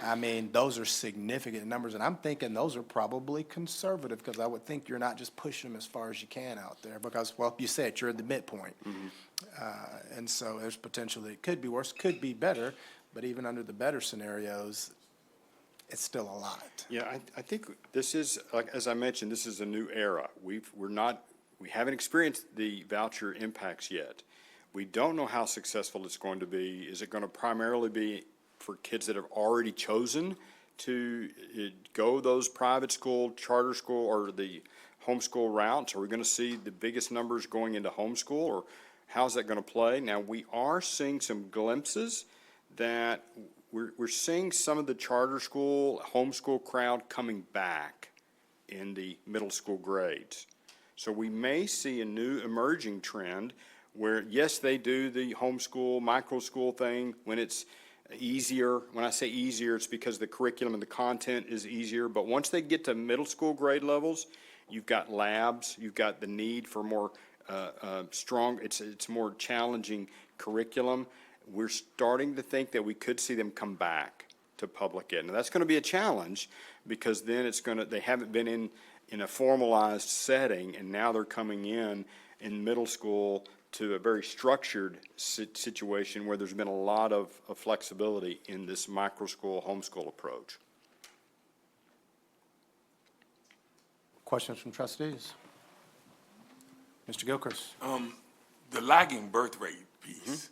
S1: I mean, those are significant numbers. And I'm thinking those are probably conservative, because I would think you're not just pushing them as far as you can out there because, well, you said you're at the midpoint. And so there's potential that it could be worse, could be better, but even under the better scenarios, it's still a lot.
S17: Yeah, I think this is, like, as I mentioned, this is a new era. We haven't experienced the voucher impacts yet. We don't know how successful it's going to be. Is it going to primarily be for kids that have already chosen to go those private school, charter school, or the homeschool routes? Are we going to see the biggest numbers going into homeschool, or how's that going to play? Now, we are seeing some glimpses that we're seeing some of the charter school, homeschool crowd coming back in the middle school grades. So we may see a new emerging trend where, yes, they do the homeschool, micro school thing when it's easier. When I say easier, it's because the curriculum and the content is easier. But once they get to middle school grade levels, you've got labs, you've got the need for more strong, it's more challenging curriculum. We're starting to think that we could see them come back to public ed. Now, that's going to be a challenge, because then they haven't been in a formalized setting, and now they're coming in middle school to a very structured situation where there's been a lot of flexibility in this micro school, homeschool approach.
S1: Questions from trustees? Mr. Gilchrist.
S2: The lagging birth rate piece,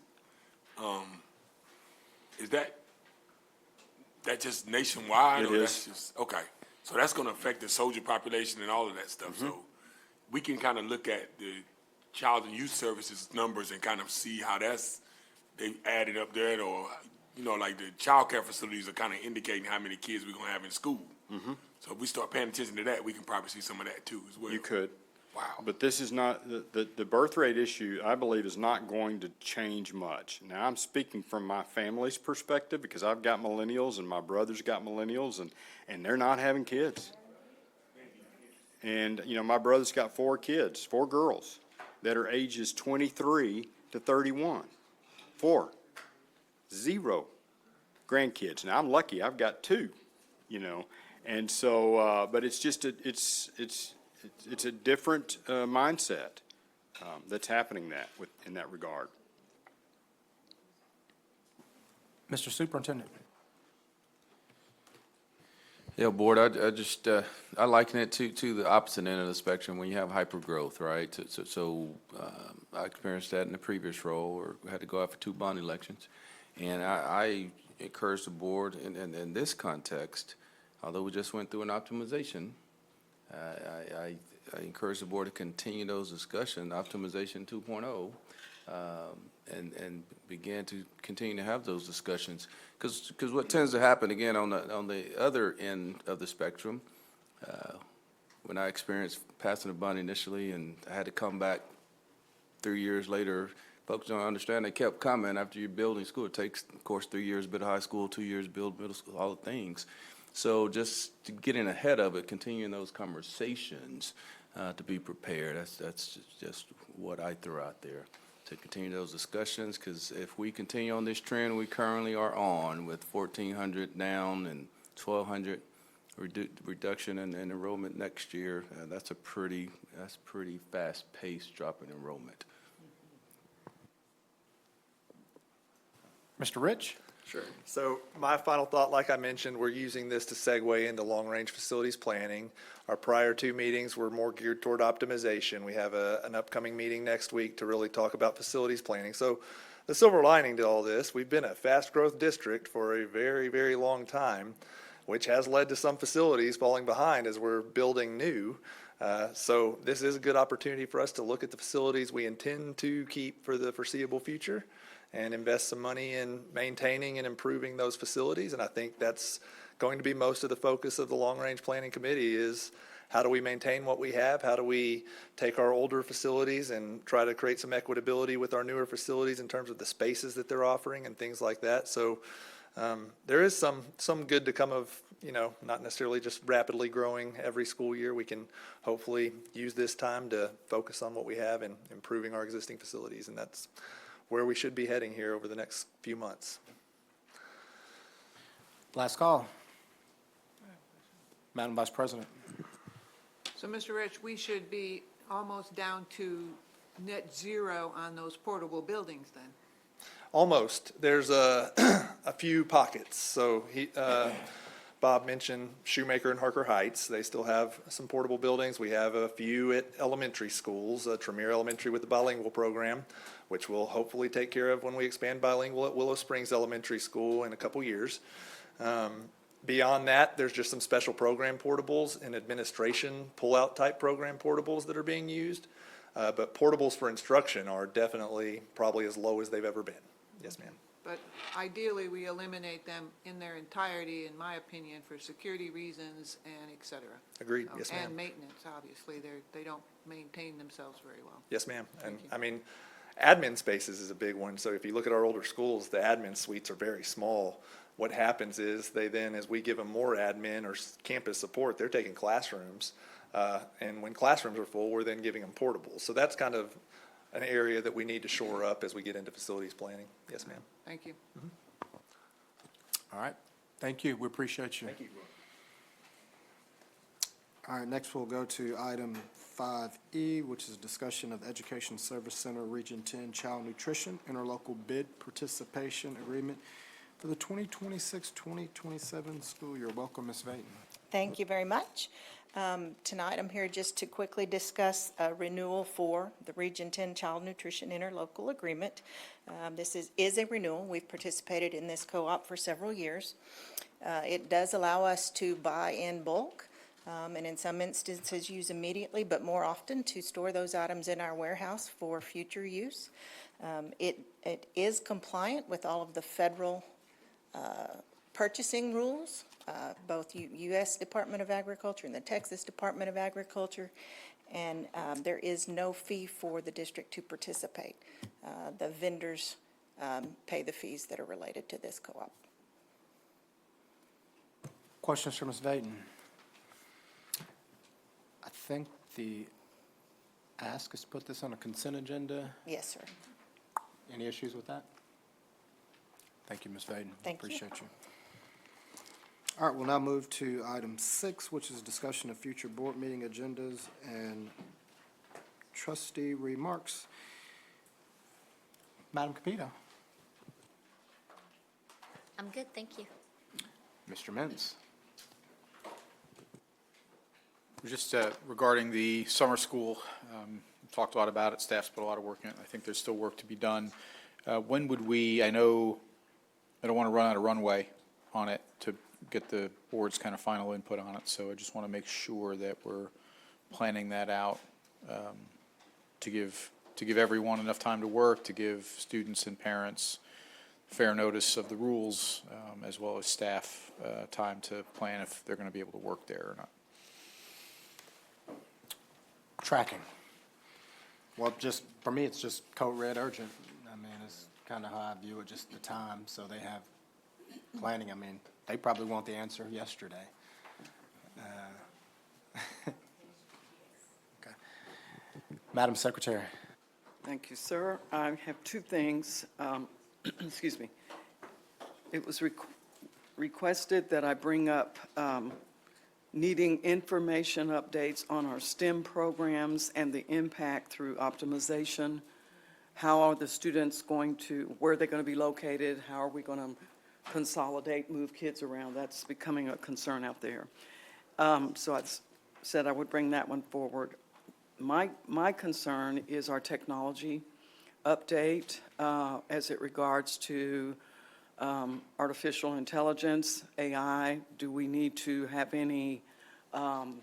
S2: is that just nationwide?
S17: It
S2: or
S17: is.
S2: That's just, okay, so that's going to affect the soldier population and all of that stuff. So we can kind of look at the Child and Youth Services numbers and kind of see how they added up there, or, like the child care facilities are kind of indicating how many kids we're going to have in school. So if we start paying attention to that, we can probably see some of that too as well.
S17: You could.
S2: Wow.
S17: But this is not, the birth rate issue, I believe, is not going to change much. Now, I'm speaking from my family's perspective, because I've got millennials and my brother's got millennials, and they're not having kids. And, my brother's got 4 kids, 4 girls that are ages 23 to 31. 4. 0 grandkids. Now, I'm lucky, I've got 2, and so, but it's just, it's a different mindset that's happening in that regard.
S1: Mr. Superintendent.
S8: Yeah, Board, I just, I liken it to the opposite end of the spectrum when you have hyper-growth, right? So I experienced that in the previous role, or had to go out for 2 bond elections. And I encourage the Board in this context, although we just went through an optimization, I encourage the Board to continue those discussions, optimization 2.0, and begin to continue to have those discussions. Because what tends to happen, again, on the other end of the spectrum, when I experienced passing a bond initially and I had to come back 3 years later, folks don't understand. They kept coming after you're building school. It takes, of course, 3 years to build high school, 2 years to build middle school, all the things. So just to getting ahead of it, continuing those conversations to be prepared, that's just what I throw out there, to continue those discussions, because if we continue on this trend we currently are on with 1,400 down and 1,200, reduction in enrollment next year. That's pretty fast-paced drop in enrollment.
S11: Mr. Rich?
S16: Sure. So my final thought, like I mentioned, we're using this to segue into long-range facilities planning. Our prior two meetings were more geared toward optimization. We have an upcoming meeting next week to really talk about facilities planning. So the silver lining to all this, we've been a fast-growth district for a very, very long time, which has led to some facilities falling behind as we're building new. So this is a good opportunity for us to look at the facilities we intend to keep for the foreseeable future and invest some money in maintaining and improving those facilities. And I think that's going to be most of the focus of the long-range planning committee is how do we maintain what we have? How do we take our older facilities and try to create some equitability with our newer facilities in terms of the spaces that they're offering and things like that? So there is some good to come of, not necessarily just rapidly growing every school year. We can hopefully use this time to focus on what we have and improving our existing facilities. And that's where we should be heading here over the next few months.
S1: Last call. Madam Vice President.
S12: So, Mr. Rich, we should be almost down to net zero on those portable buildings then?
S16: Almost. There's a few pockets. So Bob mentioned Shoemaker and Harker Heights. They still have some portable buildings. We have a few at elementary schools, Tremere Elementary with the bilingual program, which we'll hopefully take care of when we expand bilingual at Willow Springs Elementary School in a couple years. Beyond that, there's just some special program portables and administration pull-out type program portables that are being used. But portables for instruction are definitely probably as low as they've ever been. Yes, ma'am.
S12: But ideally, we eliminate them in their entirety, in my opinion, for security reasons and et cetera.
S16: Agreed. Yes, ma'am.
S12: And maintenance, obviously. They don't maintain themselves very well.
S16: Yes, ma'am. And I mean, admin spaces is a big one. So if you look at our older schools, the admin suites are very small. What happens is they then, as we give them more admin or campus support, they're taking classrooms. And when classrooms are full, we're then giving them portables. So that's kind of an area that we need to shore up as we get into facilities planning. Yes, ma'am.
S12: Thank you.
S1: All right. Thank you. We appreciate you.
S16: Thank you.
S1: All right, next we'll go to item 5E, which is discussion of Education Service Center Region 10 Child Nutrition Interlocal Bid Participation Agreement for the 2026-2027 school year. Welcome, Ms. Vaten.
S18: Thank you very much. Tonight, I'm here just to quickly discuss a renewal for the Region 10 Child Nutrition Interlocal Agreement. This is a renewal. We've participated in this co-op for several years. It does allow us to buy in bulk, and in some instances use immediately, but more often to store those items in our warehouse for future use. It is compliant with all of the federal purchasing rules, both U.S. Department of Agriculture and the Texas Department of Agriculture, and there is no fee for the district to participate. The vendors pay the fees that are related to this co-op.
S1: Questions for Ms. Vaten? I think the ask is to put this on a consent agenda.
S18: Yes, sir.
S1: Any issues with that? Thank you, Ms. Vaden.
S18: Thank you.
S1: Appreciate you. All right, we'll now move to item 6, which is discussion of future board meeting agendas and trustee remarks. Madam Capito.
S6: I'm good, thank you.
S1: Mr. Mintz.
S11: Just regarding the summer school, talked a lot about it, staff's put a lot of work in it. I think there's still work to be done. When would we, I know, I don't want to run out of runway on it to get the board's kind of final input on it, so I just want to make sure that we're planning that out to give everyone enough time to work, to give students and parents fair notice of the rules, as well as staff time to plan if they're going to be able to work there or not.
S1: Tracking. Well, just, for me, it's just code red urgent. I mean, it's kind of how I view it, just the time, so they have planning. I mean, they probably want the answer yesterday. Okay. Madam Secretary.
S4: Thank you, sir. I have two things. Excuse me. It was requested that I bring up needing information updates on our STEM programs and the impact through optimization. How are the students going to, where are they going to be located? How are we going to consolidate, move kids around? That's becoming a concern out there. So I said I would bring that one forward. My concern is our technology update as it regards to artificial intelligence, AI. Do we need to have any, do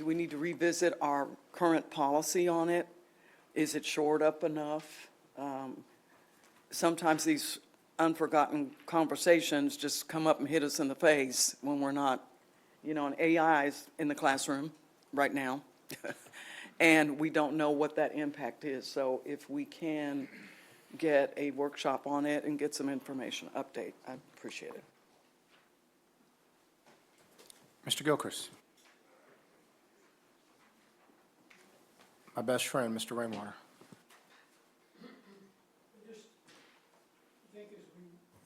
S4: we need to revisit our current policy on it? Is it shored up enough? Sometimes these unforgotten conversations just come up and hit us in the face when we're not, and AI is in the classroom right now. And we don't know what that impact is. So if we can get a workshop on it and get some information update, I appreciate it.
S1: Mr. Gilchrist. My best friend, Mr. Rainwater.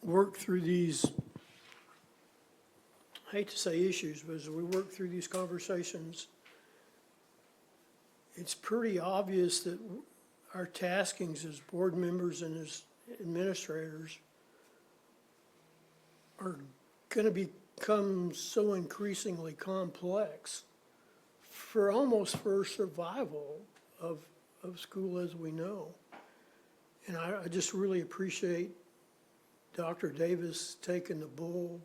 S7: Work through these, I hate to say issues, but as we work through these conversations, it's pretty obvious that our taskings as board members and as administrators are going to become so increasingly complex for survival of school as we know. And I just really appreciate Dr. Davis taking the bull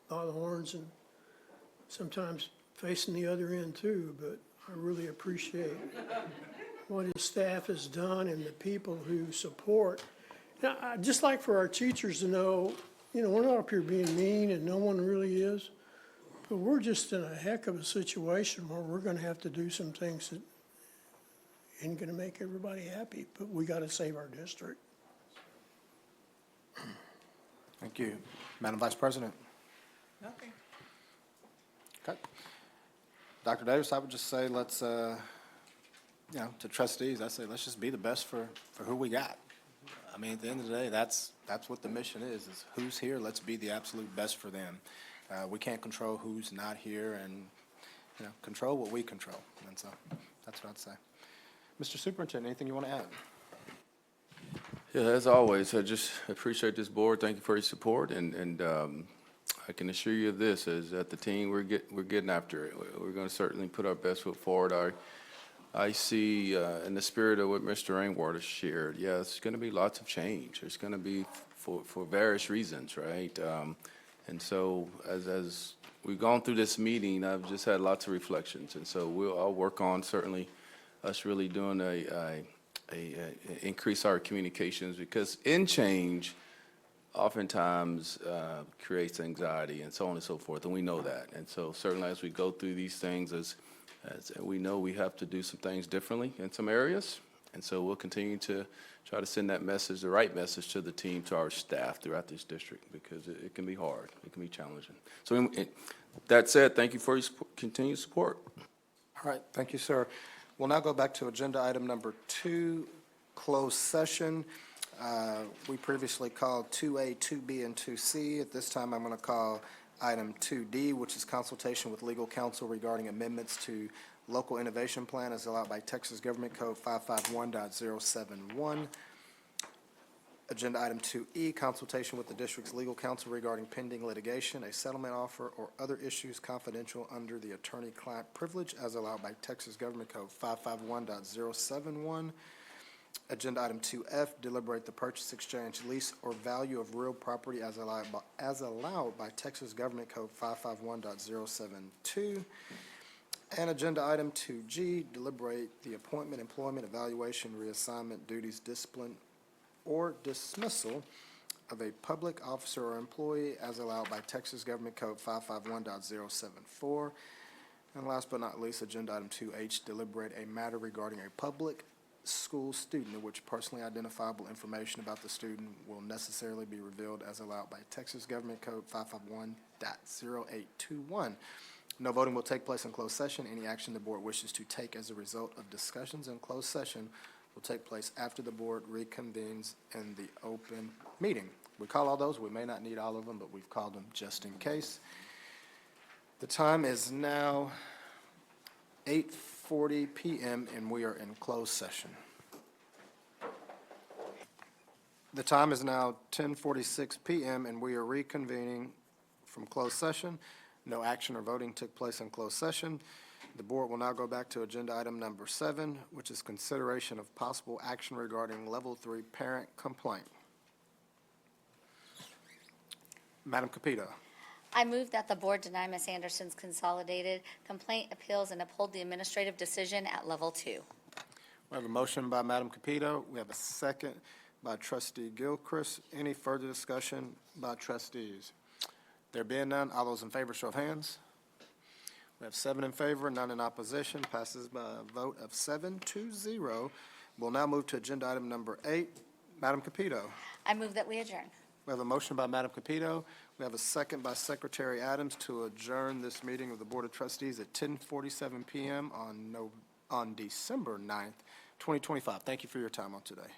S7: by the horns and sometimes facing the other end too, but I really appreciate what his staff has done and the people who support. Now, I'd just like for our teachers to know, we're not up here being mean and no one really is, but we're just in a heck of a situation where we're going to have to do some things that ain't going to make everybody happy, but we got to save our district.
S1: Thank you. Madam Vice President.
S12: Nothing.
S1: Okay. Dr. Davis, I would just say let's, to trustees, I say let's just be the best for who we got. I mean, at the end of the day, that's what the mission is who's here, let's be the absolute best for them. We can't control who's not here and, control what we control. And so that's what I'd say. Mr. Superintendent, anything you want to add?
S8: Yeah, as always, I just appreciate this board. Thank you for your support, and I can assure you of this: is that the team we're getting after it. We're going to certainly put our best foot forward. I see in the spirit of what Mr. Rainwater shared. Yeah, it's going to be lots of change. It's going to be for various reasons, right? And so as we've gone through this meeting, I've just had lots of reflections, and so I'll work on certainly us really doing increase our communications, because in change oftentimes creates anxiety and so on and so forth, and we know that. And so certainly as we go through these things, as we know we have to do some things differently in some areas, and so we'll continue to try to send that message, the right message to the team, to our staff throughout this district, because it can be hard, it can be challenging. So that said, thank you for your continued support.
S1: All right, thank you, sir. We'll now go back to agenda item number 2, closed session. We previously called 2A, 2B, and 2C. At this time, I'm going to call item 2D, which is consultation with legal counsel regarding amendments to local innovation plan as allowed by Texas Government Code 551.071. Agenda item 2E, consultation with the district's legal counsel regarding pending litigation, a settlement offer, or other issues confidential under the attorney-client privilege as allowed by Texas Government Code 551.071. Agenda item 2F, deliberate the purchase, exchange, lease, or value of real property as allowed by Texas Government Code 551.072. And agenda item 2G, deliberate the appointment, employment, evaluation, reassignment, duties, discipline, or dismissal of a public officer or employee as allowed by Texas Government Code 551.074. And last but not least, agenda item 2H, deliberate a matter regarding a public school student in which personally identifiable information about the student will necessarily be revealed as allowed by Texas Government Code 551.0821. No voting will take place in closed session. Any action the board wishes to take as a result of discussions in closed session will take place after the board reconvenes in the open meeting. We call all those. We may not need all of them, but we've called them just in case. The time is now 8:40 PM, and we are in closed session. The time is now 10:46 PM, and we are reconvening from closed session. No action or voting took place in closed session. The board will now go back to agenda item number 7, which is consideration of possible action regarding Level 3 parent complaint. Madam Capito.
S6: I move that the board deny Ms. Anderson's consolidated complaint appeals and uphold the administrative decision at level 2.
S1: We have a motion by Madam Capito. We have a second by Trustee Gilchrist. Any further discussion by trustees? There being none, all those in favor, show of hands. We have 7 in favor, none in opposition. Passes by a vote of 7-0. We'll now move to agenda item number 8. Madam Capito.
S6: I move that we adjourn.
S1: We have a motion by Madam Capito. We have a second by Secretary Adams to adjourn this meeting of the Board of Trustees at 10:47 PM on December 9th, 2025. Thank you for your time on today.